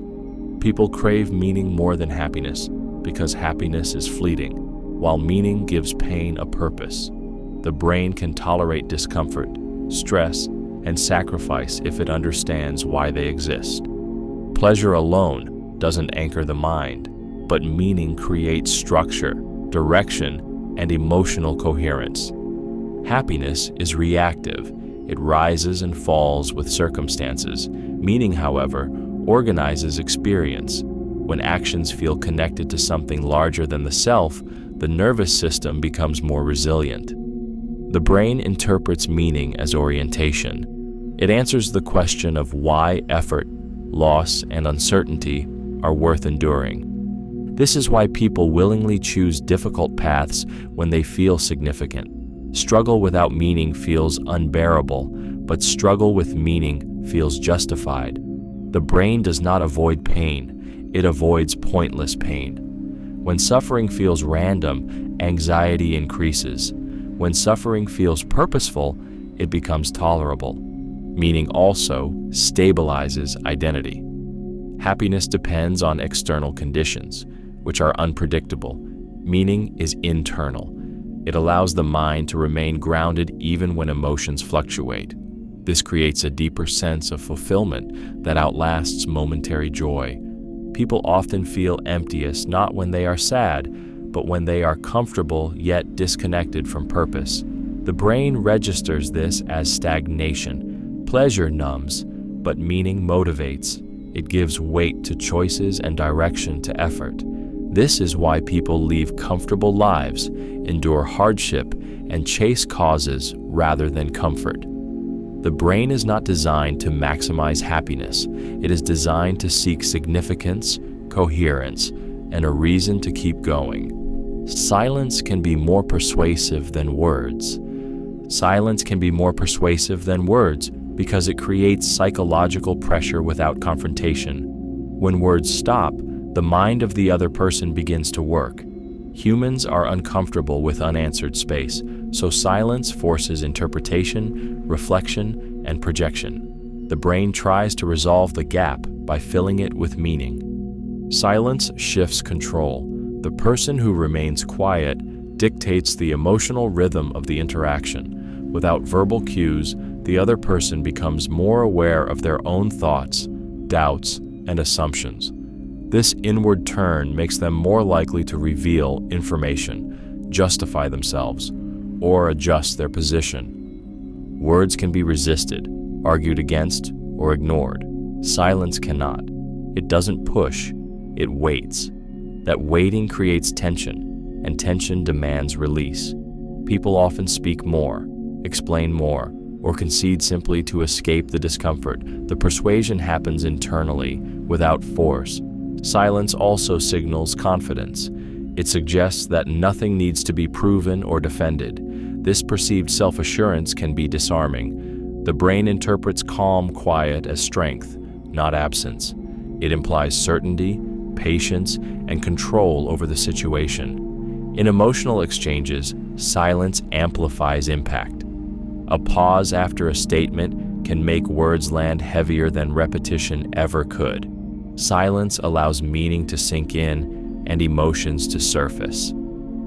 People crave meaning more than happiness because happiness is fleeting, while meaning gives pain a purpose. The brain can tolerate discomfort, stress, and sacrifice if it understands why they exist. Pleasure alone doesn't anchor the mind, but meaning creates structure, direction, and emotional coherence. Happiness is reactive. It rises and falls with circumstances. Meaning, however, organizes experience. When actions feel connected to something larger than the self, the nervous system becomes more resilient. The brain interprets meaning as orientation. It answers the question of why effort, loss, and uncertainty are worth enduring. This is why people willingly choose difficult paths when they feel significant. Struggle without meaning feels unbearable, but struggle with meaning feels justified. The brain does not avoid pain, it avoids pointless pain. When suffering feels random, anxiety increases. When suffering feels purposeful, it becomes tolerable. Meaning also stabilizes identity. Happiness depends on external conditions, which are unpredictable. Meaning is internal. It allows the mind to remain grounded even when emotions fluctuate. This creates a deeper sense of fulfillment that outlasts momentary joy. People often feel emptiest not when they are sad, but when they are comfortable yet disconnected from purpose. The brain registers this as stagnation. Pleasure numbs, but meaning motivates. It gives weight to choices and direction to effort. This is why people leave comfortable lives, endure hardship, and chase causes rather than comfort. The brain is not designed to maximize happiness. It is designed to seek significance, coherence, and a reason to keep going. Silence can be more persuasive than words. Silence can be more persuasive than words because it creates psychological pressure without confrontation. When words stop, the mind of the other person begins to work. Humans are uncomfortable with unanswered space, so silence forces interpretation, reflection, and projection. The brain tries to resolve the gap by filling it with meaning. Silence shifts control. The person who remains quiet dictates the emotional rhythm of the interaction. Without verbal cues, the other person becomes more aware of their own thoughts, doubts, and assumptions. This inward turn makes them more likely to reveal information, justify themselves, or adjust their position. Words can be resisted, argued against, or ignored. Silence cannot. It doesn't push, it waits. That waiting creates tension, and tension demands release. People often speak more, explain more, or concede simply to escape the discomfort. The persuasion happens internally, without force. Silence also signals confidence. It suggests that nothing needs to be proven or defended. This perceived self-assurance can be disarming. The brain interprets calm quiet as strength, not absence. It implies certainty, patience, and control over the situation. In emotional exchanges, silence amplifies impact. A pause after a statement can make words land heavier than repetition ever could. Silence allows meaning to sink in and emotions to surface.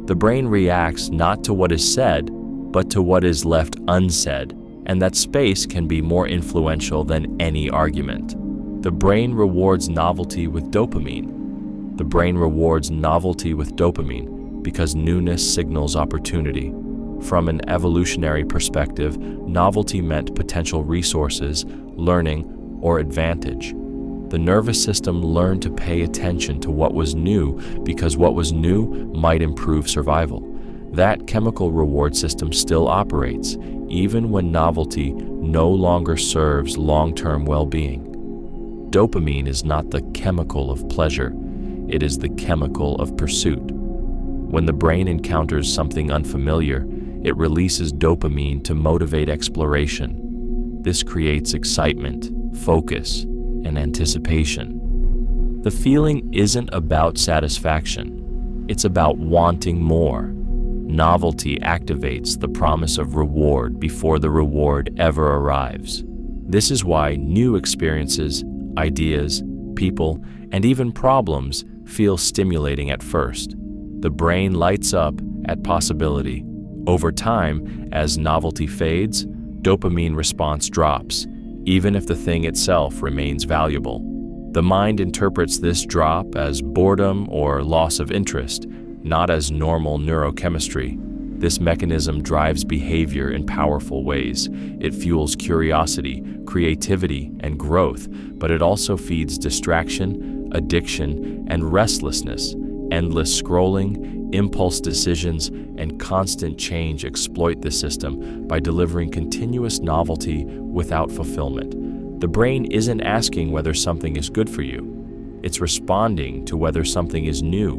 The brain reacts not to what is said, but to what is left unsaid, and that space can be more influential than any argument. The brain rewards novelty with dopamine. The brain rewards novelty with dopamine because newness signals opportunity. From an evolutionary perspective, novelty meant potential resources, learning, or advantage. The nervous system learned to pay attention to what was new because what was new might improve survival. That chemical reward system still operates, even when novelty no longer serves long-term well-being. Dopamine is not the chemical of pleasure, it is the chemical of pursuit. When the brain encounters something unfamiliar, it releases dopamine to motivate exploration. This creates excitement, focus, and anticipation. The feeling isn't about satisfaction, it's about wanting more. Novelty activates the promise of reward before the reward ever arrives. This is why new experiences, ideas, people, and even problems feel stimulating at first. The brain lights up at possibility. Over time, as novelty fades, dopamine response drops, even if the thing itself remains valuable. The mind interprets this drop as boredom or loss of interest, not as normal neurochemistry. This mechanism drives behavior in powerful ways. It fuels curiosity, creativity, and growth, but it also feeds distraction, addiction, and restlessness. Endless scrolling, impulse decisions, and constant change exploit the system by delivering continuous novelty without fulfillment. The brain isn't asking whether something is good for you. It's responding to whether something is new.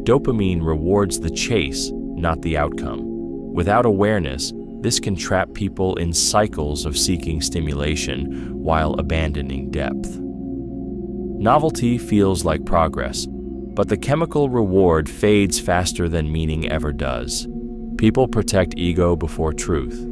Dopamine rewards the chase, not the outcome. Without awareness, this can trap people in cycles of seeking stimulation while abandoning depth. Novelty feels like progress, but the chemical reward fades faster than meaning ever does. People protect ego before truth.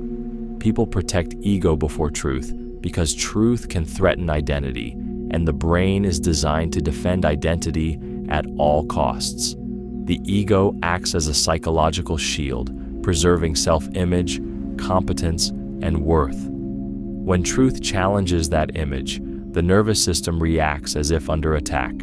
People protect ego before truth because truth can threaten identity, and the brain is designed to defend identity at all costs. The ego acts as a psychological shield, preserving self-image, competence, and worth. When truth challenges that image, the nervous system reacts as if under attack.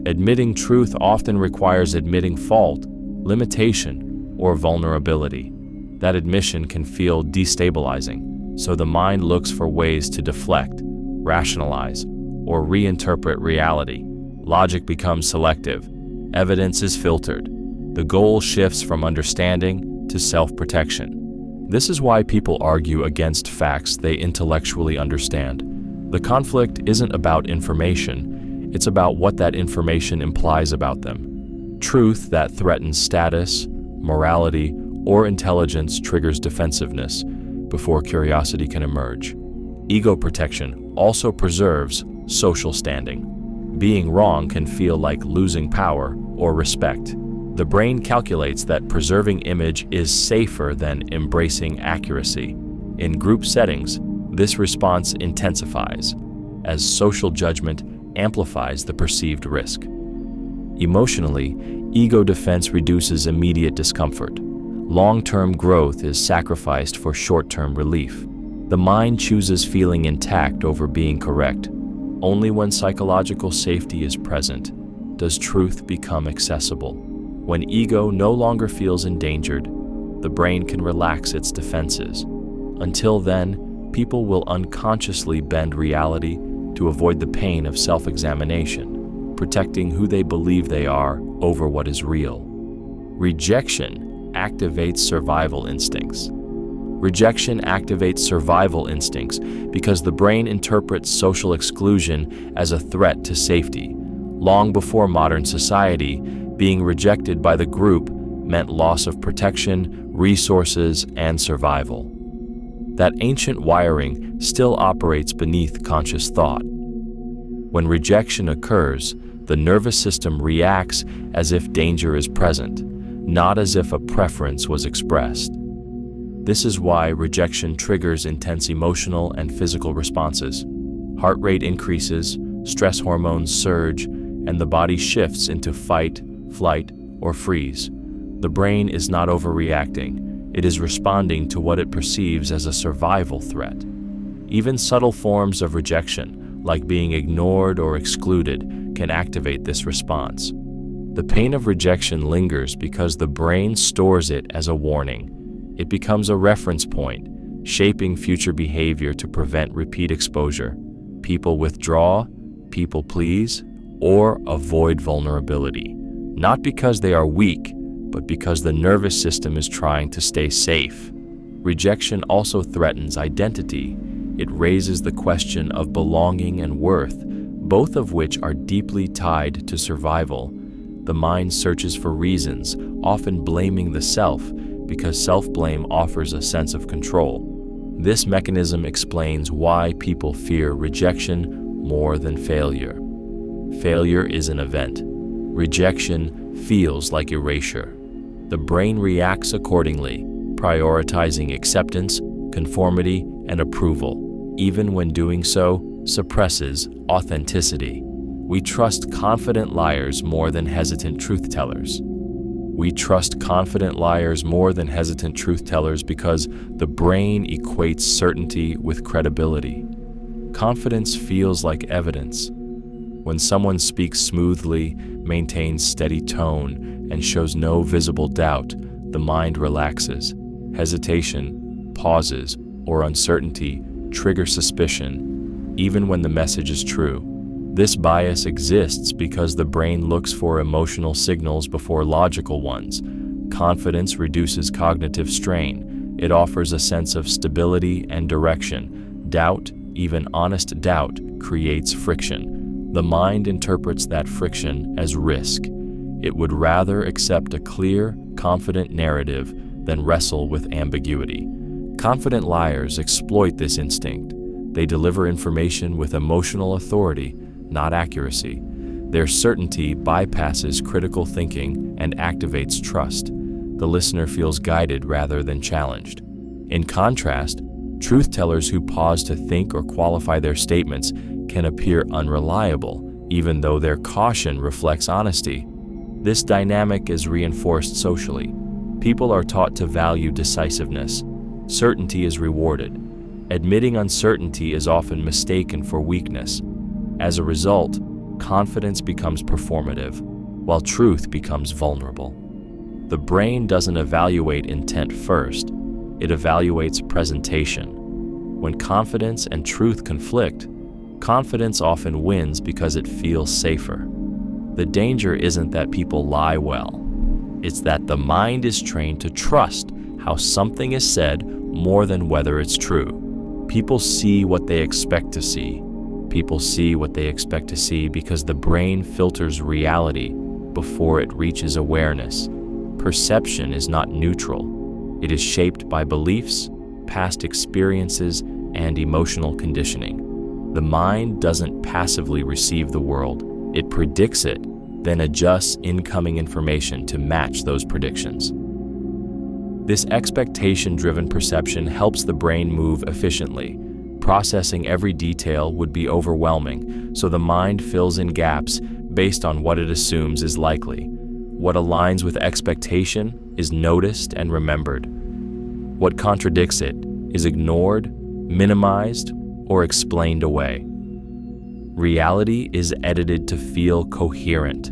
Admitting truth often requires admitting fault, limitation, or vulnerability. That admission can feel destabilizing, so the mind looks for ways to deflect, rationalize, or reinterpret reality. Logic becomes selective. Evidence is filtered. The goal shifts from understanding to self-protection. This is why people argue against facts they intellectually understand. The conflict isn't about information, it's about what that information implies about them. Truth that threatens status, morality, or intelligence triggers defensiveness before curiosity can emerge. Ego protection also preserves social standing. Being wrong can feel like losing power or respect. The brain calculates that preserving image is safer than embracing accuracy. In group settings, this response intensifies, as social judgment amplifies the perceived risk. Emotionally, ego defense reduces immediate discomfort. Long-term growth is sacrificed for short-term relief. The mind chooses feeling intact over being correct. Only when psychological safety is present does truth become accessible. When ego no longer feels endangered, the brain can relax its defenses. Until then, people will unconsciously bend reality to avoid the pain of self-examination, protecting who they believe they are over what is real. Rejection activates survival instincts. Rejection activates survival instincts because the brain interprets social exclusion as a threat to safety. Long before modern society, being rejected by the group meant loss of protection, resources, and survival. That ancient wiring still operates beneath conscious thought. When rejection occurs, the nervous system reacts as if danger is present, not as if a preference was expressed. This is why rejection triggers intense emotional and physical responses. Heart rate increases, stress hormones surge, and the body shifts into fight, flight, or freeze. The brain is not overreacting. It is responding to what it perceives as a survival threat. Even subtle forms of rejection, like being ignored or excluded, can activate this response. The pain of rejection lingers because the brain stores it as a warning. It becomes a reference point, shaping future behavior to prevent repeat exposure. People withdraw, people please, or avoid vulnerability, not because they are weak, but because the nervous system is trying to stay safe. Rejection also threatens identity. It raises the question of belonging and worth, both of which are deeply tied to survival. The mind searches for reasons, often blaming the self, because self-blame offers a sense of control. This mechanism explains why people fear rejection more than failure. Failure is an event. Rejection feels like erasure. The brain reacts accordingly, prioritizing acceptance, conformity, and approval. Even when doing so, suppresses authenticity. We trust confident liars more than hesitant truth-tellers. We trust confident liars more than hesitant truth-tellers because the brain equates certainty with credibility. Confidence feels like evidence. When someone speaks smoothly, maintains steady tone, and shows no visible doubt, the mind relaxes. Hesitation, pauses, or uncertainty trigger suspicion, even when the message is true. This bias exists because the brain looks for emotional signals before logical ones. Confidence reduces cognitive strain. It offers a sense of stability and direction. Doubt, even honest doubt, creates friction. The mind interprets that friction as risk. It would rather accept a clear, confident narrative than wrestle with ambiguity. Confident liars exploit this instinct. They deliver information with emotional authority, not accuracy. Their certainty bypasses critical thinking and activates trust. The listener feels guided rather than challenged. In contrast, truth-tellers who pause to think or qualify their statements can appear unreliable, even though their caution reflects honesty. This dynamic is reinforced socially. People are taught to value decisiveness. Certainty is rewarded. Admitting uncertainty is often mistaken for weakness. As a result, confidence becomes performative, while truth becomes vulnerable. The brain doesn't evaluate intent first, it evaluates presentation. When confidence and truth conflict, confidence often wins because it feels safer. The danger isn't that people lie well. It's that the mind is trained to trust how something is said more than whether it's true. People see what they expect to see. People see what they expect to see because the brain filters reality before it reaches awareness. Perception is not neutral. It is shaped by beliefs, past experiences, and emotional conditioning. The mind doesn't passively receive the world. It predicts it, then adjusts incoming information to match those predictions. This expectation-driven perception helps the brain move efficiently. Processing every detail would be overwhelming, so the mind fills in gaps based on what it assumes is likely. What aligns with expectation is noticed and remembered. What contradicts it is ignored, minimized, or explained away. Reality is edited to feel coherent.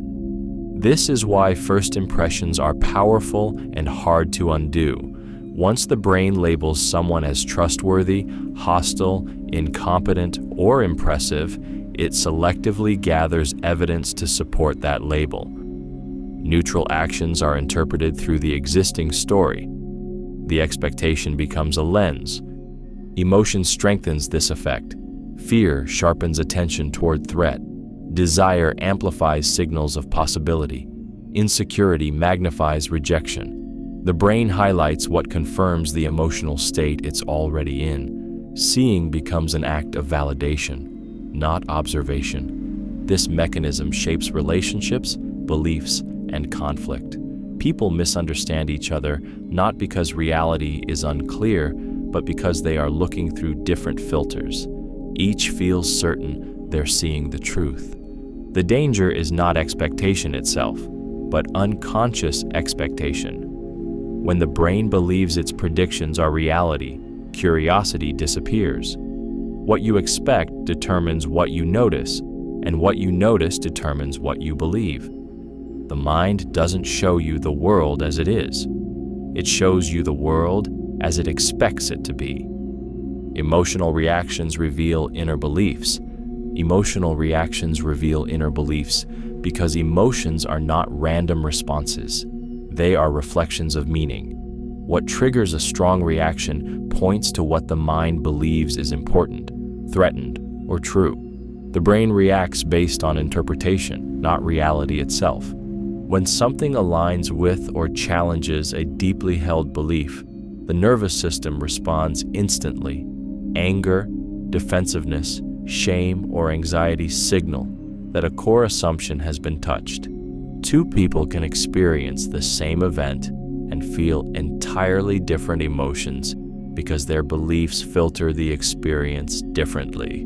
This is why first impressions are powerful and hard to undo. Once the brain labels someone as trustworthy, hostile, incompetent, or impressive, it selectively gathers evidence to support that label. Neutral actions are interpreted through the existing story. The expectation becomes a lens. Emotion strengthens this effect. Fear sharpens attention toward threat. Desire amplifies signals of possibility. Insecurity magnifies rejection. The brain highlights what confirms the emotional state it's already in. Seeing becomes an act of validation, not observation. This mechanism shapes relationships, beliefs, and conflict. People misunderstand each other not because reality is unclear, but because they are looking through different filters. Each feels certain they're seeing the truth. The danger is not expectation itself, but unconscious expectation. When the brain believes its predictions are reality, curiosity disappears. What you expect determines what you notice, and what you notice determines what you believe. The mind doesn't show you the world as it is. It shows you the world as it expects it to be. Emotional reactions reveal inner beliefs. Emotional reactions reveal inner beliefs because emotions are not random responses. They are reflections of meaning. What triggers a strong reaction points to what the mind believes is important, threatened, or true. The brain reacts based on interpretation, not reality itself. When something aligns with or challenges a deeply held belief, the nervous system responds instantly. Anger, defensiveness, shame, or anxiety signal that a core assumption has been touched. Two people can experience the same event and feel entirely different emotions because their beliefs filter the experience differently.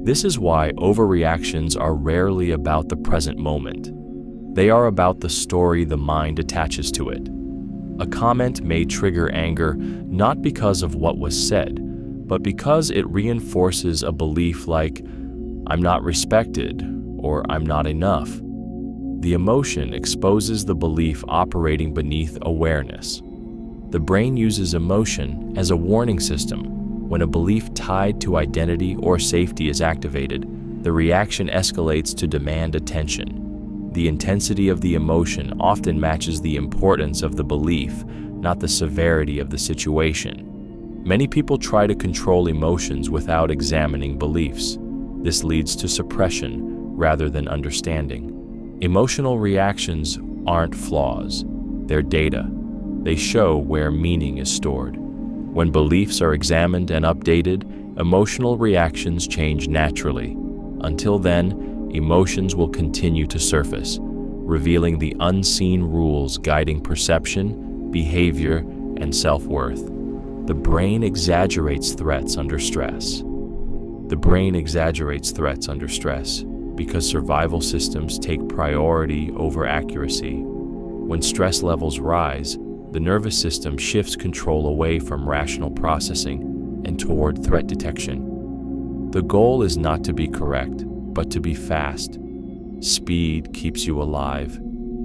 This is why overreactions are rarely about the present moment. They are about the story the mind attaches to it. A comment may trigger anger not because of what was said, but because it reinforces a belief like, "I'm not respected," or "I'm not enough." The emotion exposes the belief operating beneath awareness. The brain uses emotion as a warning system. When a belief tied to identity or safety is activated, the reaction escalates to demand attention. The intensity of the emotion often matches the importance of the belief, not the severity of the situation. Many people try to control emotions without examining beliefs. This leads to suppression rather than understanding. Emotional reactions aren't flaws, they're data. They show where meaning is stored. When beliefs are examined and updated, emotional reactions change naturally. Until then, emotions will continue to surface, revealing the unseen rules guiding perception, behavior, and self-worth. The brain exaggerates threats under stress. The brain exaggerates threats under stress because survival systems take priority over accuracy. When stress levels rise, the nervous system shifts control away from rational processing and toward threat detection. The goal is not to be correct, but to be fast. Speed keeps you alive,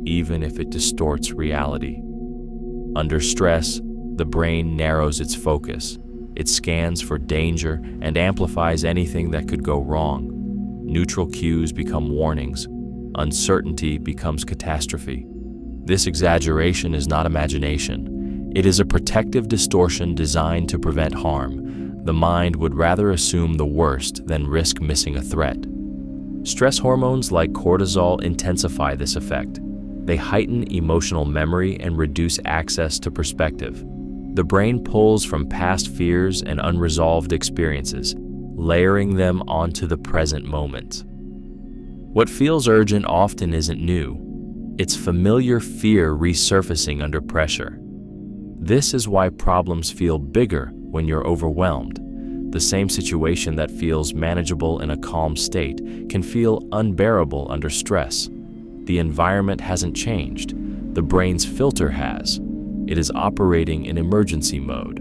even if it distorts reality. Under stress, the brain narrows its focus. It scans for danger and amplifies anything that could go wrong. Neutral cues become warnings. Uncertainty becomes catastrophe. This exaggeration is not imagination. It is a protective distortion designed to prevent harm. The mind would rather assume the worst than risk missing a threat. Stress hormones like cortisol intensify this effect. They heighten emotional memory and reduce access to perspective. The brain pulls from past fears and unresolved experiences, layering them onto the present moment. What feels urgent often isn't new. It's familiar fear resurfacing under pressure. This is why problems feel bigger when you're overwhelmed. The same situation that feels manageable in a calm state can feel unbearable under stress. The environment hasn't changed. The brain's filter has. It is operating in emergency mode.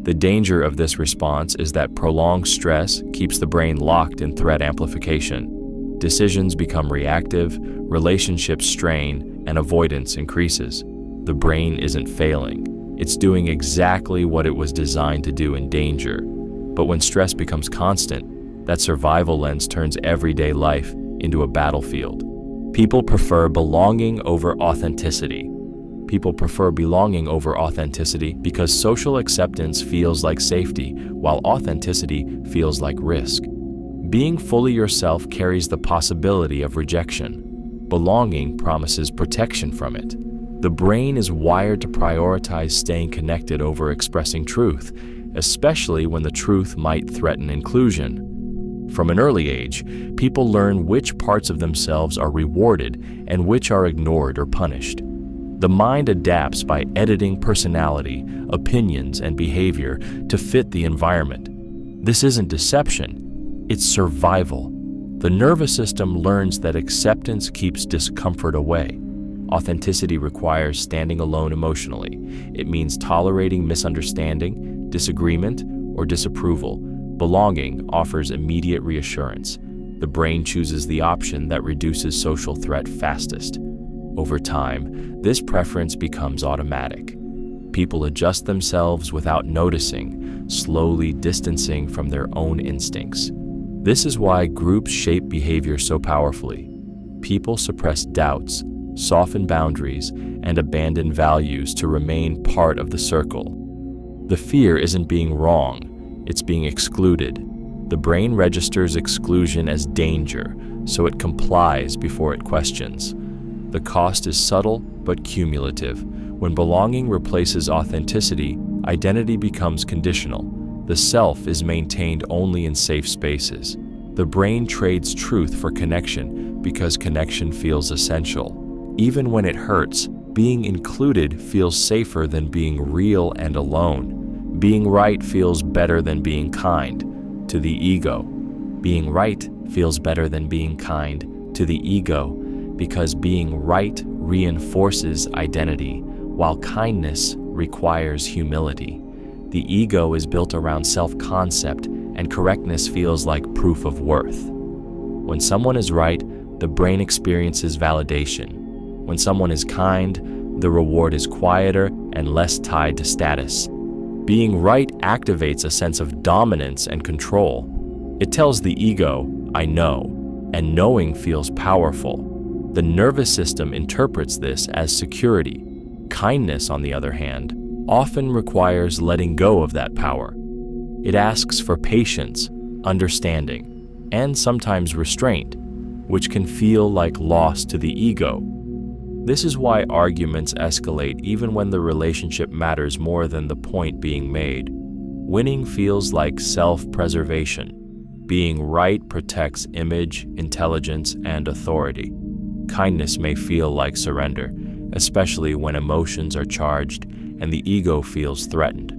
The danger of this response is that prolonged stress keeps the brain locked in threat amplification. Decisions become reactive, relationships strain, and avoidance increases. The brain isn't failing. It's doing exactly what it was designed to do in danger. But when stress becomes constant, that survival lens turns everyday life into a battlefield. People prefer belonging over authenticity. People prefer belonging over authenticity because social acceptance feels like safety, while authenticity feels like risk. Being fully yourself carries the possibility of rejection. Belonging promises protection from it. The brain is wired to prioritize staying connected over expressing truth, especially when the truth might threaten inclusion. From an early age, people learn which parts of themselves are rewarded and which are ignored or punished. The mind adapts by editing personality, opinions, and behavior to fit the environment. This isn't deception, it's survival. The nervous system learns that acceptance keeps discomfort away. Authenticity requires standing alone emotionally. It means tolerating misunderstanding, disagreement, or disapproval. Belonging offers immediate reassurance. The brain chooses the option that reduces social threat fastest. Over time, this preference becomes automatic. People adjust themselves without noticing, slowly distancing from their own instincts. This is why groups shape behavior so powerfully. People suppress doubts, soften boundaries, and abandon values to remain part of the circle. The fear isn't being wrong, it's being excluded. The brain registers exclusion as danger, so it complies before it questions. The cost is subtle but cumulative. When belonging replaces authenticity, identity becomes conditional. The self is maintained only in safe spaces. The brain trades truth for connection because connection feels essential. Even when it hurts, being included feels safer than being real and alone. Being right feels better than being kind to the ego. Being right feels better than being kind to the ego because being right reinforces identity, while kindness requires humility. The ego is built around self-concept, and correctness feels like proof of worth. When someone is right, the brain experiences validation. When someone is kind, the reward is quieter and less tied to status. Being right activates a sense of dominance and control. It tells the ego, "I know," and knowing feels powerful. The nervous system interprets this as security. Kindness, on the other hand, often requires letting go of that power. It asks for patience, understanding, and sometimes restraint, which can feel like loss to the ego. This is why arguments escalate even when the relationship matters more than the point being made. Winning feels like self-preservation. Being right protects image, intelligence, and authority. Kindness may feel like surrender, especially when emotions are charged and the ego feels threatened.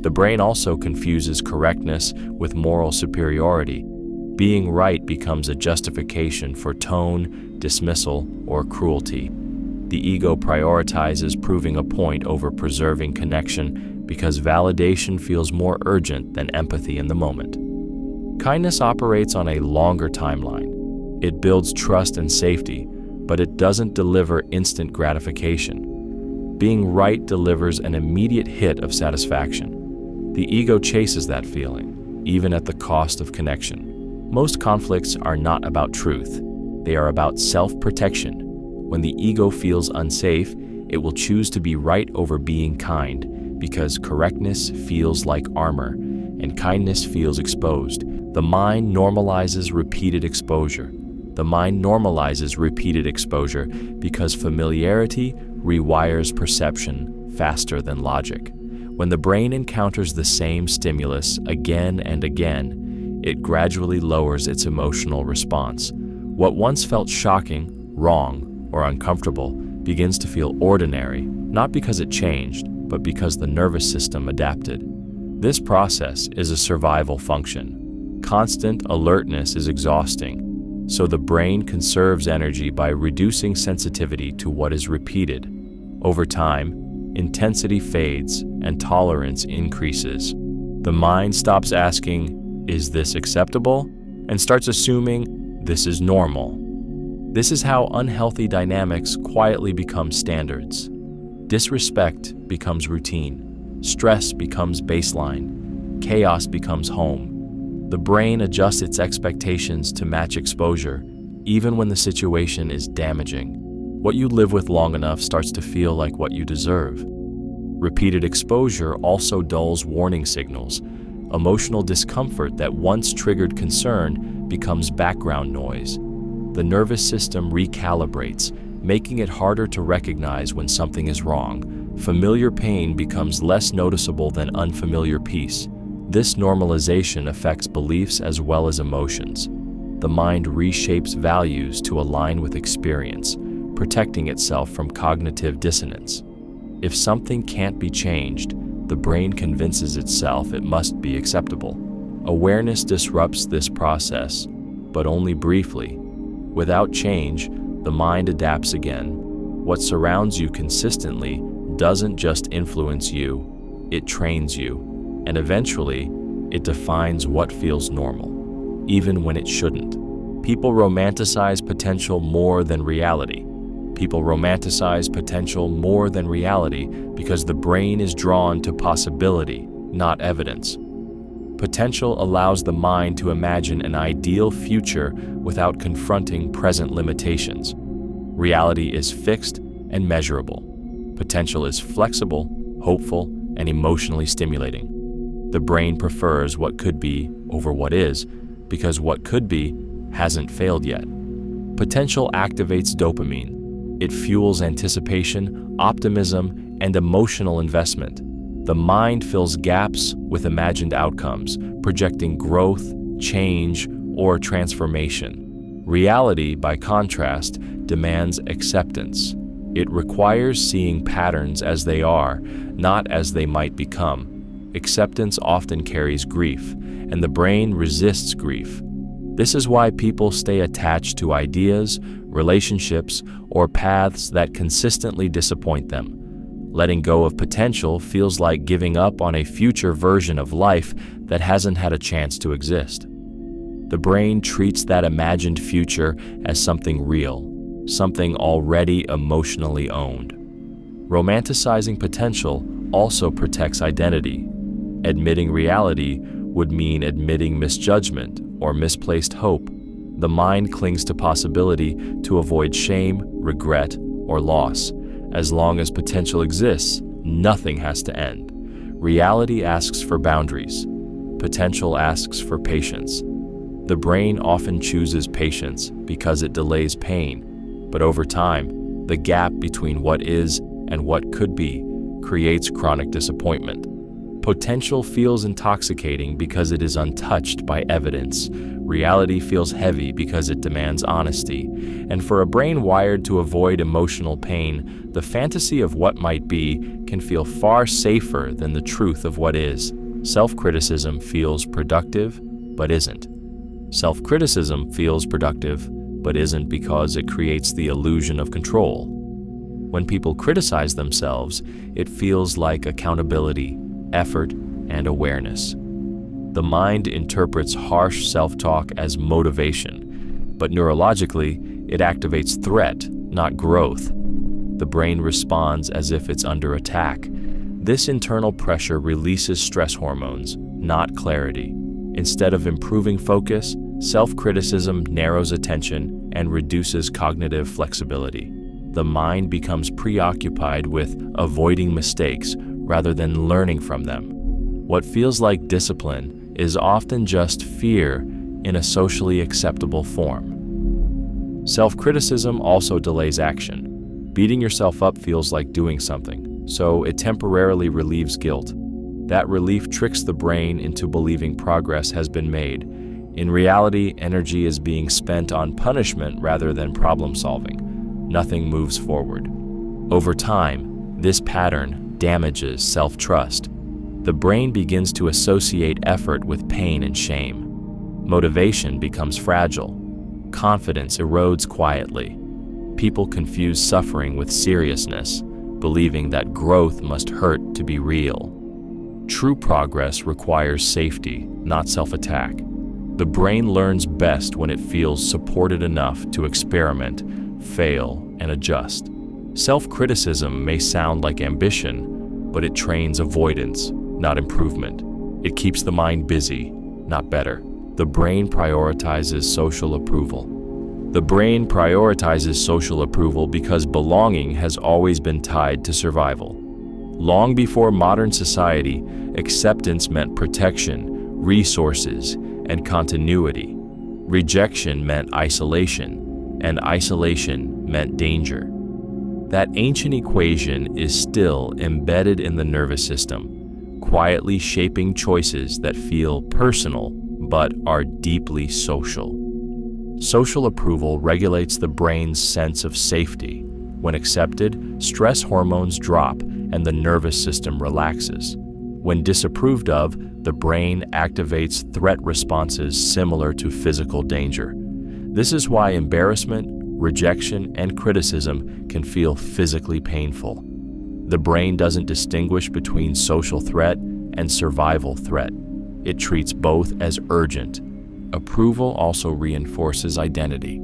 The brain also confuses correctness with moral superiority. Being right becomes a justification for tone, dismissal, or cruelty. The ego prioritizes proving a point over preserving connection because validation feels more urgent than empathy in the moment. Kindness operates on a longer timeline. It builds trust and safety, but it doesn't deliver instant gratification. Being right delivers an immediate hit of satisfaction. The ego chases that feeling, even at the cost of connection. Most conflicts are not about truth. They are about self-protection. When the ego feels unsafe, it will choose to be right over being kind because correctness feels like armor and kindness feels exposed. The mind normalizes repeated exposure. Because familiarity rewires perception faster than logic. When the brain encounters the same stimulus again and again, it gradually lowers its emotional response. What once felt shocking, wrong, or uncomfortable begins to feel ordinary, not because it changed, but because the nervous system adapted. This process is a survival function. Constant alertness is exhausting, so the brain conserves energy by reducing sensitivity to what is repeated. Over time, intensity fades and tolerance increases. The mind stops asking, "Is this acceptable?" and starts assuming, "This is normal." This is how unhealthy dynamics quietly become standards. Disrespect becomes routine. Stress becomes baseline. Chaos becomes home. The brain adjusts its expectations to match exposure, even when the situation is damaging. What you live with long enough starts to feel like what you deserve. Repeated exposure also dulls warning signals. Emotional discomfort that once triggered concern becomes background noise. The nervous system recalibrates, making it harder to recognize when something is wrong. Familiar pain becomes less noticeable than unfamiliar peace. This normalization affects beliefs as well as emotions. The mind reshapes values to align with experience, protecting itself from cognitive dissonance. If something can't be changed, the brain convinces itself it must be acceptable. Awareness disrupts this process, but only briefly. Without change, the mind adapts again. What surrounds you consistently doesn't just influence you, it trains you, and eventually, it defines what feels normal, even when it shouldn't. People romanticize potential more than reality. Because the brain is drawn to possibility, not evidence. Potential allows the mind to imagine an ideal future without confronting present limitations. Reality is fixed and measurable. Potential is flexible, hopeful, and emotionally stimulating. The brain prefers what could be over what is, because what could be hasn't failed yet. Potential activates dopamine. It fuels anticipation, optimism, and emotional investment. The mind fills gaps with imagined outcomes, projecting growth, change, or transformation. Reality, by contrast, demands acceptance. It requires seeing patterns as they are, not as they might become. Acceptance often carries grief, and the brain resists grief. This is why people stay attached to ideas, relationships, or paths that consistently disappoint them. Letting go of potential feels like giving up on a future version of life that hasn't had a chance to exist. The brain treats that imagined future as something real, something already emotionally owned. Romanticizing potential also protects identity. Admitting reality would mean admitting misjudgment or misplaced hope. The mind clings to possibility to avoid shame, regret, or loss. As long as potential exists, nothing has to end. Reality asks for boundaries. Potential asks for patience. The brain often chooses patience because it delays pain, but over time, the gap between what is and what could be creates chronic disappointment. Potential feels intoxicating because it is untouched by evidence. Reality feels heavy because it demands honesty. And for a brain wired to avoid emotional pain, the fantasy of what might be can feel far safer than the truth of what is. Self-criticism feels productive, but isn't. Self-criticism feels productive, but isn't because it creates the illusion of control. When people criticize themselves, it feels like accountability, effort, and awareness. The mind interprets harsh self-talk as motivation, but neurologically, it activates threat, not growth. The brain responds as if it's under attack. This internal pressure releases stress hormones, not clarity. Instead of improving focus, self-criticism narrows attention and reduces cognitive flexibility. The mind becomes preoccupied with avoiding mistakes rather than learning from them. What feels like discipline is often just fear in a socially acceptable form. Self-criticism also delays action. Beating yourself up feels like doing something, so it temporarily relieves guilt. That relief tricks the brain into believing progress has been made. In reality, energy is being spent on punishment rather than problem solving. Nothing moves forward. Over time, this pattern damages self-trust. The brain begins to associate effort with pain and shame. Motivation becomes fragile. Confidence erodes quietly. People confuse suffering with seriousness, believing that growth must hurt to be real. True progress requires safety, not self-attack. The brain learns best when it feels supported enough to experiment, fail, and adjust. Self-criticism may sound like ambition, but it trains avoidance, not improvement. It keeps the mind busy, not better. The brain prioritizes social approval. Because belonging has always been tied to survival. Long before modern society, acceptance meant protection, resources, and continuity. Rejection meant isolation, and isolation meant danger. That ancient equation is still embedded in the nervous system, quietly shaping choices that feel personal but are deeply social. Social approval regulates the brain's sense of safety. When accepted, stress hormones drop and the nervous system relaxes. When disapproved of, the brain activates threat responses similar to physical danger. This is why embarrassment, rejection, and criticism can feel physically painful. The brain doesn't distinguish between social threat and survival threat. It treats both as urgent. Approval also reinforces identity.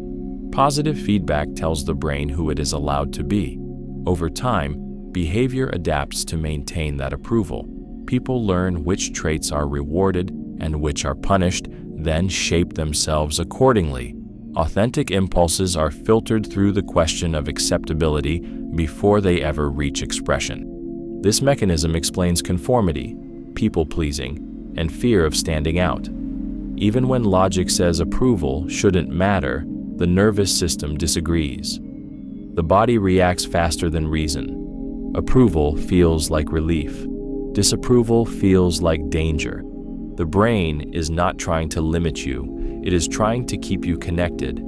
Positive feedback tells the brain who it is allowed to be. Over time, behavior adapts to maintain that approval. People learn which traits are rewarded and which are punished, then shape themselves accordingly. Authentic impulses are filtered through the question of acceptability before they ever reach expression. This mechanism explains conformity, people-pleasing, and fear of standing out. Even when logic says approval shouldn't matter, the nervous system disagrees. The body reacts faster than reason. Approval feels like relief. Disapproval feels like danger. The brain is not trying to limit you, it is trying to keep you connected.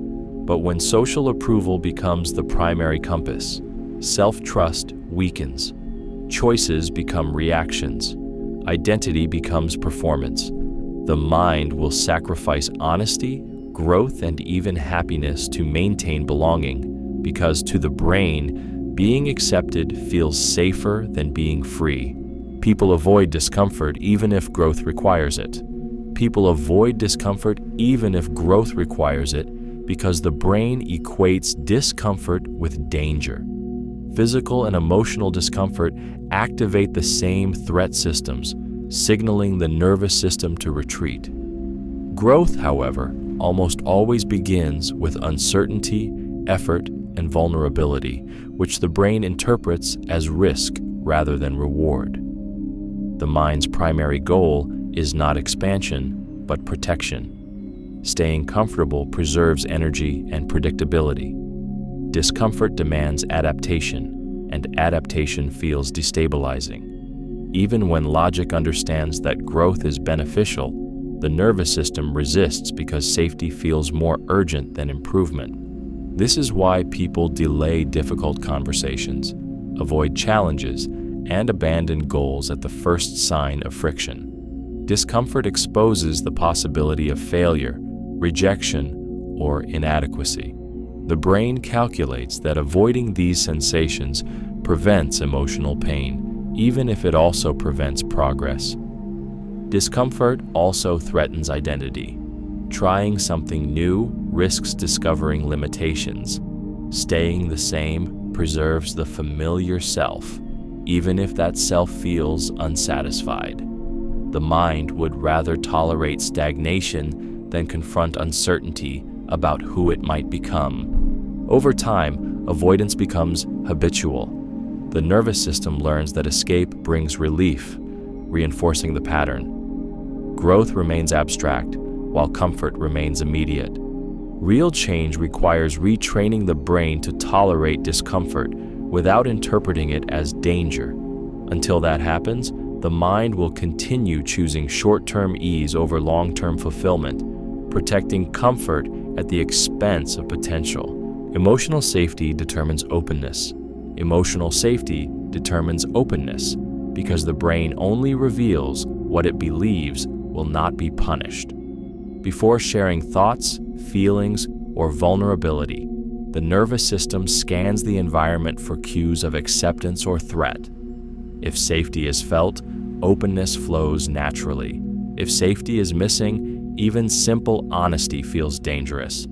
But when social approval becomes the primary compass, self-trust weakens. Choices become reactions. Identity becomes performance. The mind will sacrifice honesty, growth, and even happiness to maintain belonging, because to the brain, being accepted feels safer than being free. People avoid discomfort even if growth requires it. People avoid discomfort even if growth requires it because the brain equates discomfort with danger. Physical and emotional discomfort activate the same threat systems, signaling the nervous system to retreat. Growth, however, almost always begins with uncertainty, effort, and vulnerability, which the brain interprets as risk rather than reward. The mind's primary goal is not expansion, but protection. Staying comfortable preserves energy and predictability. Discomfort demands adaptation, and adaptation feels destabilizing. Even when logic understands that growth is beneficial, the nervous system resists because safety feels more urgent than improvement. This is why people delay difficult conversations, avoid challenges, and abandon goals at the first sign of friction. Discomfort exposes the possibility of failure, rejection, or inadequacy. The brain calculates that avoiding these sensations prevents emotional pain, even if it also prevents progress. Discomfort also threatens identity. Trying something new risks discovering limitations. Staying the same preserves the familiar self, even if that self feels unsatisfied. The mind would rather tolerate stagnation than confront uncertainty about who it might become. Over time, avoidance becomes habitual. The nervous system learns that escape brings relief, reinforcing the pattern. Growth remains abstract, while comfort remains immediate. Real change requires retraining the brain to tolerate discomfort without interpreting it as danger. Until that happens, the mind will continue choosing short-term ease over long-term fulfillment, protecting comfort at the expense of potential. Emotional safety determines openness. Emotional safety determines openness because the brain only reveals what it believes will not be punished. Before sharing thoughts, feelings, or vulnerability, the nervous system scans the environment for cues of acceptance or threat. If safety is felt, openness flows naturally. If safety is missing, even simple honesty feels dangerous.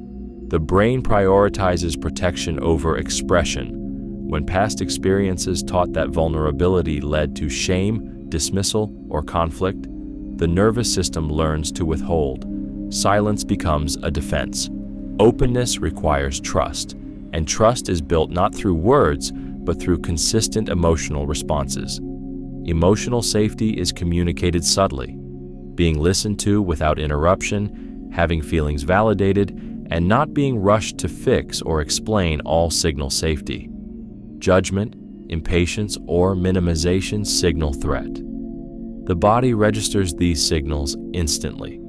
The brain prioritizes protection over expression. When past experiences taught that vulnerability led to shame, dismissal, or conflict, the nervous system learns to withhold. Silence becomes a defense. Openness requires trust, and trust is built not through words, but through consistent emotional responses. Emotional safety is communicated subtly. Being listened to without interruption, having feelings validated, and not being rushed to fix or explain all signal safety. Judgment, impatience, or minimization signal threat. The body registers these signals instantly,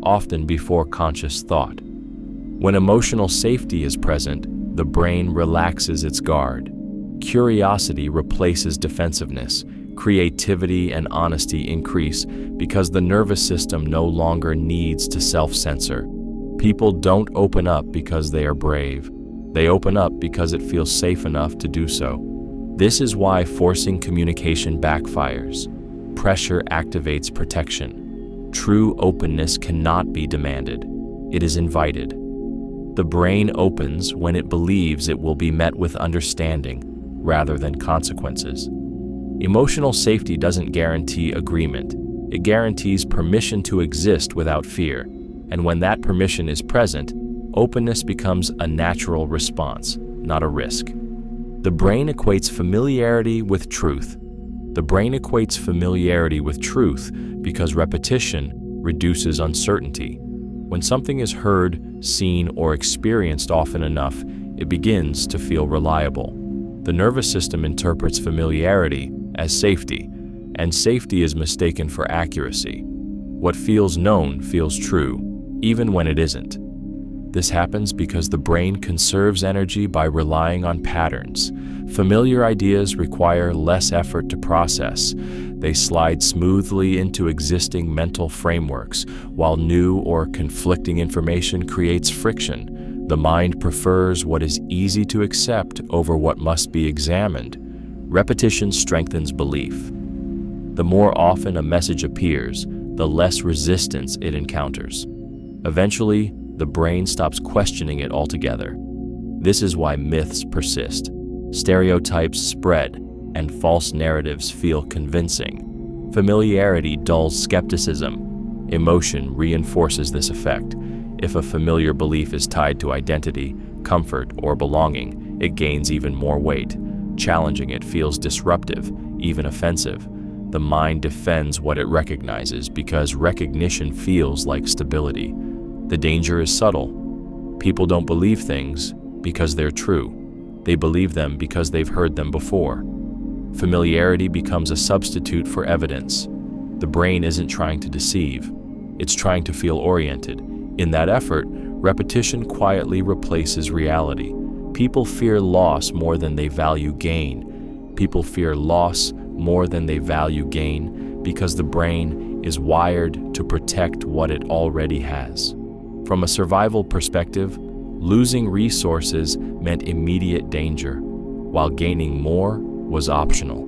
often before conscious thought. When emotional safety is present, the brain relaxes its guard. Curiosity replaces defensiveness. Creativity and honesty increase because the nervous system no longer needs to self-censor. People don't open up because they are brave. They open up because it feels safe enough to do so. This is why forcing communication backfires. Pressure activates protection. True openness cannot be demanded. It is invited. The brain opens when it believes it will be met with understanding rather than consequences. Emotional safety doesn't guarantee agreement. It guarantees permission to exist without fear. And when that permission is present, openness becomes a natural response, not a risk. The brain equates familiarity with truth. The brain equates familiarity with truth because repetition reduces uncertainty. When something is heard, seen, or experienced often enough, it begins to feel reliable. The nervous system interprets familiarity as safety, and safety is mistaken for accuracy. What feels known feels true, even when it isn't. This happens because the brain conserves energy by relying on patterns. Familiar ideas require less effort to process. They slide smoothly into existing mental frameworks, while new or conflicting information creates friction. The mind prefers what is easy to accept over what must be examined. Repetition strengthens belief. The more often a message appears, the less resistance it encounters. Eventually, the brain stops questioning it altogether. This is why myths persist, stereotypes spread, and false narratives feel convincing. Familiarity dulls skepticism. Emotion reinforces this effect. If a familiar belief is tied to identity, comfort, or belonging, it gains even more weight. Challenging it feels disruptive, even offensive. The mind defends what it recognizes because recognition feels like stability. The danger is subtle. People don't believe things because they're true. They believe them because they've heard them before. Familiarity becomes a substitute for evidence. The brain isn't trying to deceive. It's trying to feel oriented. In that effort, repetition quietly replaces reality. People fear loss more than they value gain. People fear loss more than they value gain because the brain is wired to protect what it already has. From a survival perspective, Losing resources meant immediate danger, while gaining more was optional.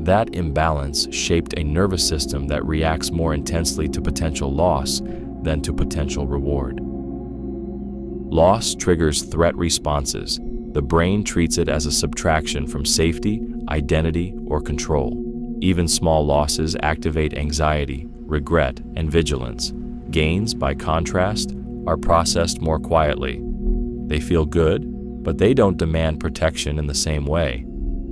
That imbalance shaped a nervous system that reacts more intensely to potential loss than to potential reward. Loss triggers threat responses. The brain treats it as a subtraction from safety, identity, or control. Even small losses activate anxiety, regret, and vigilance. Gains, by contrast, are processed more quietly. They feel good, but they don't demand protection in the same way.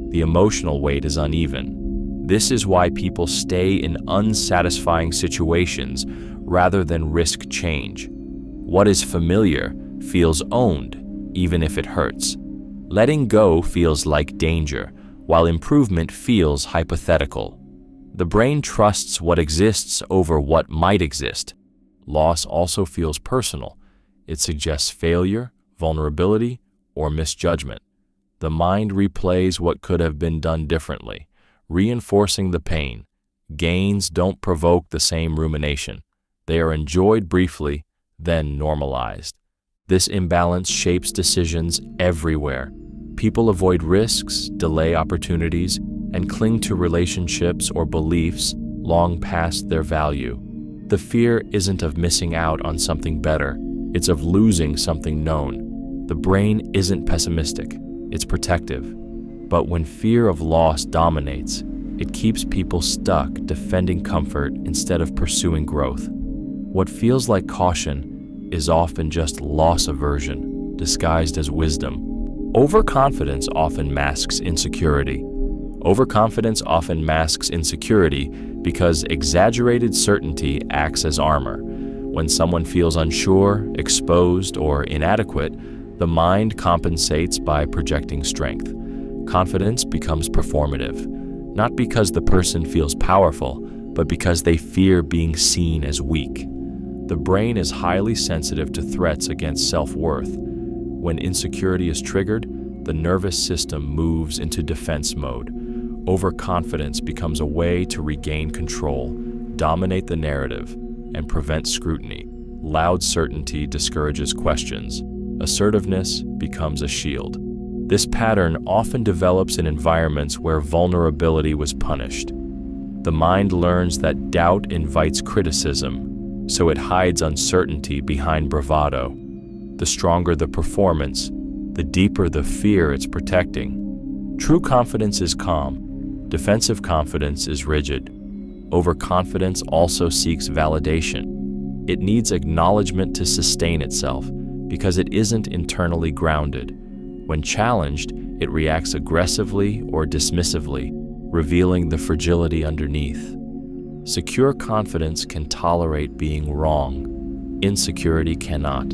The emotional weight is uneven. This is why people stay in unsatisfying situations rather than risk change. What is familiar feels owned, even if it hurts. Letting go feels like danger, while improvement feels hypothetical. The brain trusts what exists over what might exist. Loss also feels personal. It suggests failure, vulnerability, or misjudgment. The mind replays what could have been done differently, reinforcing the pain. Gains don't provoke the same rumination. They are enjoyed briefly, then normalized. This imbalance shapes decisions everywhere. People avoid risks, delay opportunities, and cling to relationships or beliefs long past their value. The fear isn't of missing out on something better, it's of losing something known. The brain isn't pessimistic, it's protective. But when fear of loss dominates, it keeps people stuck defending comfort instead of pursuing growth. What feels like caution is often just loss aversion, disguised as wisdom. Overconfidence often masks insecurity. Overconfidence often masks insecurity because exaggerated certainty acts as armor. When someone feels unsure, exposed, or inadequate, the mind compensates by projecting strength. Confidence becomes performative, not because the person feels powerful, but because they fear being seen as weak. The brain is highly sensitive to threats against self-worth. When insecurity is triggered, the nervous system moves into defense mode. Overconfidence becomes a way to regain control, dominate the narrative, and prevent scrutiny. Loud certainty discourages questions. Assertiveness becomes a shield. This pattern often develops in environments where vulnerability was punished. The mind learns that doubt invites criticism, so it hides uncertainty behind bravado. The stronger the performance, the deeper the fear it's protecting. True confidence is calm. Defensive confidence is rigid. Overconfidence also seeks validation. It needs acknowledgement to sustain itself because it isn't internally grounded. When challenged, it reacts aggressively or dismissively, revealing the fragility underneath. Secure confidence can tolerate being wrong. Insecurity cannot.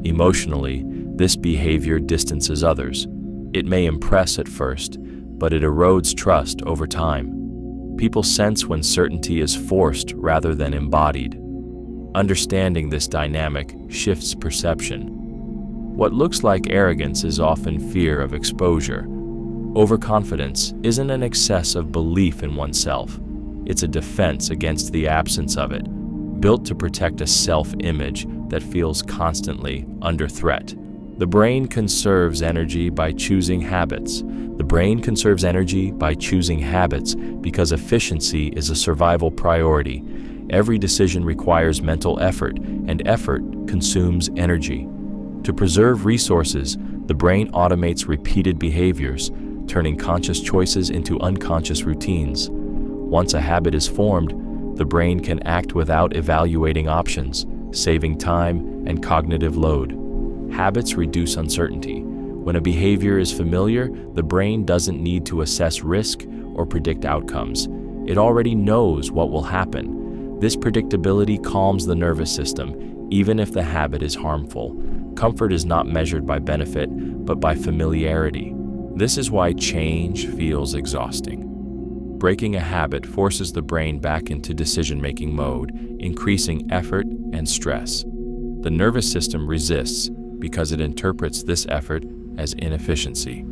Emotionally, this behavior distances others. It may impress at first, but it erodes trust over time. People sense when certainty is forced rather than embodied. Understanding this dynamic shifts perception. What looks like arrogance is often fear of exposure. Overconfidence isn't an excess of belief in oneself. It's a defense against the absence of it, built to protect a self-image that feels constantly under threat. The brain conserves energy by choosing habits. Because efficiency is a survival priority. Every decision requires mental effort, and effort consumes energy. To preserve resources, the brain automates repeated behaviors, turning conscious choices into unconscious routines. Once a habit is formed, the brain can act without evaluating options, saving time and cognitive load. Habits reduce uncertainty. When a behavior is familiar, the brain doesn't need to assess risk or predict outcomes. It already knows what will happen. This predictability calms the nervous system, even if the habit is harmful. Comfort is not measured by benefit, but by familiarity. This is why change feels exhausting. Breaking a habit forces the brain back into decision-making mode, increasing effort and stress. The nervous system resists because it interprets this effort as inefficiency.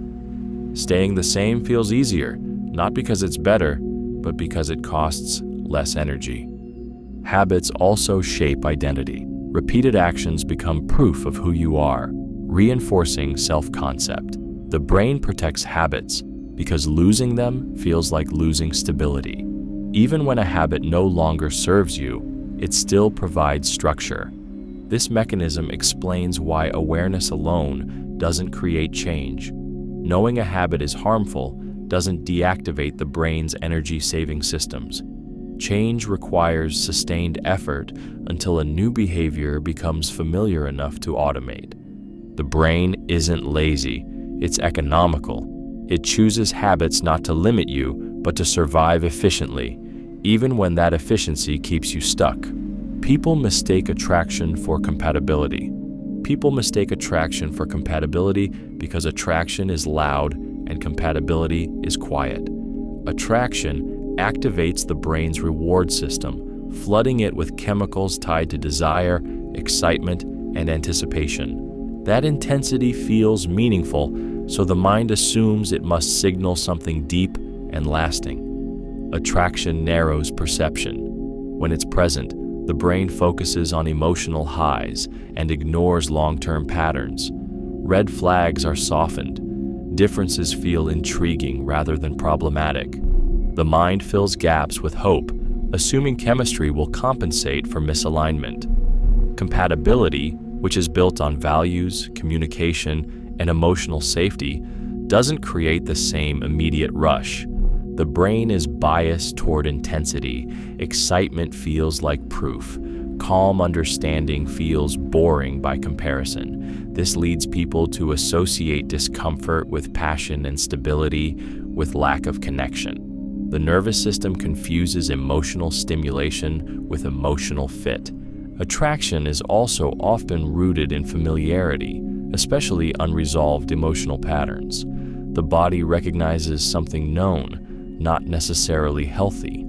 Staying the same feels easier, not because it's better, but because it costs less energy. Habits also shape identity. Repeated actions become proof of who you are, reinforcing self-concept. The brain protects habits because losing them feels like losing stability. Even when a habit no longer serves you, it still provides structure. This mechanism explains why awareness alone doesn't create change. Knowing a habit is harmful doesn't deactivate the brain's energy-saving systems. Change requires sustained effort until a new behavior becomes familiar enough to automate. The brain isn't lazy, it's economical. It chooses habits not to limit you, but to survive efficiently, even when that efficiency keeps you stuck. People mistake attraction for compatibility. People mistake attraction for compatibility because attraction is loud and compatibility is quiet. Attraction activates the brain's reward system, flooding it with chemicals tied to desire, excitement, and anticipation. That intensity feels meaningful, so the mind assumes it must signal something deep and lasting. Attraction narrows perception. When it's present, the brain focuses on emotional highs and ignores long-term patterns. Red flags are softened. Differences feel intriguing rather than problematic. The mind fills gaps with hope, assuming chemistry will compensate for misalignment. Compatibility, which is built on values, communication, and emotional safety, doesn't create the same immediate rush. The brain is biased toward intensity. Excitement feels like proof. Calm understanding feels boring by comparison. This leads people to associate discomfort with passion and stability with lack of connection. The nervous system confuses emotional stimulation with emotional fit. Attraction is also often rooted in familiarity, especially unresolved emotional patterns. The body recognizes something known, not necessarily healthy.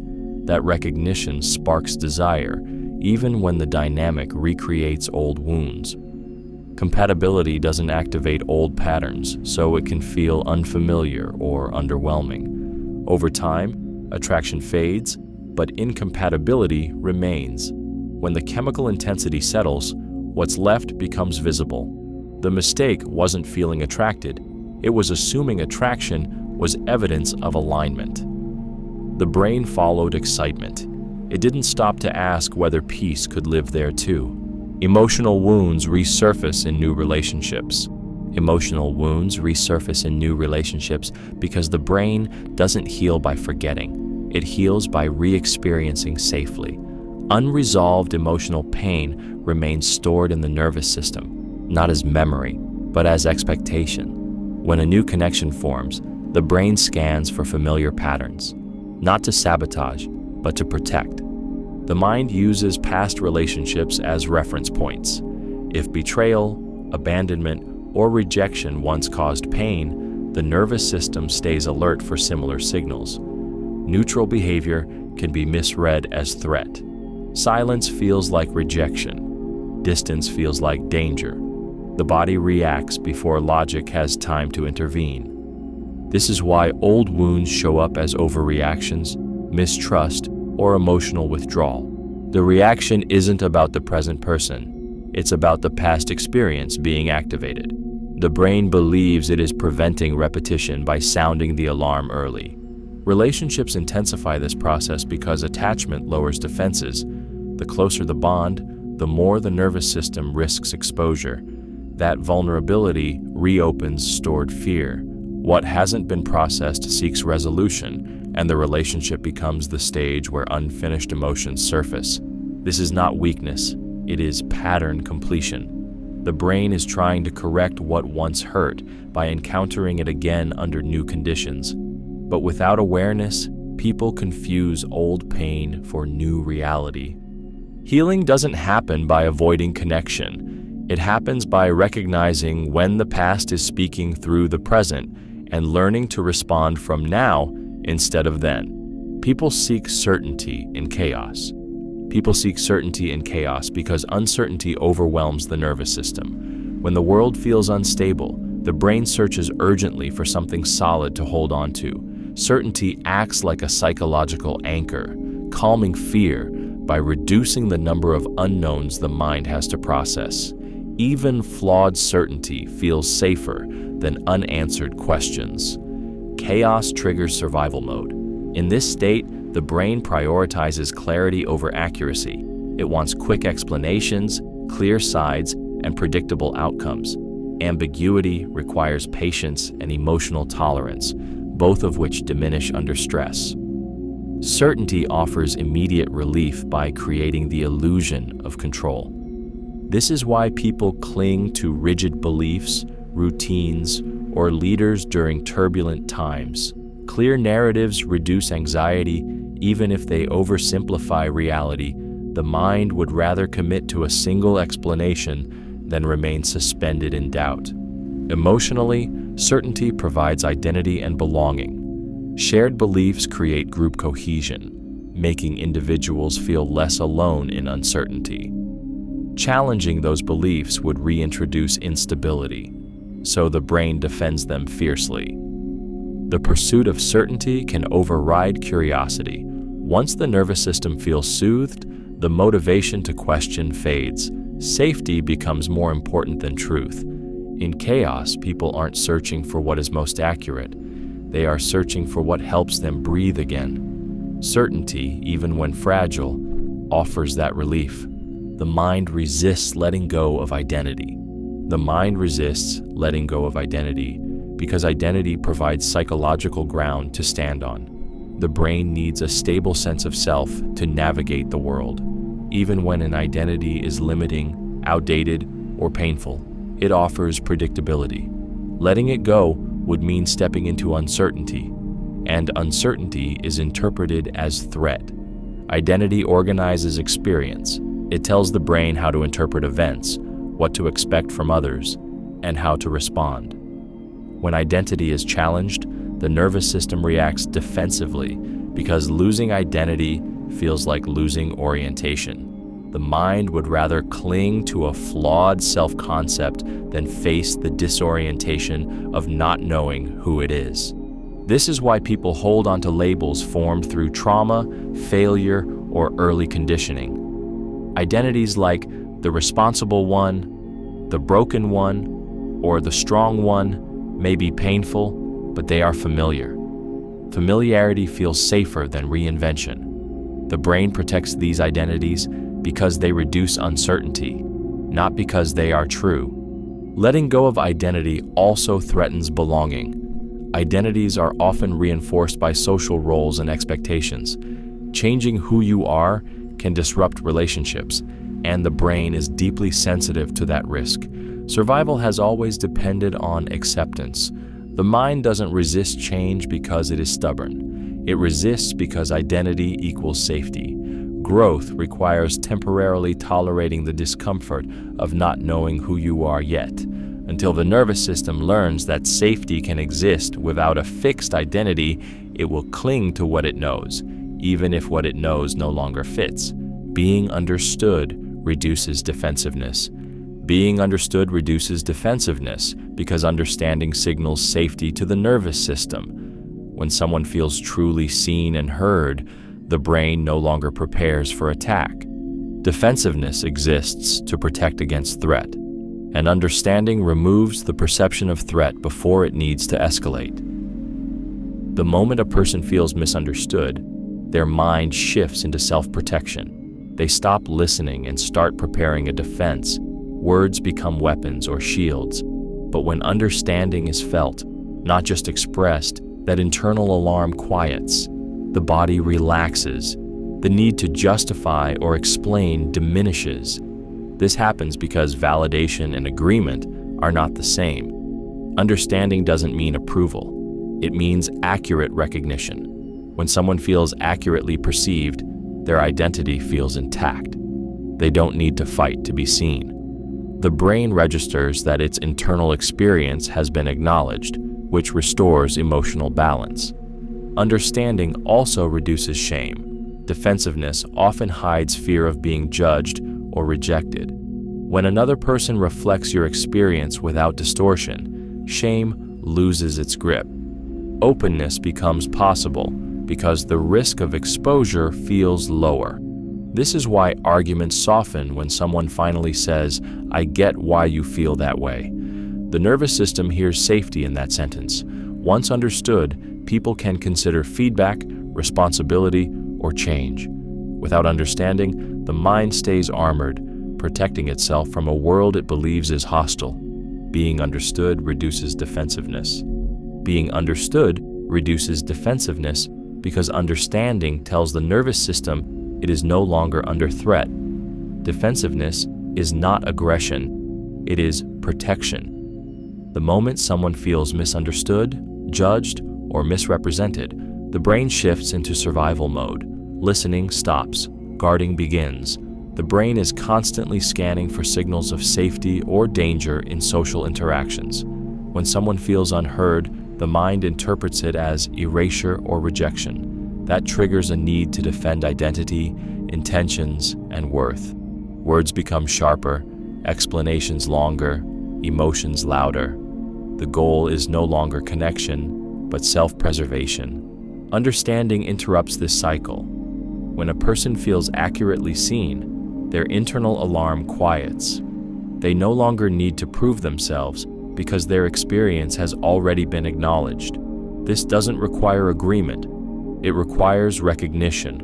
That recognition sparks desire, even when the dynamic recreates old wounds. Compatibility doesn't activate old patterns, so it can feel unfamiliar or underwhelming. Over time, attraction fades, but incompatibility remains. When the chemical intensity settles, what's left becomes visible. The mistake wasn't feeling attracted, it was assuming attraction was evidence of alignment. The brain followed excitement. It didn't stop to ask whether peace could live there too. Emotional wounds resurface in new relationships. Emotional wounds resurface in new relationships because the brain doesn't heal by forgetting. It heals by re-experiencing safely. Unresolved emotional pain remains stored in the nervous system, not as memory, but as expectation. When a new connection forms, the brain scans for familiar patterns, not to sabotage, but to protect. The mind uses past relationships as reference points. If betrayal, abandonment, or rejection once caused pain, the nervous system stays alert for similar signals. Neutral behavior can be misread as threat. Silence feels like rejection. Distance feels like danger. The body reacts before logic has time to intervene. This is why old wounds show up as overreactions, mistrust, or emotional withdrawal. The reaction isn't about the present person. It's about the past experience being activated. The brain believes it is preventing repetition by sounding the alarm early. Relationships intensify this process because attachment lowers defenses. The closer the bond, the more the nervous system risks exposure. That vulnerability reopens stored fear. What hasn't been processed seeks resolution, and the relationship becomes the stage where unfinished emotions surface. This is not weakness, it is pattern completion. The brain is trying to correct what once hurt by encountering it again under new conditions. But without awareness, people confuse old pain for new reality. Healing doesn't happen by avoiding connection. It happens by recognizing when the past is speaking through the present and learning to respond from now instead of then. People seek certainty in chaos. People seek certainty in chaos because uncertainty overwhelms the nervous system. When the world feels unstable, the brain searches urgently for something solid to hold on to. Certainty acts like a psychological anchor, calming fear, by reducing the number of unknowns the mind has to process. Even flawed certainty feels safer than unanswered questions. Chaos triggers survival mode. In this state, the brain prioritizes clarity over accuracy. It wants quick explanations, clear sides, and predictable outcomes. Ambiguity requires patience and emotional tolerance, both of which diminish under stress. Certainty offers immediate relief by creating the illusion of control. This is why people cling to rigid beliefs, routines, or leaders during turbulent times. Clear narratives reduce anxiety. Even if they oversimplify reality, the mind would rather commit to a single explanation than remain suspended in doubt. Emotionally, certainty provides identity and belonging. Shared beliefs create group cohesion, making individuals feel less alone in uncertainty. Challenging those beliefs would reintroduce instability, so the brain defends them fiercely. The pursuit of certainty can override curiosity. Once the nervous system feels soothed, the motivation to question fades. Safety becomes more important than truth. In chaos, people aren't searching for what is most accurate. They are searching for what helps them breathe again. Certainty, even when fragile, offers that relief. The mind resists letting go of identity. The mind resists letting go of identity because identity provides psychological ground to stand on. The brain needs a stable sense of self to navigate the world. Even when an identity is limiting, outdated, or painful, it offers predictability. Letting it go would mean stepping into uncertainty, and uncertainty is interpreted as threat. Identity organizes experience. It tells the brain how to interpret events, what to expect from others, and how to respond. When identity is challenged, the nervous system reacts defensively because losing identity feels like losing orientation. The mind would rather cling to a flawed self-concept than face the disorientation of not knowing who it is. This is why people hold onto labels formed through trauma, failure, or early conditioning. Identities like the responsible one, the broken one, or the strong one may be painful, but they are familiar. Familiarity feels safer than reinvention. The brain protects these identities because they reduce uncertainty, not because they are true. Letting go of identity also threatens belonging. Identities are often reinforced by social roles and expectations. Changing who you are can disrupt relationships, and the brain is deeply sensitive to that risk. Survival has always depended on acceptance. The mind doesn't resist change because it is stubborn. It resists because identity equals safety. Growth requires temporarily tolerating the discomfort of not knowing who you are yet, until the nervous system learns that safety can exist without a fixed identity. It will cling to what it knows, even if what it knows no longer fits. Being understood reduces defensiveness. Being understood reduces defensiveness because understanding signals safety to the nervous system. When someone feels truly seen and heard, the brain no longer prepares for attack. Defensiveness exists to protect against threat, and understanding removes the perception of threat before it needs to escalate. The moment a person feels misunderstood, their mind shifts into self-protection. They stop listening and start preparing a defense. Words become weapons or shields. But when understanding is felt, not just expressed, that internal alarm quiets. The body relaxes. The need to justify or explain diminishes. This happens because validation and agreement are not the same. Understanding doesn't mean approval. It means accurate recognition. When someone feels accurately perceived, their identity feels intact. They don't need to fight to be seen. The brain registers that its internal experience has been acknowledged, which restores emotional balance. Understanding also reduces shame. Defensiveness often hides fear of being judged or rejected. When another person reflects your experience without distortion, shame loses its grip. Openness becomes possible because the risk of exposure feels lower. This is why arguments soften when someone finally says, "I get why you feel that way." The nervous system hears safety in that sentence. Once understood, people can consider feedback, responsibility, or change. Without understanding, the mind stays armored, protecting itself from a world it believes is hostile. Being understood reduces defensiveness. Being understood reduces defensiveness because understanding tells the nervous system it is no longer under threat. Defensiveness is not aggression, it is protection. The moment someone feels misunderstood, judged, or misrepresented, the brain shifts into survival mode. Listening stops, guarding begins. The brain is constantly scanning for signals of safety or danger in social interactions. When someone feels unheard, the mind interprets it as erasure or rejection. That triggers a need to defend identity, intentions, and worth. Words become sharper, explanations longer, emotions louder. The goal is no longer connection, but self-preservation. Understanding interrupts this cycle. When a person feels accurately seen, their internal alarm quiets. They no longer need to prove themselves because their experience has already been acknowledged. This doesn't require agreement. It requires recognition.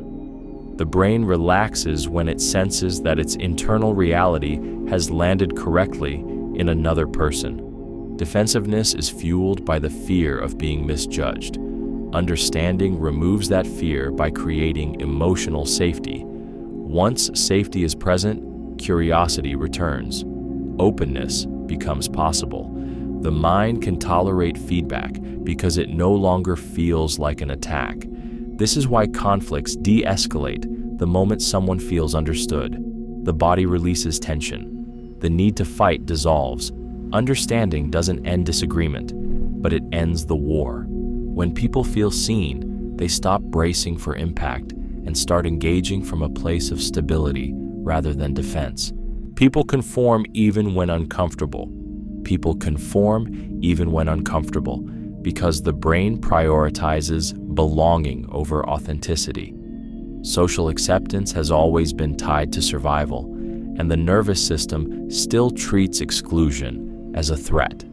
The brain relaxes when it senses that its internal reality has landed correctly in another person. Defensiveness is fueled by the fear of being misjudged. Understanding removes that fear by creating emotional safety. Once safety is present, curiosity returns. Openness becomes possible. The mind can tolerate feedback because it no longer feels like an attack. This is why conflicts de-escalate the moment someone feels understood. The body releases tension. The need to fight dissolves. Understanding doesn't end disagreement, but it ends the war. When people feel seen, they stop bracing for impact and start engaging from a place of stability rather than defense. People conform even when uncomfortable. People conform even when uncomfortable because the brain prioritizes belonging over authenticity. Social acceptance has always been tied to survival, and the nervous system still treats exclusion as a threat.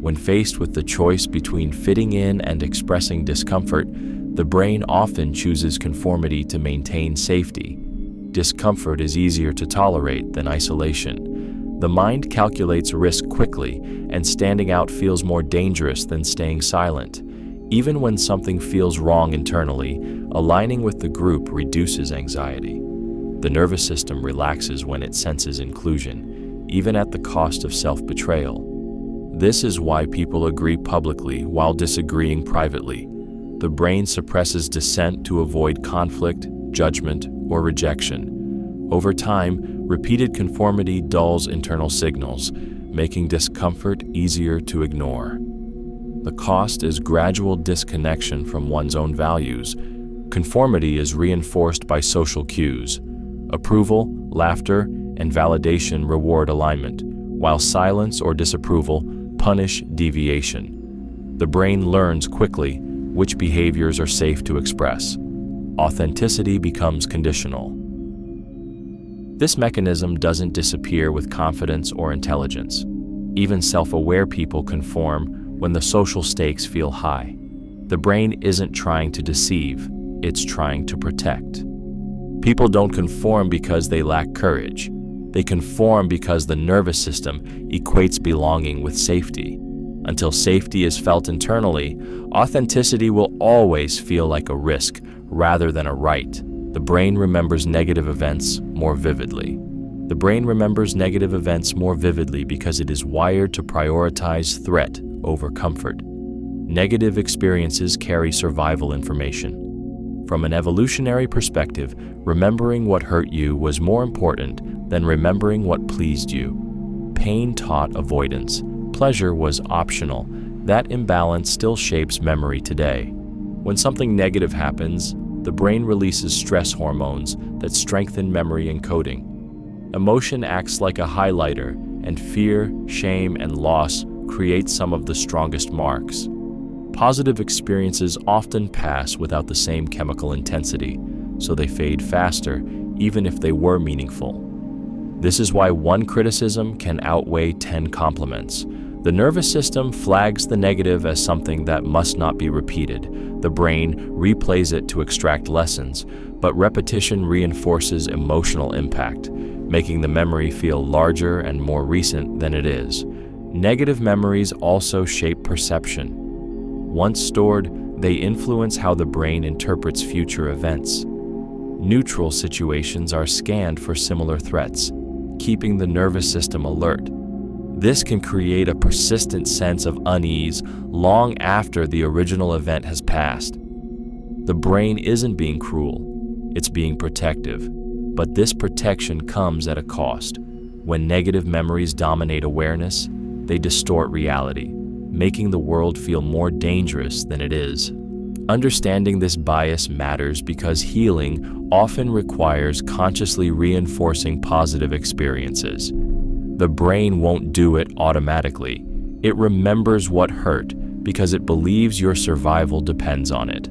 When faced with the choice between fitting in and expressing discomfort, the brain often chooses conformity to maintain safety. Discomfort is easier to tolerate than isolation. The mind calculates risk quickly, and standing out feels more dangerous than staying silent. Even when something feels wrong internally, aligning with the group reduces anxiety. The nervous system relaxes when it senses inclusion, even at the cost of self-betrayal. This is why people agree publicly while disagreeing privately. The brain suppresses dissent to avoid conflict, judgment, or rejection. Over time, repeated conformity dulls internal signals, making discomfort easier to ignore. The cost is gradual disconnection from one's own values. Conformity is reinforced by social cues. Approval, laughter, and validation reward alignment, while silence or disapproval punish deviation. The brain learns quickly which behaviors are safe to express. Authenticity becomes conditional. This mechanism doesn't disappear with confidence or intelligence. Even self-aware people conform when the social stakes feel high. The brain isn't trying to deceive, it's trying to protect. People don't conform because they lack courage. They conform because the nervous system equates belonging with safety. Until safety is felt internally, authenticity will always feel like a risk rather than a right. The brain remembers negative events more vividly. The brain remembers negative events more vividly because it is wired to prioritize threat over comfort. Negative experiences carry survival information. From an evolutionary perspective, remembering what hurt you was more important than remembering what pleased you. Pain taught avoidance. Pleasure was optional. That imbalance still shapes memory today. When something negative happens, the brain releases stress hormones that strengthen memory encoding. Emotion acts like a highlighter, and fear, shame, and loss create some of the strongest marks. Positive experiences often pass without the same chemical intensity, so they fade faster, even if they were meaningful. This is why one criticism can outweigh 10 compliments. The nervous system flags the negative as something that must not be repeated. The brain replays it to extract lessons, but repetition reinforces emotional impact, making the memory feel larger and more recent than it is. Negative memories also shape perception. Once stored, they influence how the brain interprets future events. Neutral situations are scanned for similar threats, keeping the nervous system alert. This can create a persistent sense of unease long after the original event has passed. The brain isn't being cruel, it's being protective, but this protection comes at a cost. When negative memories dominate awareness, they distort reality, making the world feel more dangerous than it is. Understanding this bias matters because healing often requires consciously reinforcing positive experiences. The brain won't do it automatically. It remembers what hurt because it believes your survival depends on it.